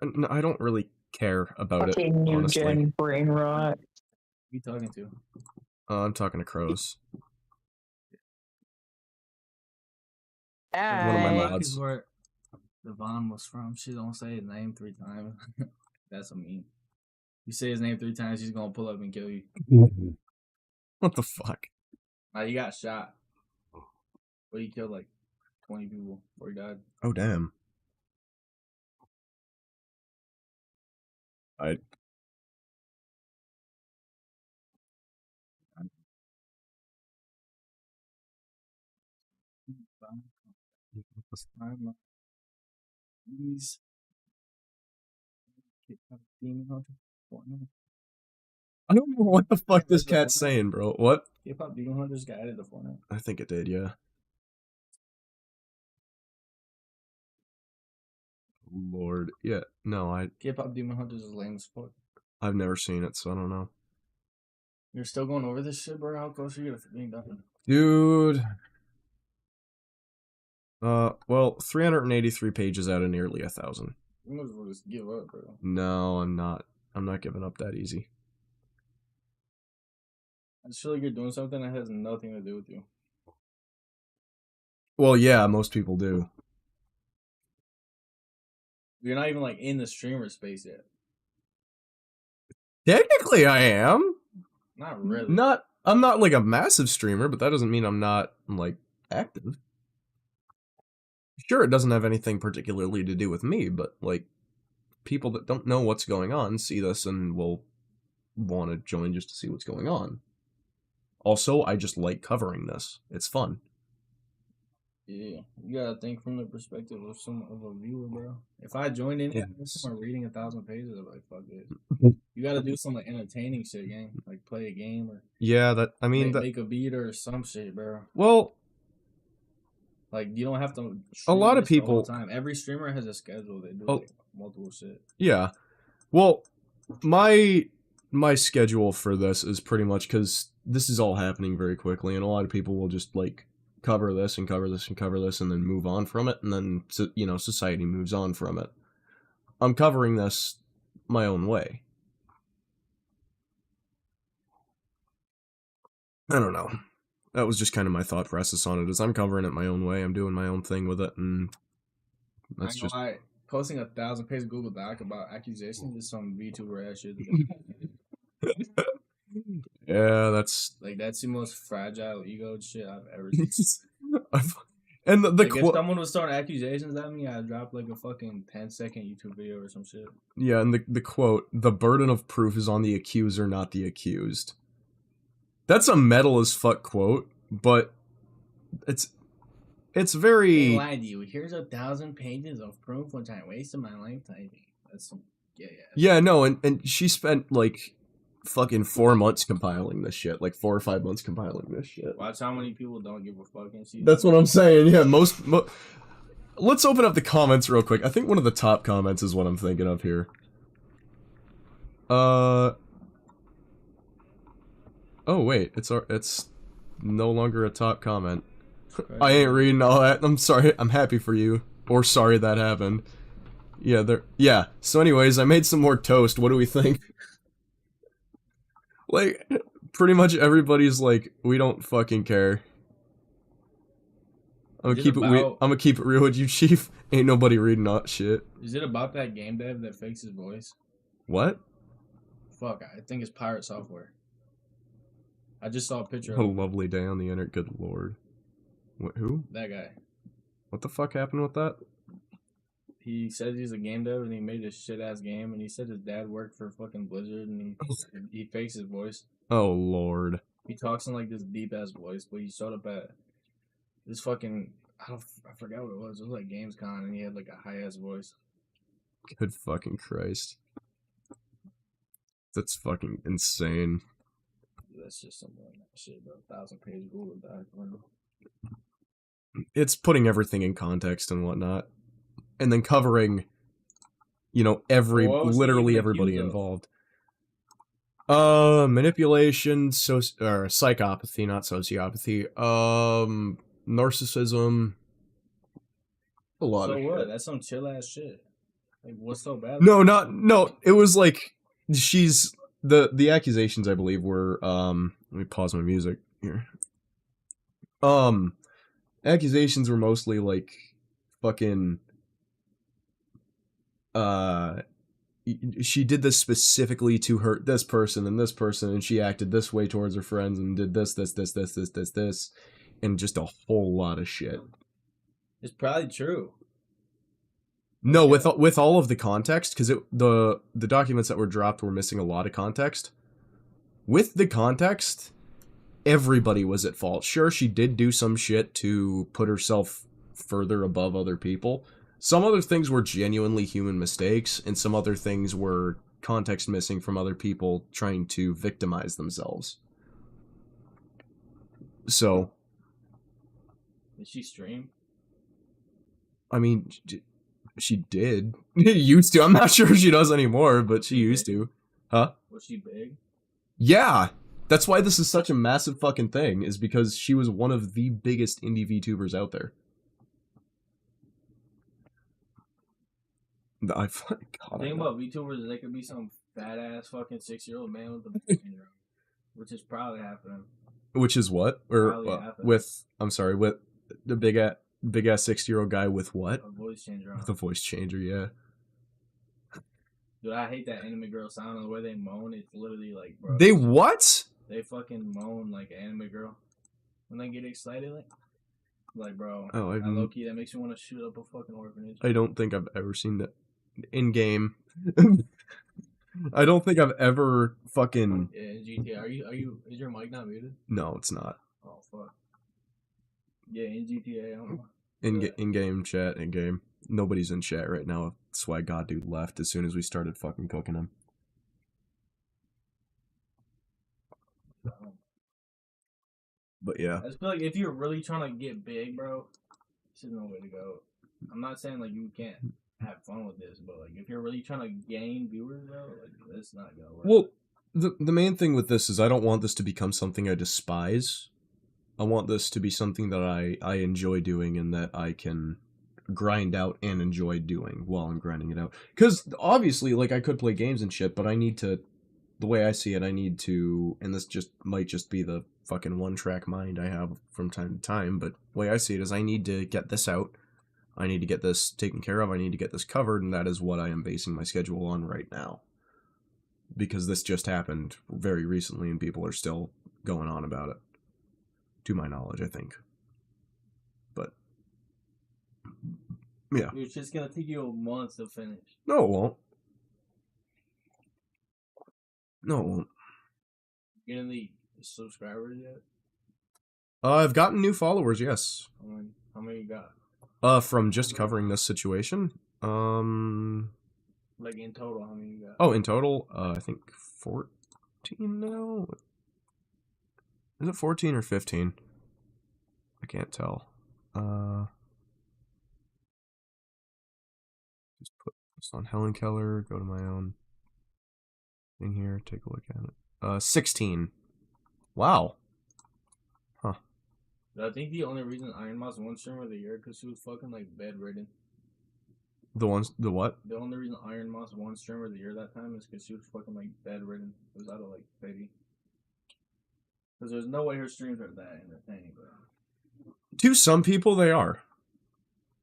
No, I don't really care about it, Fucking new honestly. gen brain rot. Who you talking to? I'm talking to Crows. One of my Hi. mods. Is where Devon was from. She don't say his name 3 times. That's a meme. You say his name 3 times, she's gonna pull up and kill you. What the fuck? Like, he got shot. But he killed like 20 people before he died. Oh damn. I. Please. Demon Hunter. Fortnite. I don't know what the fuck this cat's saying, bro. What? K-pop Demon Hunters got added to Fortnite. I think it did, yeah. Lord, yeah. No, K-pop Demon Hunters is lame as fuck. I've never seen it, so I don't know. You're still going over this shit, bro? How close are you to being done? Dude. Well, 383 pages out of nearly 1,000. You might as well just give up, bro. No, I'm not. I'm not giving up that easy. I just feel like you're doing something that has nothing to do with you. Well, yeah, most people do. You're not even like in the streamer space yet. Technically, I am. Not really. I'm not like a massive streamer, but that doesn't mean I'm not like active. Sure, it doesn't have anything particularly to do with me, but like people that don't know what's going on see this and will want to join just to see what's going on. Also, I just like covering this. It's fun. Yeah, you gotta think from the perspective of a viewer, bro. If I joined in, I'm reading 1,000 pages, I'm like, fuck this. You gotta do some like entertaining shit, gang. Like play a game or yeah, that I mean make a beat or some shit, bro. Well, Like you don't have to. A lot of stream this the whole people- time. Every streamer has a schedule. They do Oh. like multiple shit. Yeah. Well, my schedule for this is pretty much because this is all happening very quickly, and a lot of people will just like cover this and cover this and cover this, and then move on from it, and then society moves on from it. I'm covering this my own way. I don't know. That was just kind of my thought process on it. Is I'm covering it my own way. I'm doing my own thing with it, and that's just. Posting 1,000-page Google Doc about accusations is some VTuber ass shit. Yeah, that's Like that's the most fragile ego shit I've ever seen. and the Like if quote. someone was throwing accusations at me, I'd drop like a fucking 10-second YouTube video or some shit. Yeah, and the quote, the burden of proof is on the accuser, not the accused. That's a metal as fuck quote, but it's very... I lied to you. Here's 1,000 pages of proof which I wasted my life typing. That's some... Yeah, no, and she spent like fucking 4 months compiling this shit. Like 4 or 5 months compiling this shit. Watch how many people don't give a fuck and see. That's what I'm saying, yeah, let's open up the comments real quick. I think one of the top comments is what I'm thinking of here. Oh wait, it's no longer a top comment. I ain't reading all that. I'm sorry. I'm happy for you. Or sorry that happened. Yeah, so anyways, I made some more toast. What do we think? Like, pretty much everybody's like, we don't fucking care. I'm gonna keep it real with you, Chief. Ain't nobody reading that shit. Is it about that game dev that fakes his voice? What? Fuck, I think it's Pirate Software. I just saw a picture What a of lovely day on the internet. Good lord. Who? that guy. What the fuck happened with that? He says he's a game dev and he made a shit ass game and he said his dad worked for fucking Blizzard and he fakes his voice. Oh lord. He talks in like this deep ass voice, but he showed up at this fucking I forgot what it was. It was like Gamescom and he had like a high ass voice. Good fucking Christ. That's fucking insane. That's just some like shit, bro. 1,000-page Google Doc, bro. It's putting everything in context and whatnot. And then covering, literally everybody involved. Manipulation, or psychopathy, not sociopathy. Narcissism. A lot So of what? shit. That's some chill ass shit. Like, what's so bad? No. It was like she's the accusations. I believe were let me pause my music here. Accusations were mostly like fucking. She did this specifically to this person, and she acted this way towards her friends, and did this, and just a whole lot of shit. It's probably true. No, with all of the context, because the documents that were dropped were missing a lot of context. With the context, everybody was at fault. Sure, she did do some shit to put herself further above other people. Some other things were genuinely human mistakes, and some other things were context missing from other people trying to victimize themselves. So... Did she stream? I mean, she did. Used to. I'm not sure if she does anymore, but she used to. Huh? Was she big? Yeah! That's why this is such a massive fucking thing, is because she was one of the biggest indie VTubers out there. I fucking The thing about VTubers is they could be some fat ass fucking 6-year-old man with a voice syndrome, which is probably happening. Which is what? Or with the big ass 60-year-old guy with what? A voice changer. With a voice changer, yeah. Dude, I hate that anime girl sound and the way they moan. It's literally like, bro. They what? They fucking moan like an anime girl when they get excited, like bro. Oh, low key that makes me want to shoot up a fucking orphanage. I don't think I've ever seen that in game. I don't think I've ever fucking. Yeah, in GTA. Is your mic not muted? No, it's not. Oh fuck. Yeah, in GTA. I don't know. In game chat, in game. Nobody's in chat right now. That's why God Dude left as soon as we started fucking cooking him. But yeah. I just feel like if you're really trying to get big, bro, This is no way to go. I'm not saying like you can't have fun with this, but like if you're really trying to gain viewers, bro, like it's not gonna work. Well, the main thing with this is I don't want this to become something I despise. I want this to be something that I enjoy doing and that I can grind out and enjoy doing while I'm grinding it out. Because obviously, like, I could play games and shit, but I need to, the way I see it, I need to, and this just might just be the fucking one-track mind I have from time to time, but the way I see it is I need to get this out, I need to get this taken care of, I need to get this covered, and that is what I am basing my schedule on right now. Because this just happened very recently and people are still going on about it. To my knowledge, I think. But yeah. It's just gonna take you a month to finish. No, it won't. No, it won't. Getting the subscribers yet? I've gotten new followers, yes. How many you got? From just covering this situation. Like in total, how many you got? Oh, in total, I think 14 now? Is it 14 or 15? I can't tell. Just put this on Helen Keller, go to my own thing here, take a look at it. 16. Wow. Huh. I think the only reason Iron Mouse won streamer of the year because she was fucking like bedridden. The what? The only reason Iron Mouse won streamer of the year that time is because she was fucking like bedridden. It was out of like baby. Because there's no way her streams are that entertaining, bro. To some people, they are.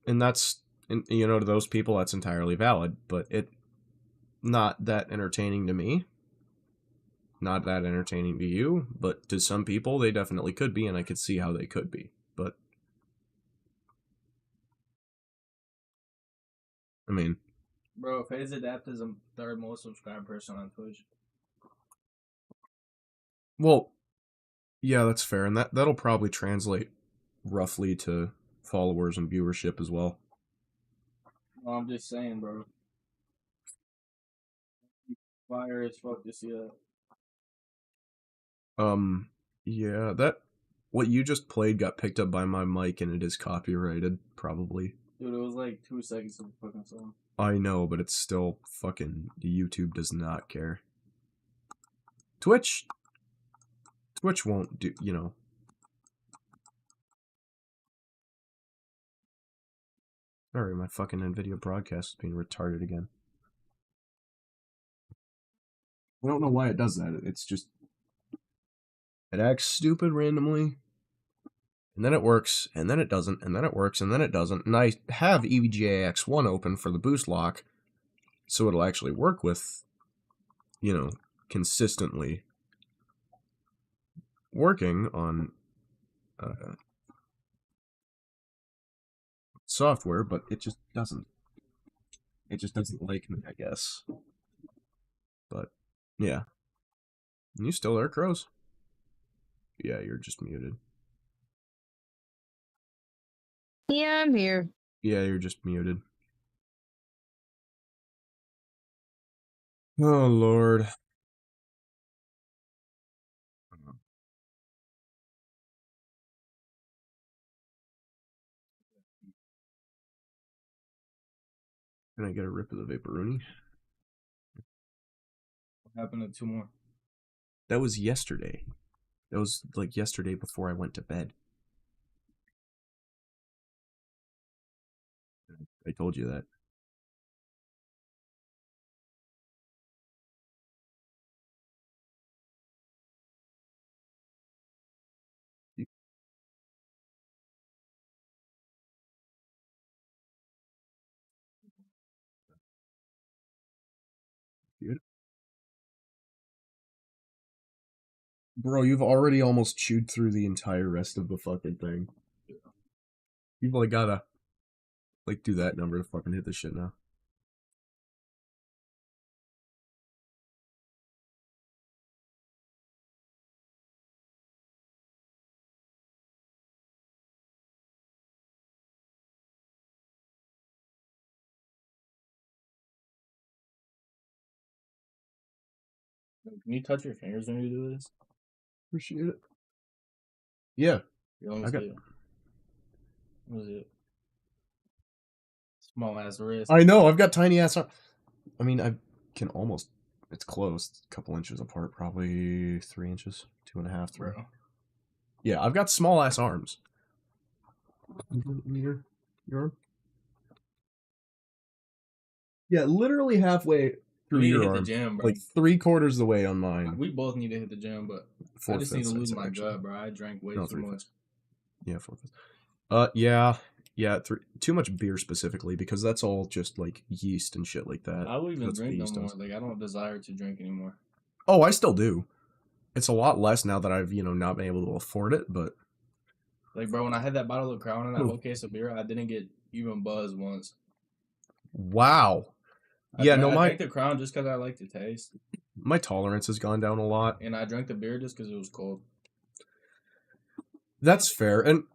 And that's, you know, to those people, that's entirely valid. But it, not that entertaining to me. Not that entertaining to you. But to some people, they definitely could be, and I could see how they could be. But, I mean... Bro, FaZe Adapt is the third most subscribed person on Twitch. Well, yeah, that's fair. And that'll probably translate roughly to followers and viewership as well. Well, I'm just saying, bro. Fire as fuck to see that. Yeah, what you just played got picked up by my mic and it is copyrighted, probably. Dude, it was like 2 seconds of the fucking song. I know, but it's still fucking, YouTube does not care. Twitch won't do, you know. Sorry, my fucking NVIDIA broadcast is being retarded again. I don't know why it does that. It's just... It acts stupid randomly. And then it works, and then it doesn't, and then it works, and then it doesn't. And I have EVGAX1 open for the boost lock, so it'll actually work with, you know, consistently working on software, but it just doesn't. It just doesn't like me, I guess. But, yeah. You still there, Crows? Yeah, you're just muted. Yeah, I'm here. Yeah, you're just muted. Oh, Lord. Can I get a rip of the Vaporuni? What happened to 2 more? That was yesterday. That was like yesterday before I went to bed. I told you that. Dude. Bro, you've already almost chewed through the entire rest of the fucking thing. You've like gotta like do that number to fucking hit this shit now. Can you touch your fingers when you do this? Appreciate it. Yeah. You let me I got- see it. Let me see it. Small ass wrist. I know, I've got tiny ass arms. I mean, I can almost. It's close. A couple inches apart, probably 3 inches, 2.5, 3. Bro. Yeah, I've got small ass arms. Your Yeah, literally halfway through We need to your hit the arm. gym, bro. Like 3/4 of the way on mine. We both need to hit the gym, but I just need to 4/5, lose I'd say, my actually. gut, bro. I drank way No, too 3/5. much. Yeah, 4/5. Yeah, too much beer specifically because that's all just like yeast and shit like that. I don't even That's what drink no yeast more. does. Like I don't desire to drink anymore. Oh, I still do. It's a lot less now that I've not been able to afford it, but Like, bro, when I had that bottle of Crown and that Ooh. whole case of beer, I didn't get even buzzed once. wow. I Yeah, drank, no, I my drank the Crown just because I like the taste, my tolerance has gone down a lot. and I drank the beer just because it was cold. That's fair, and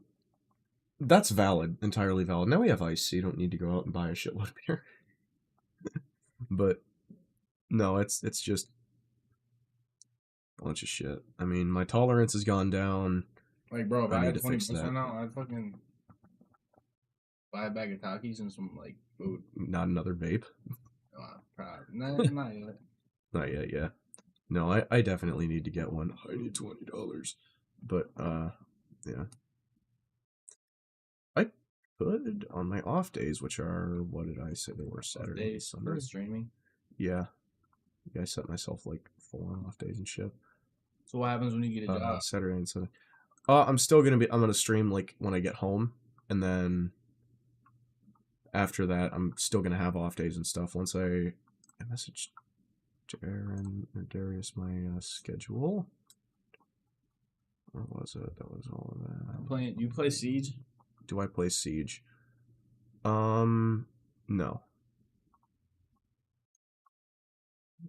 that's valid, entirely valid. Now we have ice, so you don't need to go out and buy a shitload of beer. But no, it's just a bunch of shit. I mean, my tolerance has gone down. Like, bro, if I I need had to 20 fix bucks that. right now, I'd fucking buy a bag of Takis and some like food. Not another vape. Not yet. Not yet, yeah. No, I definitely need to get one. I need $20. But yeah. I could on my off days, which are what did I say they were? Saturday, Days Sunday. for streaming. Yeah. I set myself like 4 off days and shit. So what happens when you get a job? Saturday and Sunday. I'm gonna stream like when I get home, and then after that I'm still gonna have off days and stuff. Once I messaged Aaron or Darius my schedule. Where was it? That was all of that. You play Siege? Do I play Siege? No.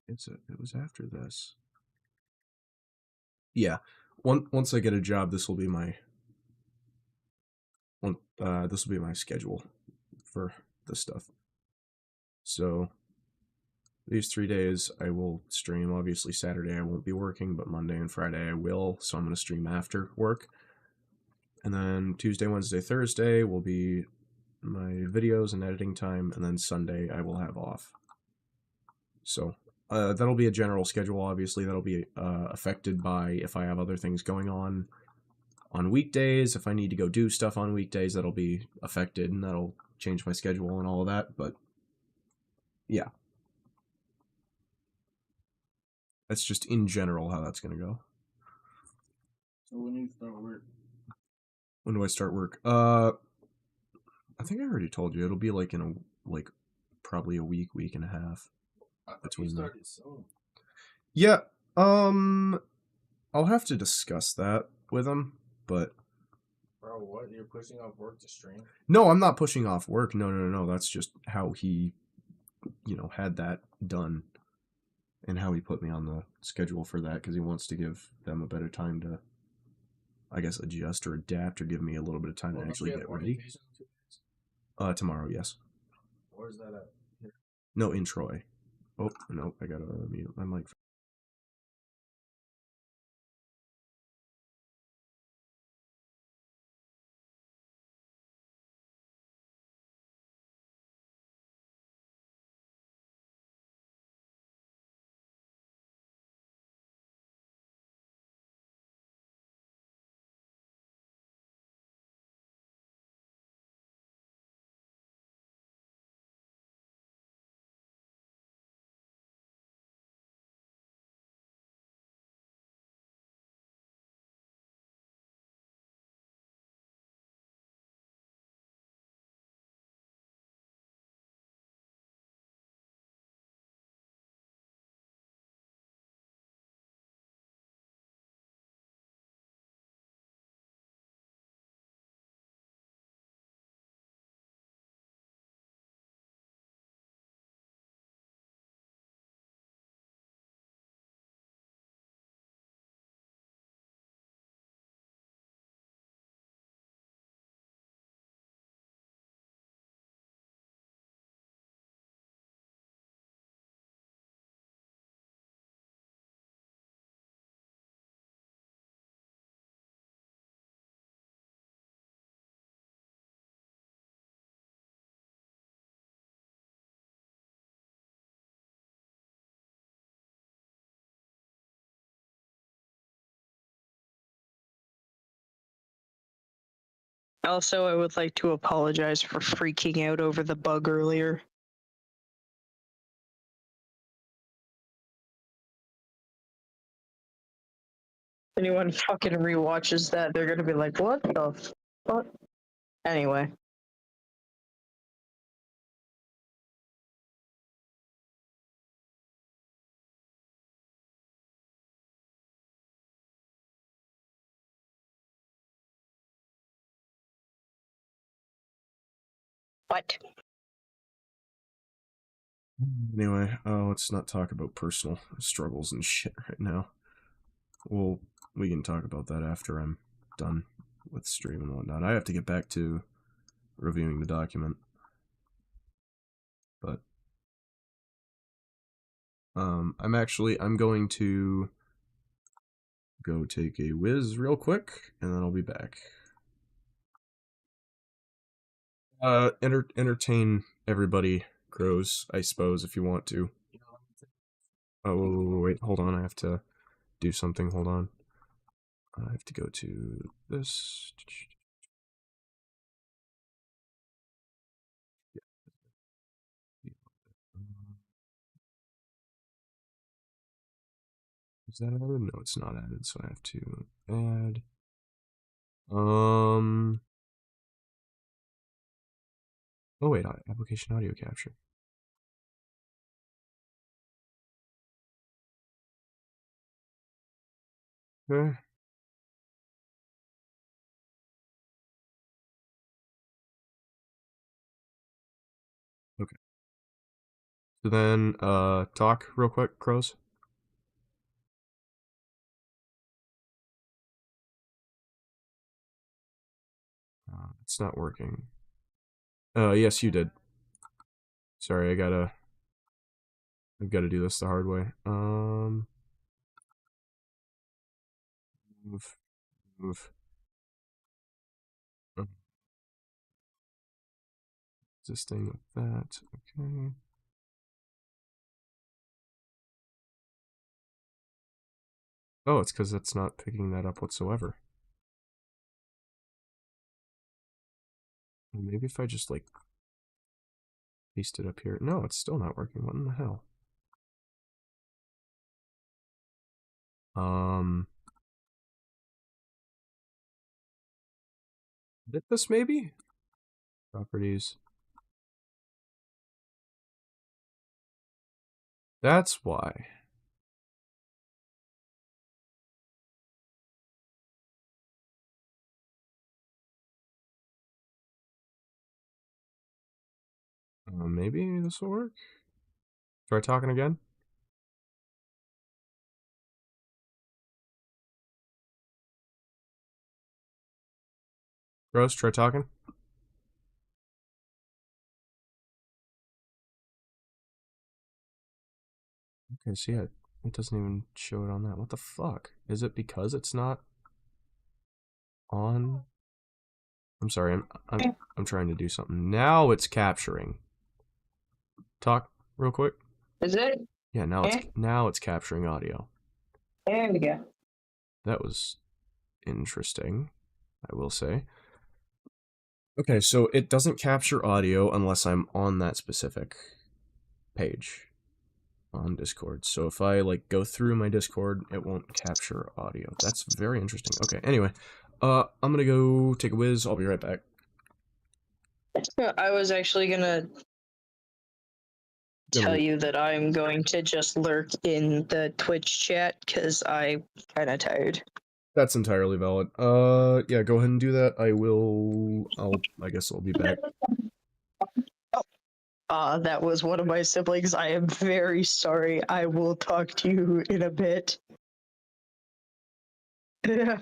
It was after this. Yeah. Once I get a job, this will be my schedule for this stuff. So these 3 days I will stream. Obviously Saturday I won't be working, but Monday and Friday I will, so I'm gonna stream after work. And then Tuesday, Wednesday, Thursday will be my videos and editing time, and then Sunday I will have off. So that'll be a general schedule. Obviously, that'll be affected by if I have other things going on weekdays. If I need to go do stuff on weekdays, that'll be affected, and that'll change my schedule and all of that. But yeah, that's just in general how that's gonna go. So when do you start work? When do I start work? I think I already told you. It'll be like in a probably a week and a half. You started soon. Yeah. I'll have to discuss that with him, but Bro, what? You're pushing off work to stream? no, I'm not pushing off work. No. That's just how he, had that done, and how he put me on the schedule for that because he wants to give them a better time to, I guess, adjust or adapt or give me a little bit of time to actually get ready. Tomorrow, yes. Where's that at? No, in Troy. Oh, no, I gotta mute my mic. Also, I would like to apologize for freaking out over the bug earlier. Anyone fucking rewatches that, they're gonna be like, what the fuck? Anyway. What? Anyway, let's not talk about personal struggles and shit right now. Well, we can talk about that after I'm done with stream and whatnot. I have to get back to reviewing the document. But I'm going to go take a whiz real quick, and then I'll be back. Entertain everybody, Crows, I suppose, if you want to. Oh, wait, hold on, I have to do something, hold on. I have to go to this. Is that added? No, it's not added, so I have to add. Oh wait, application audio capture. Okay. Okay. So then, talk real quick, Crows. It's not working. Yes, you did. Sorry, I've gotta do this the hard way. Move. Existing with that. Okay. Oh, it's because it's not picking that up whatsoever. Maybe if I just like paste it up here. No, it's still not working. What in the hell? Edit this maybe? Properties. That's why. Maybe this will work. Try talking again. Rose, try talking. Okay, so yeah, it doesn't even show it on that. What the fuck? Is it because it's not on? I'm sorry, I'm trying to do something. Now it's capturing. Talk real quick. Is it? Yeah, now it's capturing audio. There we go. That was interesting, I will say. Okay, so it doesn't capture audio unless I'm on that specific page on Discord. So if I like go through my Discord, it won't capture audio. That's very interesting. Okay, anyway, I'm gonna go take a whiz. I'll be right back. I was actually gonna tell you that I'm going to just lurk in the Twitch chat because I'm kind of tired. That's entirely valid. Yeah, go ahead and do that. I guess I'll be back. That was one of my siblings. I am very sorry. I will talk to you in a bit. Yeah.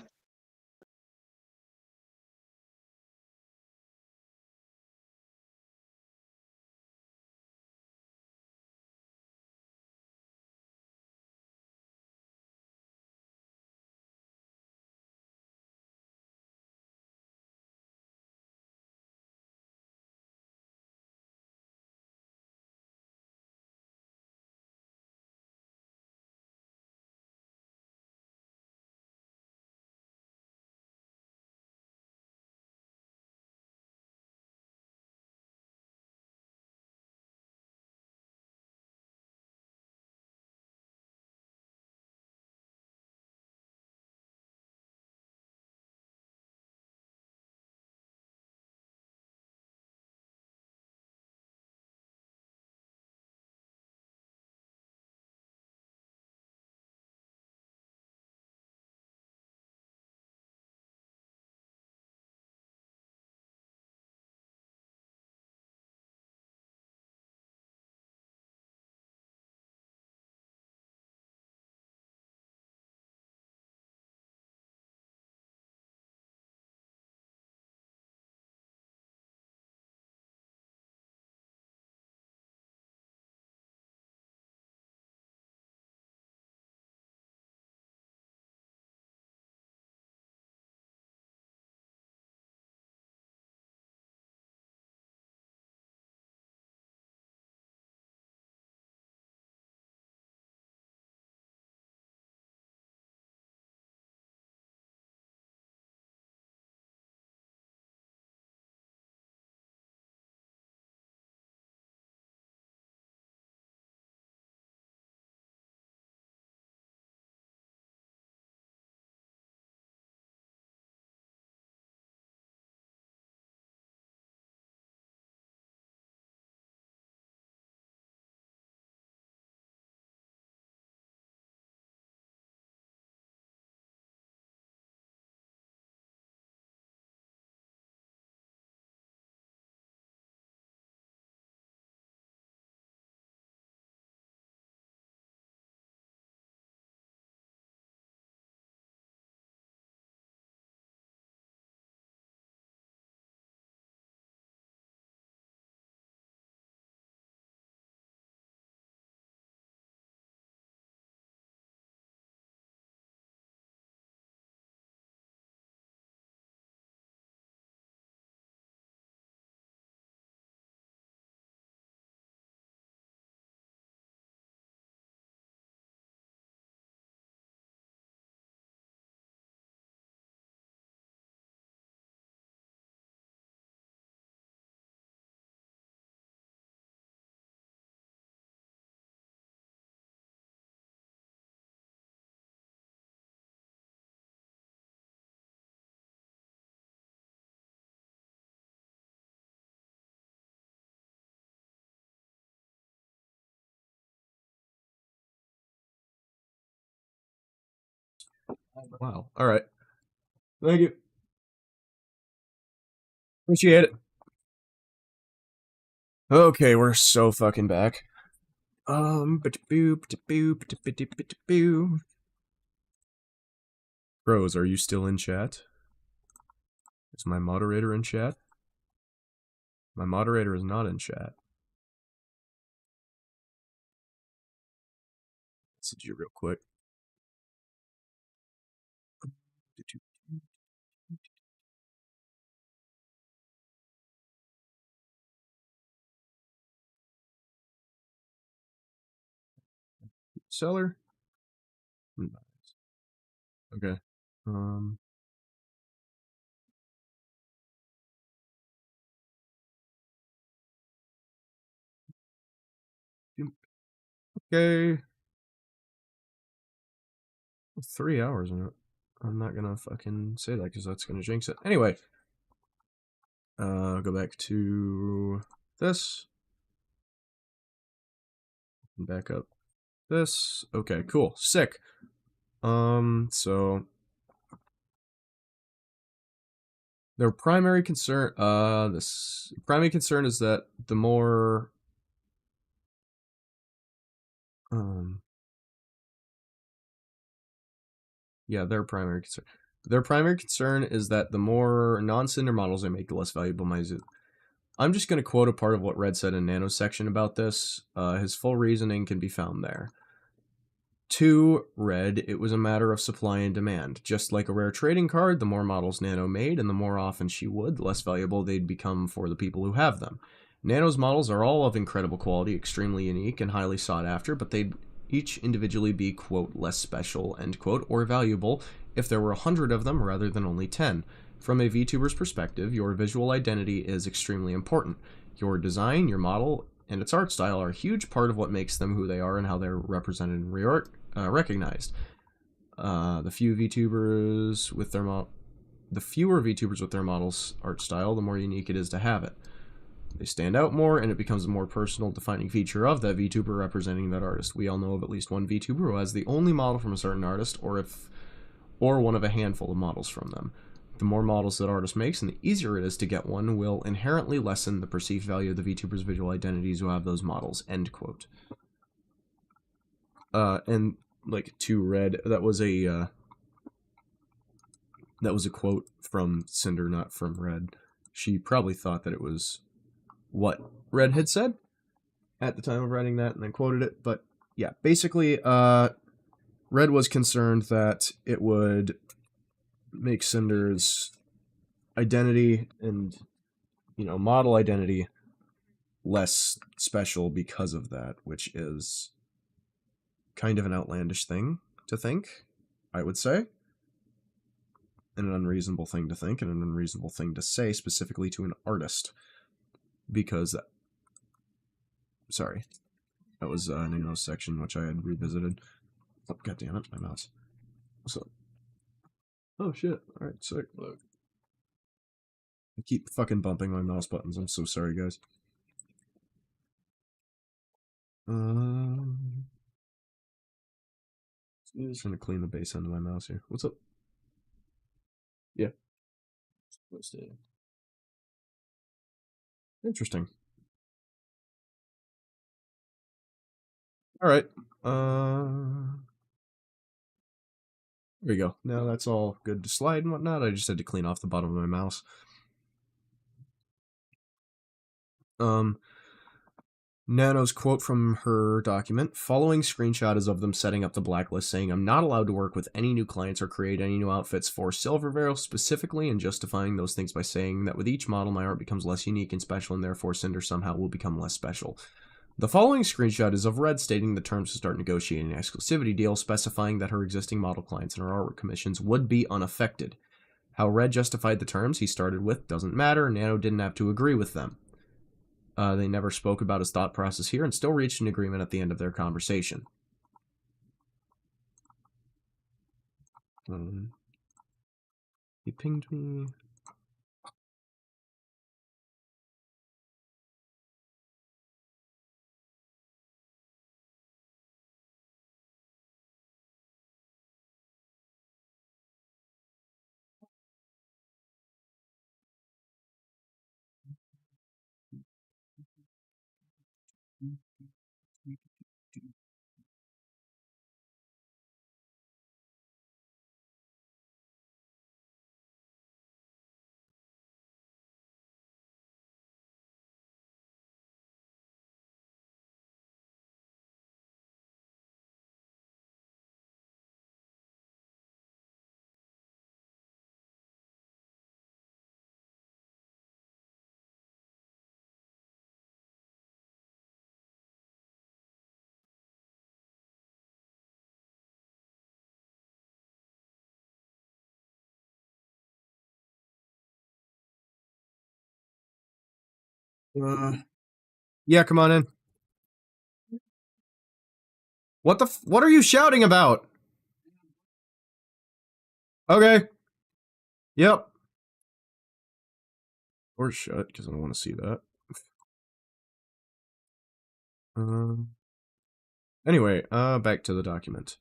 Wow. All right. Thank you. Appreciate it. Okay, we're so fucking back. Bros, are you still in chat? Is my moderator in chat? My moderator is not in chat. Message you real quick. Seller? Okay. Okay. 3 hours in it. I'm not gonna fucking say that because that's gonna jinx it. Anyway. Go back to this. Back up this. Okay, cool. Sick. So their primary concern this primary concern is that the more yeah, their primary concern. Their primary concern is that the more non-Cinder models I make, the less valuable my zoo. I'm just going to quote a part of what Red said in Nano's section about this. His full reasoning can be found there. To Red, it was a matter of supply and demand. Just like a rare trading card, the more models Nano made and the more often she would, the less valuable they'd become for the people who have them. Nano's models are all of incredible quality, extremely unique, and highly sought after, but they'd each individually be, quote, less special, end quote, or valuable if there were 100 of them rather than only 10. From a VTuber's perspective, your visual identity is extremely important. Your design, your model, and its art style are a huge part of what makes them who they are and how they're represented and recognized. The fewer VTubers with their models' art style, the more unique it is to have it. They stand out more, and it becomes a more personal, defining feature of that VTuber representing that artist. We all know of at least one VTuber who has the only model from a certain artist, or one of a handful of models from them. The more models that artist makes, and the easier it is to get one, will inherently lessen the perceived value of the VTuber's visual identities who have those models. End quote. And like to Red, that was a quote from Sinder, not from Red. She probably thought that it was what Red had said at the time of writing that, and then quoted it. But yeah, basically, Red was concerned that it would make Cinder's identity and, you know, model identity less special because of that, which is kind of an outlandish thing to think, I would say, and an unreasonable thing to think, and an unreasonable thing to say specifically to an artist, because sorry, that was Nano's section, which I had revisited. Oh, God damn it, my mouse. So, oh shit, alright, sick. Look. I keep fucking bumping my mouse buttons, I'm so sorry, guys. Just trying to clean the base end of my mouse here. What's up? Yeah. What's it? Interesting. Alright. There we go. Now that's all good to slide and whatnot. I just had to clean off the bottom of my mouse. Nano's quote from her document, following screenshot is of them setting up the blacklist, saying, "I'm not allowed to work with any new clients or create any new outfits for Silvervale specifically, and justifying those things by saying that with each model my art becomes less unique and special, and therefore Cinder somehow will become less special." The following screenshot is of Red stating the terms to start negotiating an exclusivity deal, specifying that her existing model clients and her artwork commissions would be unaffected. How Red justified the terms he started with doesn't matter. Nano didn't have to agree with them. They never spoke about his thought process here and still reached an agreement at the end of their conversation. He pinged me. Yeah, come on in. What are you shouting about? Okay. Yep. Or shut, because I don't want to see that. Anyway, back to the document.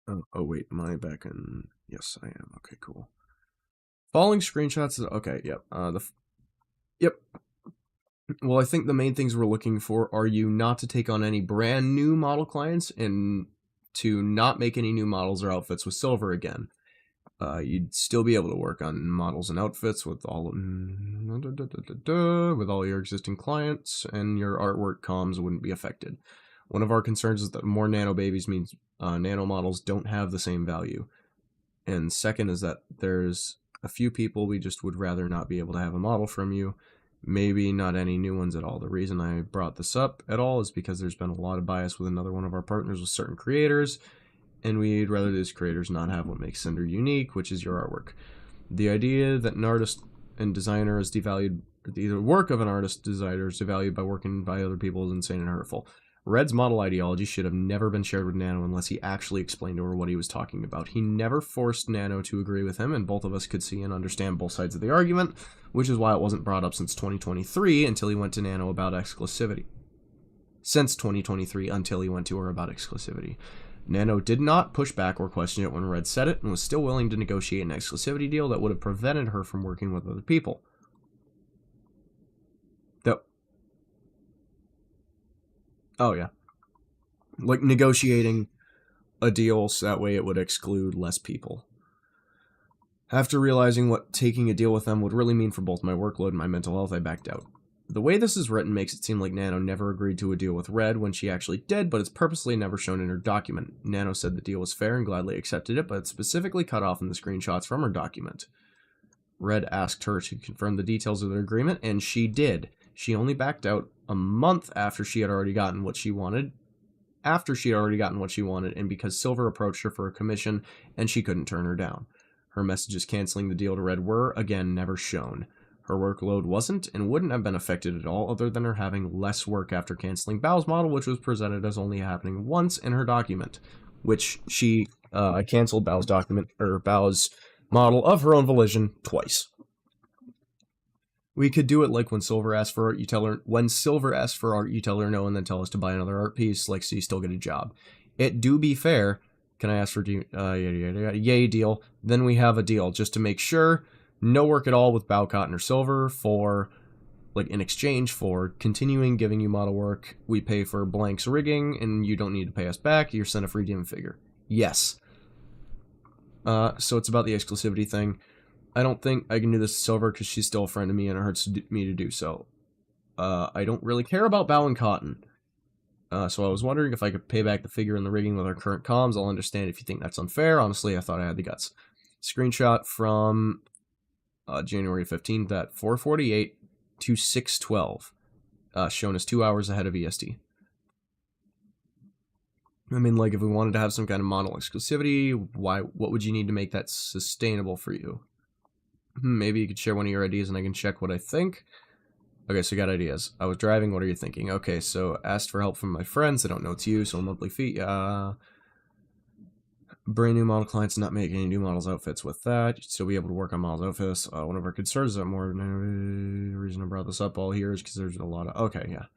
Oh wait, am I back in? Yes, I am. Okay, cool. Following screenshots. Okay, yep. Yep. Well, I think the main things we're looking for are you not to take on any brand new model clients and to not make any new models or outfits with Silver again. You'd still be able to work on models and outfits with all your existing clients, and your artwork comms wouldn't be affected. One of our concerns is that more nano babies means nano models don't have the same value. And second is that there's a few people we just would rather not be able to have a model from you. Maybe not any new ones at all. The reason I brought this up at all is because there's been a lot of bias with another one of our partners with certain creators, and we'd rather these creators not have what makes Sinder unique, which is your artwork. The idea that an artist and designer is devalued, the work of an artist designer is devalued by working by other people is insane and hurtful. Red's model ideology should have never been shared with Nano unless he actually explained to her what he was talking about. He never forced Nano to agree with him, and both of us could see and understand both sides of the argument, which is why it wasn't brought up since 2023 until he went to Nano about exclusivity. Since 2023 until he went to her about exclusivity. Nano did not push back or question it when Red said it, and was still willing to negotiate an exclusivity deal that would have prevented her from working with other people. Oh, yeah. Like negotiating a deal so that way it would exclude less people. After realizing what taking a deal with them would really mean for both my workload and my mental health, I backed out. The way this is written makes it seem like Nano never agreed to a deal with Red when she actually did, but it's purposely never shown in her document. Nano said the deal was fair and gladly accepted it, but it's specifically cut off in the screenshots from her document. Red asked her to confirm the details of their agreement, and she did. She only backed out a month after she had already gotten what she wanted. And because Silver approached her for a commission, and she couldn't turn her down. Her messages canceling the deal to Red were, again, never shown. Her workload wasn't and wouldn't have been affected at all, other than her having less work after canceling Bao's model, which was presented as only happening once in her document, which she canceled Bao's document, or Bao's model of her own volition twice. We could do it like when Silver asks for art, you tell her. When Silver asks for art, you tell her no, and then tell us to buy another art piece, like so you still get a job. It do be fair. Can I ask for yay deal? Then we have a deal, just to make sure. No work at all with Bao, Cotton, or Silver for, like, in exchange for continuing giving you model work. We pay for blanks rigging, and you don't need to pay us back. You're sent a free demon figure. Yes. So it's about the exclusivity thing. I don't think I can do this to Silver because she's still a friend of me and it hurts me to do so. I don't really care about Bao and Cotton. So I was wondering if I could pay back the figure and the rigging with our current comms. I'll understand if you think that's unfair. Honestly, I thought I had the guts. Screenshot from January 15th at 4:48 to 6:12. Shown as 2 hours ahead of EST. I mean, like, if we wanted to have some kind of model exclusivity, what would you need to make that sustainable for you? Maybe you could share one of your ideas and I can check what I think. Okay, so you got ideas. I was driving, what are you thinking? Okay, so asked for help from my friends. I don't know it's you, so monthly fee. Brand new model clients, not make any new models outfits with that. You'd still be able to work on models outfits. One of our concerns is that more reason I brought this up all here is because there's a lot of... Okay, yeah.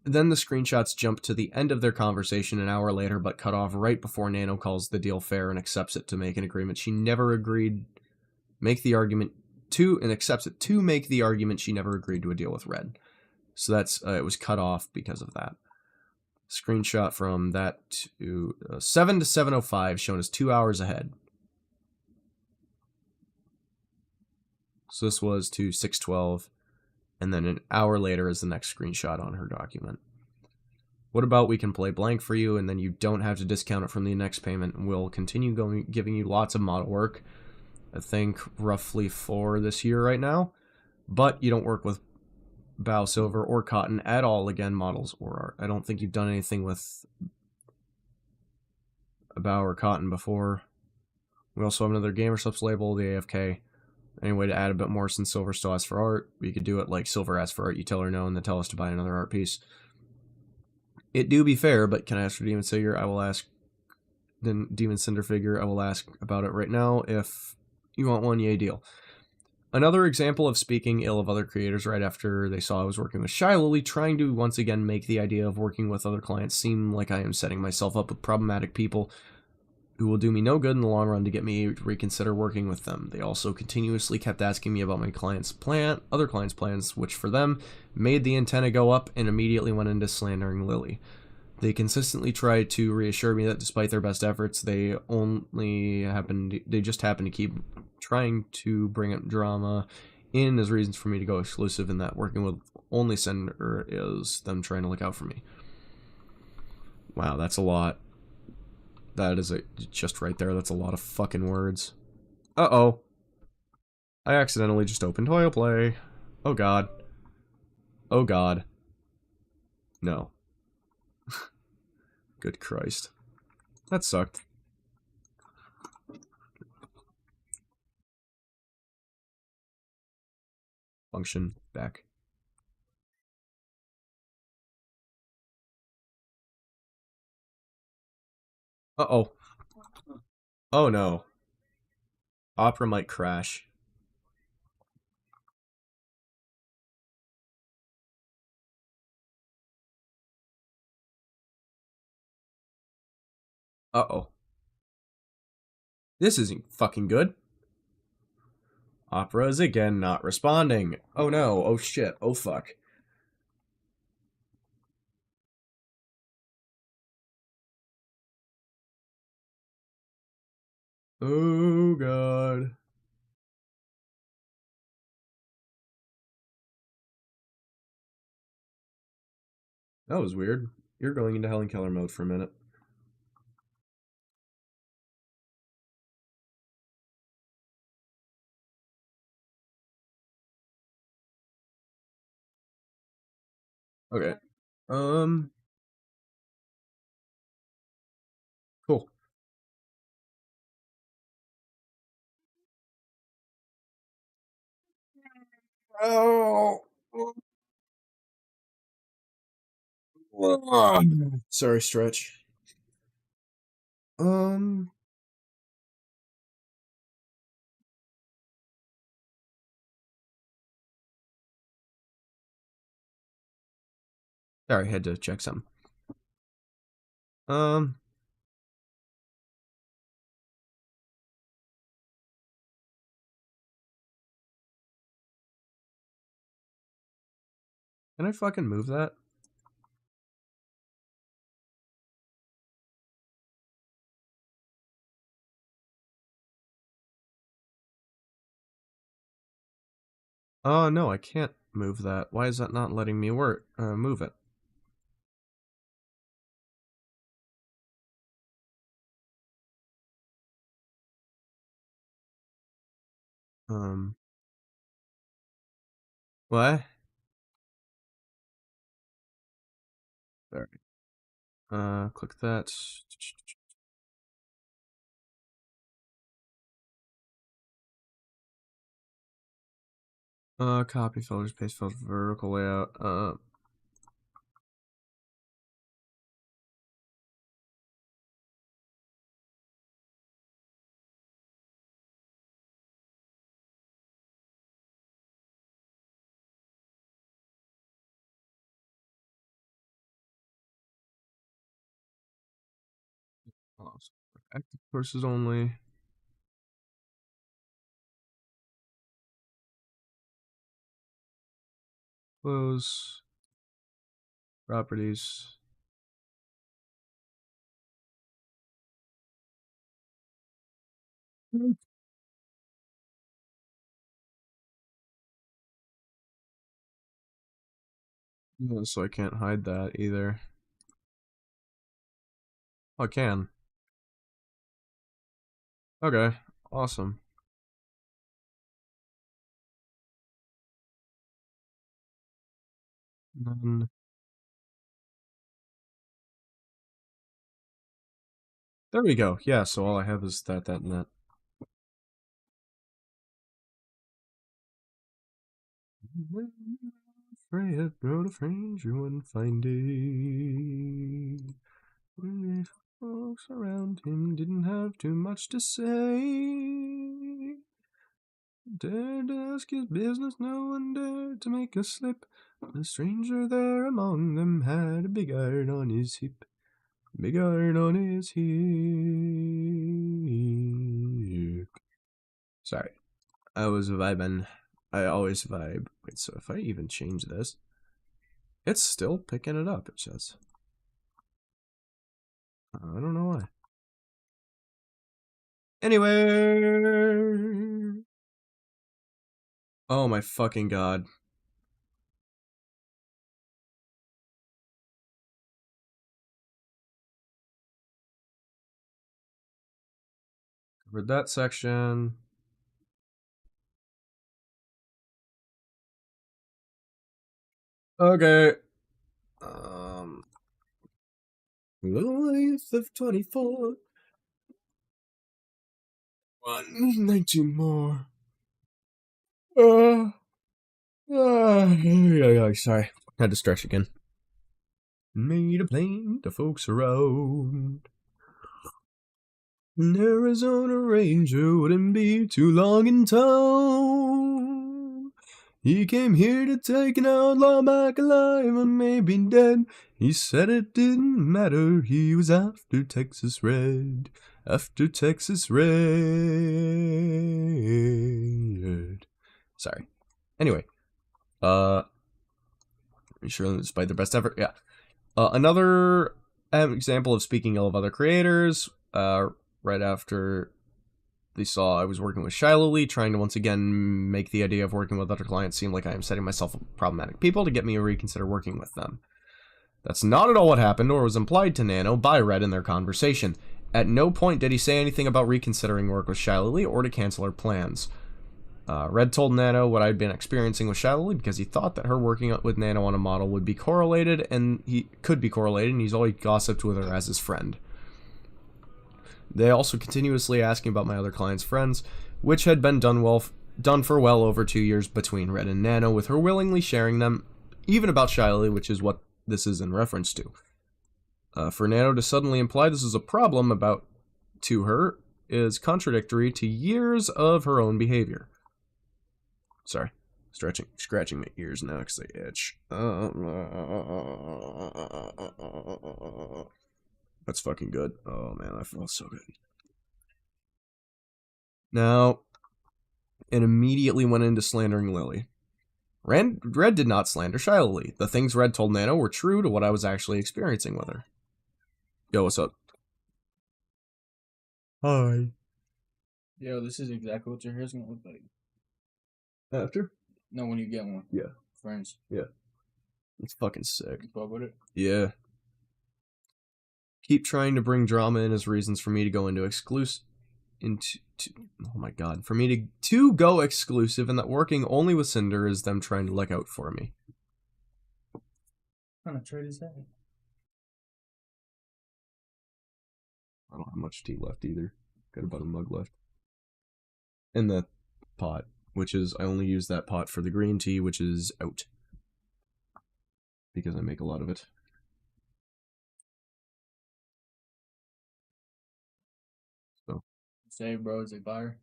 Then the screenshots jump to the end of their conversation an hour later, but cut off right before Nano calls the deal fair and accepts it to make an agreement. She never agreed, make the argument to, and accepts it to make the argument she never agreed to a deal with Red. So that's, it was cut off because of that. Screenshot from that to 7 to 7:05, shown as 2 hours ahead. So this was to 6:12. And then an hour later is the next screenshot on her document. What about we can play blank for you, and then you don't have to discount it from the next payment, and we'll continue giving you lots of model work. I think roughly 4 this year right now. But you don't work with Bao, Silver, or Cotton at all, again, models or art. I don't think you've done anything with Bao or Cotton before. We also have another Gamer Subs label, the AFK. Any way to add a bit more since Silver still asks for art? We could do it like Silver asks for art, you tell her no, and then tell us to buy another art piece. It do be fair, but can I ask for Demon Figure? I will ask. Then Demon Cinder figure, I will ask about it right now. If you want one, yay, deal. Another example of speaking ill of other creators right after they saw I was working with Shy Lily, trying to once again make the idea of working with other clients seem like I am setting myself up with problematic people who will do me no good in the long run to get me to reconsider working with them. They also continuously kept asking me about my other clients' plans, which for them made the antenna go up and immediately went into slandering Lily. They consistently tried to reassure me that despite their best efforts, they just happen to keep trying to bring up drama in as reasons for me to go exclusive, and that working with only Sinder is them trying to look out for me. Wow, that's a lot. That is just right there. That's a lot of fucking words. Uh-oh. I accidentally just opened Toil Play. Oh god. Oh god. No. Good Christ. That sucked. Function back. Uh-oh. Oh no. Opera might crash. Uh-oh. This isn't fucking good. Opera is again not responding. Oh no. Oh shit. Oh fuck. Oh god. That was weird. You're going into Helen Keller mode for a minute. Okay. Cool. Oh. Sorry, Stretch. Um. Sorry, I had to check something. Um. Can I fucking move that? Oh, no, I can't move that. Why is that not letting me move it? Um. What? There. Click that. Copy filters, paste filters, vertical layout. Active courses only. Close. Properties. Yeah, so I can't hide that either. Oh, I can. Okay, awesome. Then there we go. Yeah, so all I have is that, and that. Freya wrote a strange one fine day. The folks around him didn't have too much to say. Dared to ask his business, no one dared to make a slip. The stranger there among them had a big iron on his hip. Big iron on his hip. Sorry. I was vibing. I always vibe. Wait, so if I even change this, it's still picking it up, it says. I don't know why. Anyway. Oh my fucking god. Covered that section. Okay. The life of 24. 19 more. Sorry. Had to stretch again. Made a plane to folks around. An Arizona Ranger wouldn't be too long in town. He came here to take an outlaw back alive or maybe dead. He said it didn't matter, he was after Texas Red. After Texas Red. Sorry. Anyway. Sure, despite their best effort. Yeah. Another example of speaking ill of other creators. Right after they saw I was working with Shiloh Lee, trying to once again make the idea of working with other clients seem like I am setting myself up with problematic people to get me to reconsider working with them. That's not at all what happened or was implied to Nano by Red in their conversation. At no point did he say anything about reconsidering work with Shiloh Lee or to cancel her plans. Red told Nano what I'd been experiencing with Shiloh Lee because he thought that her working with Nano on a model would be correlated, and he could be correlated, and he's always gossiped with her as his friend. They also continuously asking about my other clients' friends, which had been done for well over 2 years between Red and Nano, with her willingly sharing them, even about Shiloh Lee, which is what this is in reference to. For Nano to suddenly imply this is a problem to her is contradictory to years of her own behavior. Sorry, scratching my ears now because they itch. That's fucking good. Oh man, that feels so good. Now, it immediately went into slandering Lily. Red did not slander Shiloh Lee. The things Red told Nano were true to what I was actually experiencing with her. Yo, what's up? Hi. Yo, this is exactly what your hair's gonna look like. After? No, when you get one. Yeah. Friends. Yeah. It's fucking sick. You fuck with it? Yeah. Keep trying to bring drama in as reasons for me to go into oh my god, for me to go exclusive, and that working only with Sinder is them trying to look out for me. What kind of trade is that? I don't have much tea left either. Got about a mug left. In the pot, which is, I only use that pot for the green tea, which is out. Because I make a lot of it. So. Say, bro, is it fire?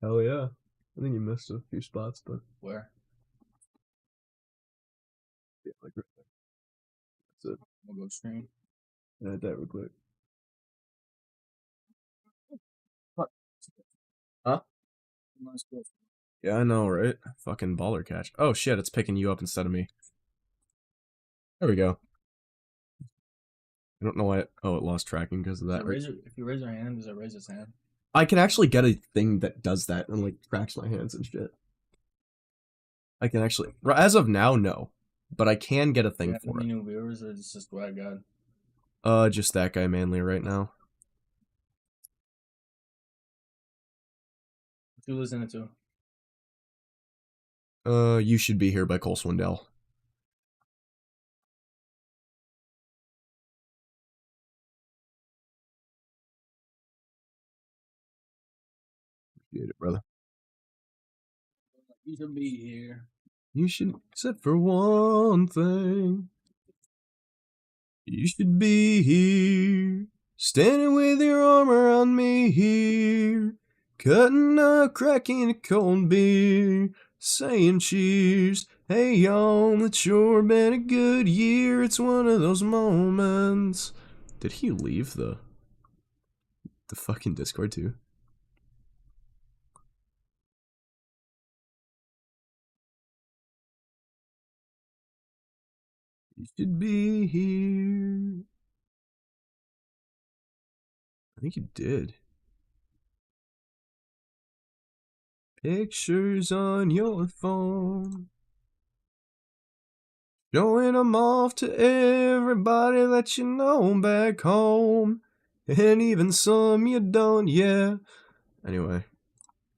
Hell yeah. I think you missed a few spots, but. Where? Yeah, like right there. That's it. We'll go stream. Add that real quick. Fuck. Huh? Yeah, I know, right? Fucking baller catch. Oh shit, it's picking you up instead of me. There we go. I don't know why. Oh, it lost tracking because of that. If you raise your hand, does it raise its hand? I can actually get a thing that does that and like tracks my hands and shit. I can actually, as of now, no, but I can get a thing for it. Any new viewers, or is just what I got? Just that guy mainly right now. What you listening to? You Should Be Here by Cole Swindell. Appreciate it, brother. You should be here. You should, except for one thing. You should be here, standing with your arm around me here, cutting up, cracking a cold beer, saying cheers. Hey y'all, it's sure been a good year. It's one of those moments. Did he leave the fucking Discord too? You should be here. I think you did. Pictures on your phone, showing them off to everybody that you know back home, and even some you don't, yeah. Anyway,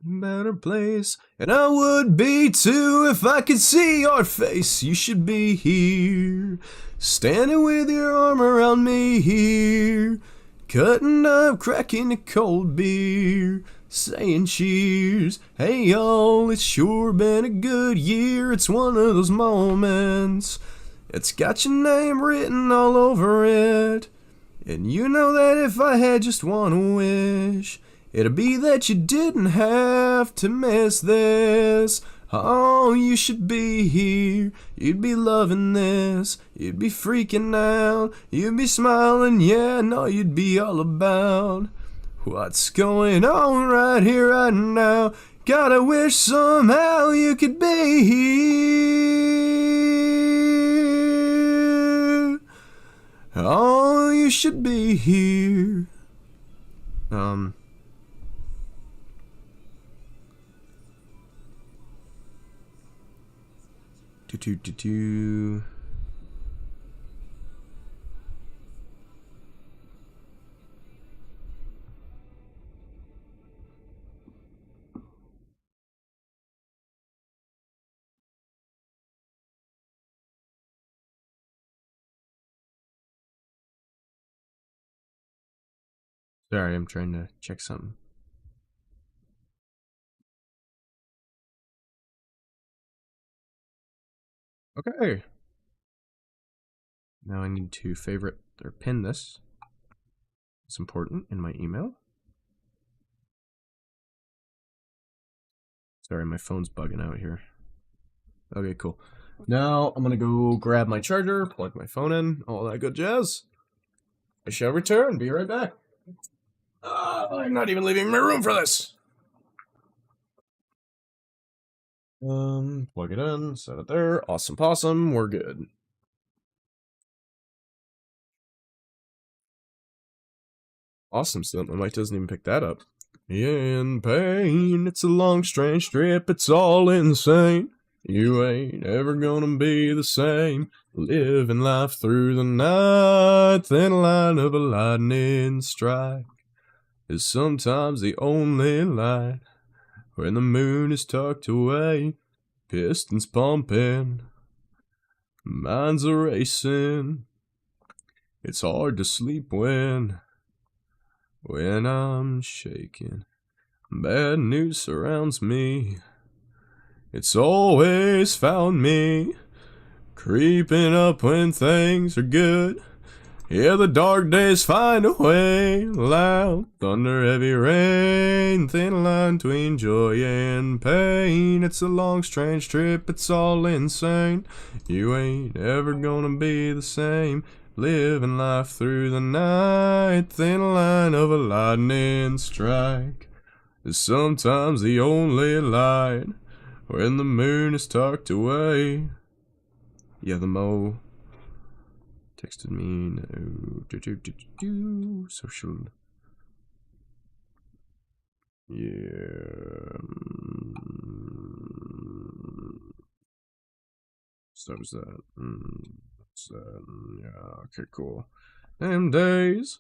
better place, and I would be too if I could see your face. You should be here, standing with your arm around me here, cutting up, cracking a cold beer, saying cheers. Hey y'all, it's sure been a good year. It's one of those moments. It's got your name written all over it, and you know that if I had just one wish, it'd be that you didn't have to miss this. Oh, you should be here. You'd be loving this. You'd be freaking out. You'd be smiling. Yeah, no, you'd be all about what's going on right here, right now. Gotta wish somehow you could be here. Oh, you should be here. Do. Sorry, I'm trying to check something. Okay. Now I need to favorite or pin this. It's important in my email. Sorry, my phone's bugging out here. Okay, cool. Now I'm gonna go grab my charger, plug my phone in, all that good jazz. I shall return. Be right back. I'm not even leaving my room for this. Plug it in, set it there. Awesome possum, we're good. Awesome, so my mic doesn't even pick that up. In pain, it's a long, strange trip, it's all insane. You ain't ever gonna be the same. Living life through the night, thin line of a lightning strike is sometimes the only light. When the moon is tucked away, pistons pumping, minds are racing. It's hard to sleep when I'm shaking. Bad news surrounds me. It's always found me creeping up when things are good. Yeah, the dark days find a way. Loud thunder, heavy rain, thin line between joy and pain. It's a long, strange trip, it's all insane. You ain't ever gonna be the same. Living life through the night, thin line of a lightning strike is sometimes the only light. When the moon is tucked away. Yeah, the Mo texted me. No. Social. Yeah. So was that? What's that? Yeah, okay, cool. Them days.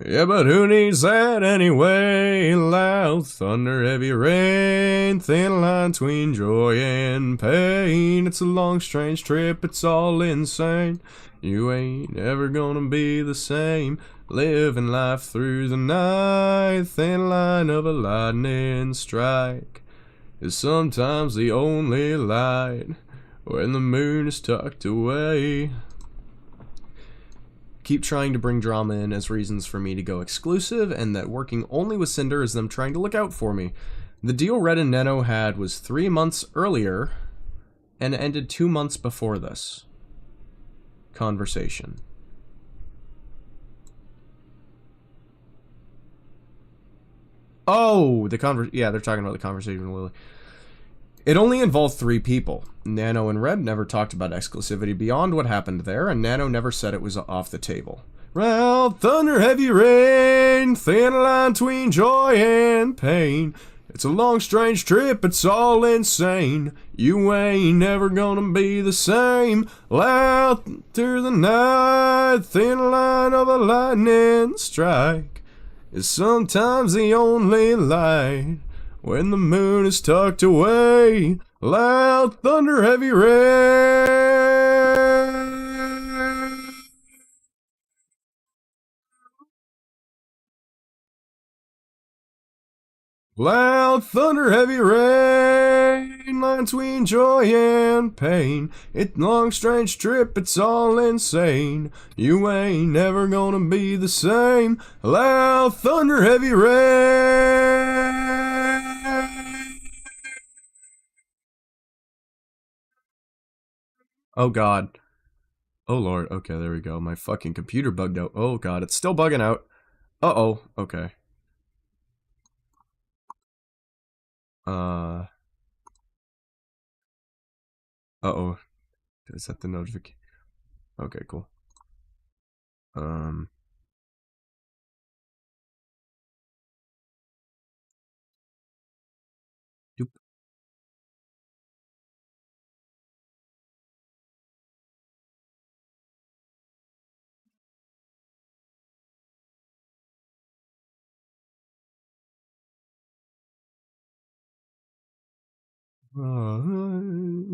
Yeah, but who needs that anyway? Loud thunder, heavy rain, thin line between joy and pain. It's a long, strange trip, it's all insane. You ain't ever gonna be the same. Living life through the night, thin line of a lightning strike is sometimes the only light. when the moon is tucked away. Keep trying to bring drama in as reasons for me to go exclusive, and that working only with Sinder is them trying to look out for me. The deal Red and Neno had was 3 months earlier, and ended 2 months before this. Conversation. Oh, yeah, they're talking about the conversation with Lily. It only involved 3 people. Nano and Red never talked about exclusivity beyond what happened there, and Nano never said it was off the table. Well, thunder, heavy rain, thin line between joy and pain. It's a long, strange trip, it's all insane. You ain't never gonna be the same. Loud through the night, thin line of a lightning strike is sometimes the only light. When the moon is tucked away, loud thunder, heavy rain. Loud thunder, heavy rain, line between joy and pain. It's a long, strange trip, it's all insane. You ain't never gonna be the same. Loud thunder, heavy rain. Oh god. Oh lord, okay, there we go. My fucking computer bugged out. Oh god, it's still bugging out. Uh-oh, okay. Uh-oh. Is that the notification? Okay, cool. Doop.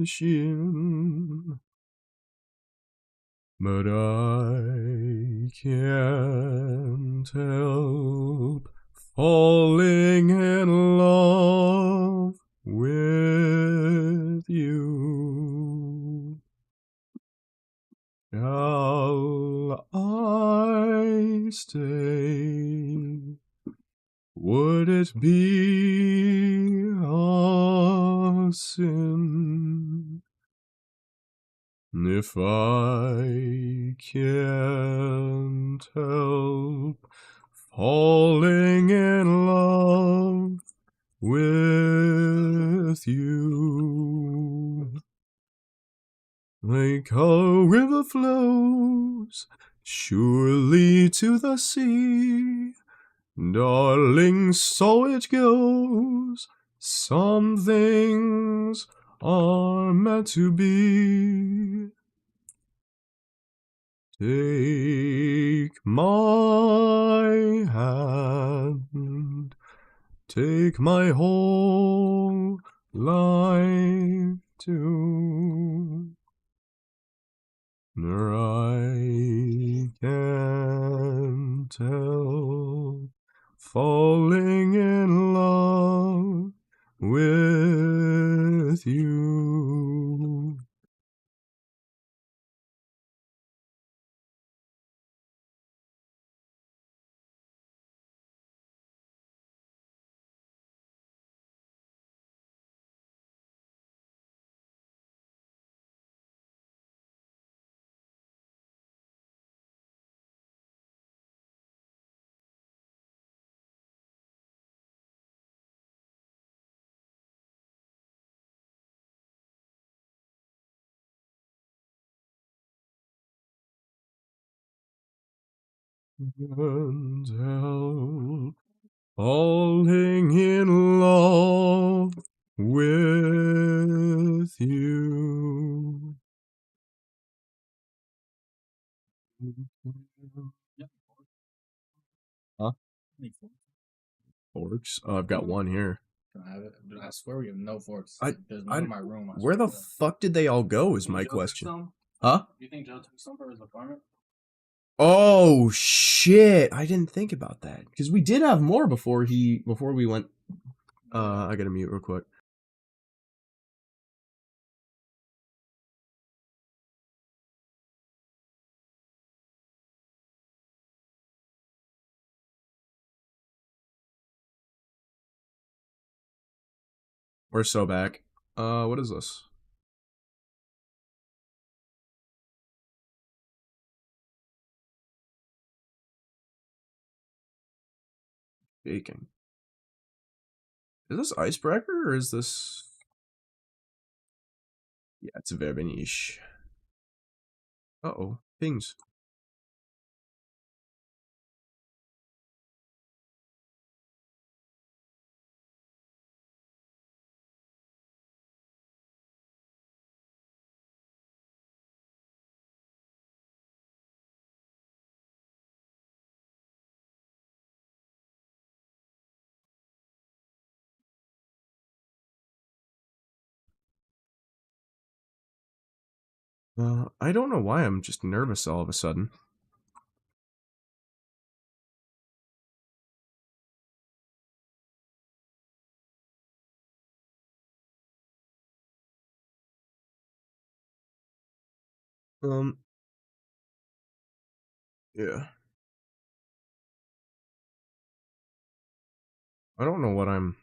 Russian, but I can't help falling in love with you. Shall I stay? Would it be a sin if I can't help falling in love with you? Like a river flows surely to the sea, darling, so it goes. Some things are meant to be. Take my hand, take my whole life too. I can't help falling in love with you. And help falling in love with you. Huh? Forks? Oh, I've got one here. Can I have it? Dude, I swear we have no forks. I- There's none in my room. Where the fuck did they all go is my question. Huh? You think Joe took some for his apartment? Oh shit! I didn't think about that because we did have more before we went. I gotta mute real quick. We're so back. What is this? Baking. Is this icebreaker or is this? Yeah, it's very niche. Uh-oh, pings. I don't know why I'm just nervous all of a sudden. Yeah. I don't know what I'm...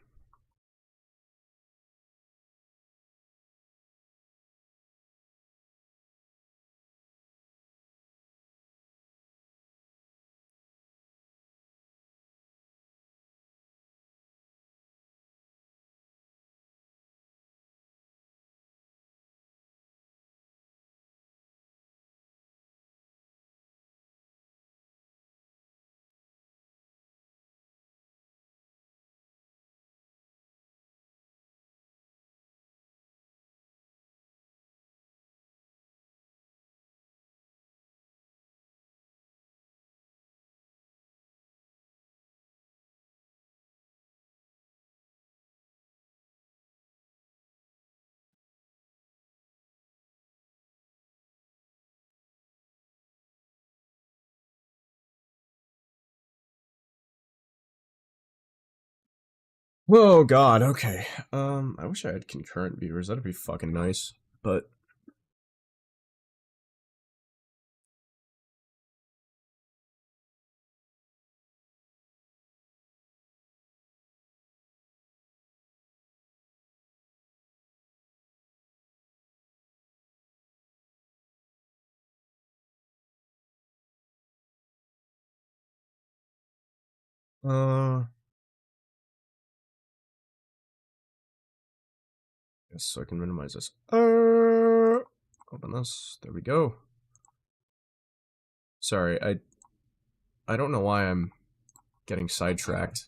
Oh god, okay. I wish I had concurrent viewers. That'd be fucking nice. But yes, so I can minimize this. Open this. There we go. Sorry, I don't know why I'm getting sidetracked.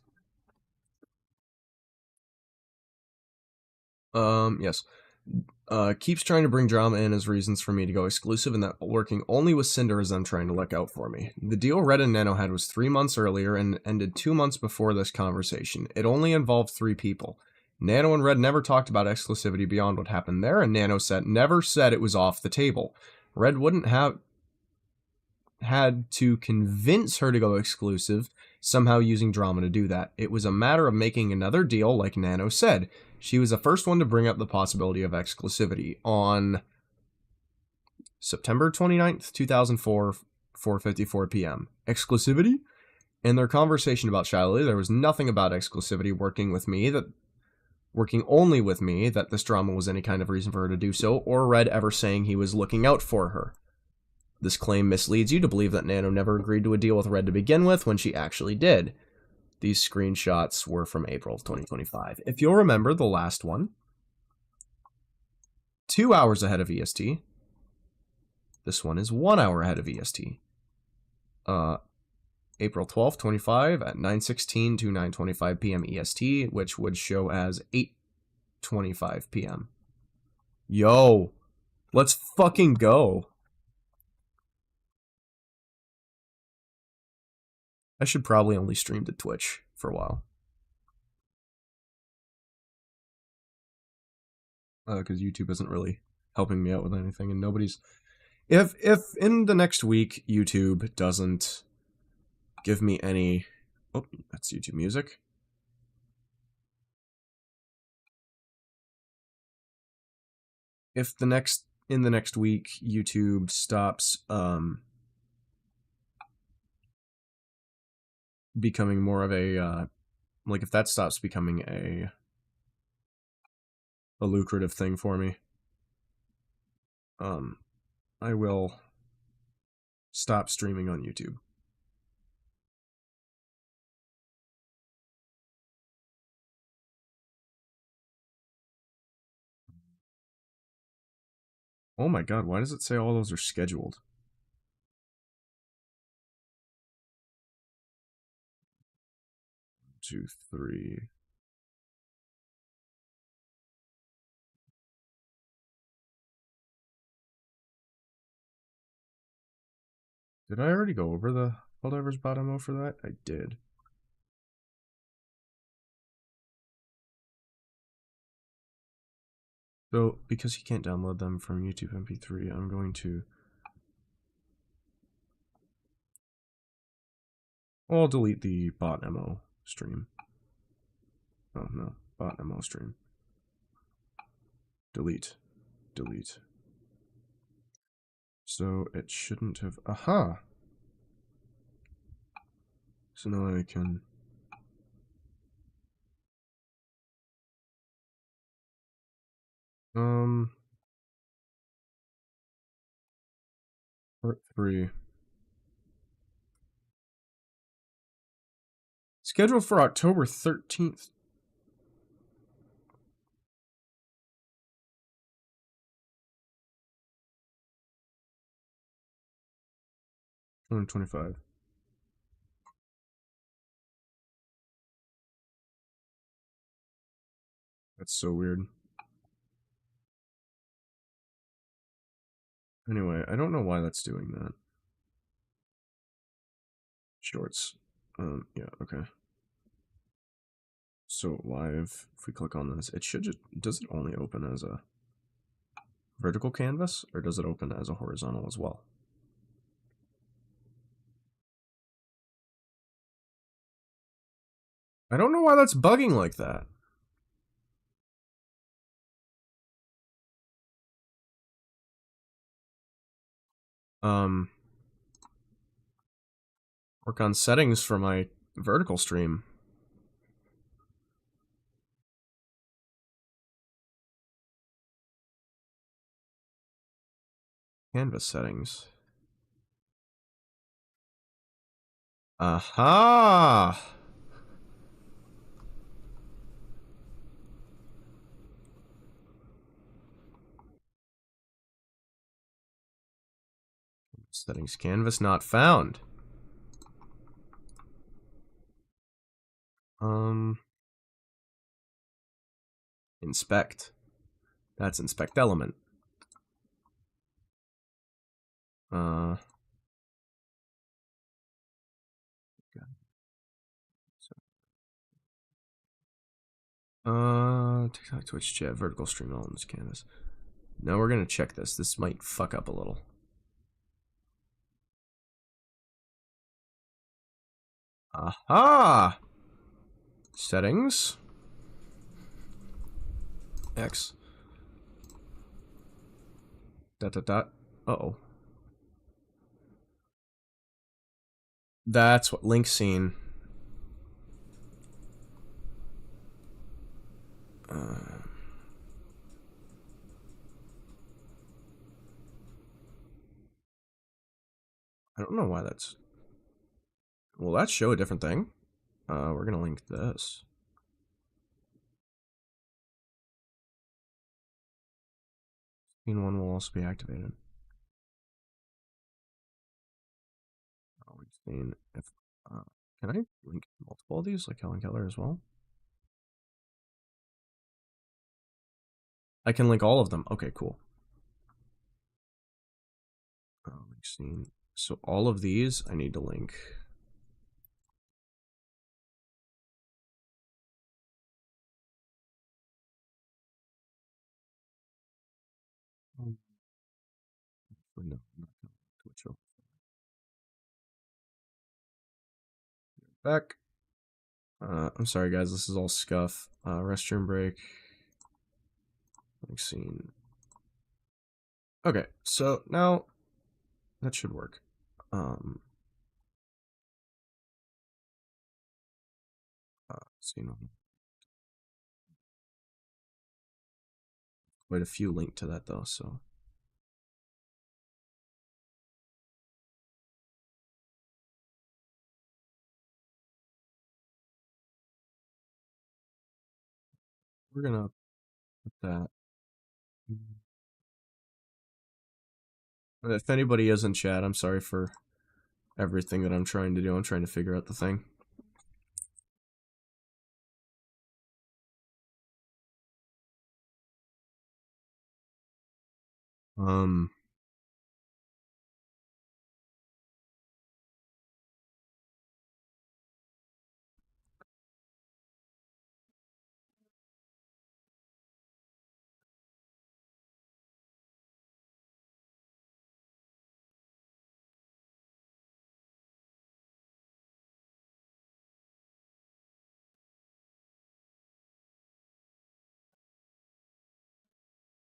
Yes. Keeps trying to bring drama in as reasons for me to go exclusive, and that working only with Sinder is them trying to look out for me. The deal Red and Nano had was 3 months earlier and ended 2 months before this conversation. It only involved 3 people. Nano and Red never talked about exclusivity beyond what happened there, and Nano never said it was off the table. Red wouldn't have had to convince her to go exclusive, somehow using drama to do that. It was a matter of making another deal, like Nano said. She was the first one to bring up the possibility of exclusivity on September 29th, 2004, 4:54 p.m. Exclusivity? In their conversation about Shiley, there was nothing about exclusivity working only with me, that this drama was any kind of reason for her to do so, or Red ever saying he was looking out for her. This claim misleads you to believe that Nano never agreed to a deal with Red to begin with, when she actually did. These screenshots were from April of 2025. If you'll remember the last one, 2 hours ahead of EST. This one is 1 hour ahead of EST. April 12th, 25 at 9:16 to 9:25 p.m. EST, which would show as 8:25 p.m. Yo, let's fucking go. I should probably only stream to Twitch for a while. Because YouTube isn't really helping me out with anything, and nobody's... If in the next week YouTube doesn't give me any... Oh, that's YouTube music. If in the next week YouTube stops becoming more of a like if that stops becoming a a lucrative thing for me. I will stop streaming on YouTube. Oh my god, why does it say all those are scheduled? Two, three. Did I already go over the Helldivers bot MO for that? I did. So, because you can't download them from YouTube MP3, I'm going to... I'll delete the bot MO stream. Oh, no. Bot MO stream. Delete. Delete. So, it shouldn't have... Aha! So now I can... Part 3. Scheduled for October 13th. $125. That's so weird. Anyway, I don't know why that's doing that. Shorts. Yeah, okay. So live, if we click on this, it should just, does it only open as a vertical canvas, or does it open as a horizontal as well? I don't know why that's bugging like that. Work on settings for my vertical stream. Canvas settings. Aha! Settings canvas not found. Inspect. That's inspect element. TikTok, Twitch chat, vertical stream elements, canvas. Now we're gonna check this. This might fuck up a little. Aha! Settings. X. Dot dot dot. Uh-oh. That's what link scene. I don't know why that's... Will that show a different thing? We're gonna link this. Scene 1 will also be activated. Oh, we've seen if... can I link multiple of these, like Helen Keller as well? I can link all of them. Okay, cool. Link scene. So all of these I need to link. No, not Twitch. Back. I'm sorry, guys. This is all scuff. Restroom break. Link scene. Okay, so now that should work. Scene 1. Quite a few link to that though, so. We're gonna put that. If anybody is in chat, I'm sorry for everything that I'm trying to do. I'm trying to figure out the thing.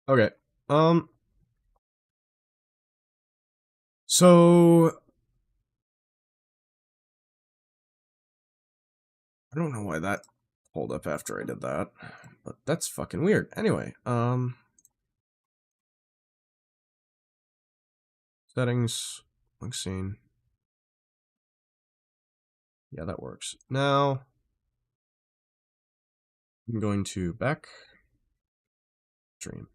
Okay. So I don't know why that pulled up after I did that, but that's fucking weird. Anyway, settings, link scene. Yeah, that works. Now I'm going to back stream.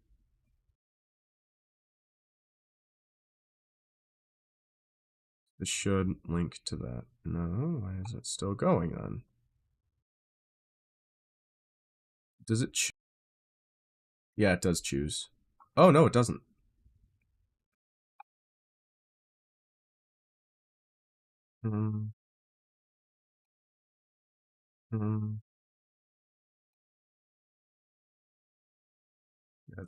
This should link to that. No, why is it still going then? Does it? Yeah, it does choose. Oh no, it doesn't.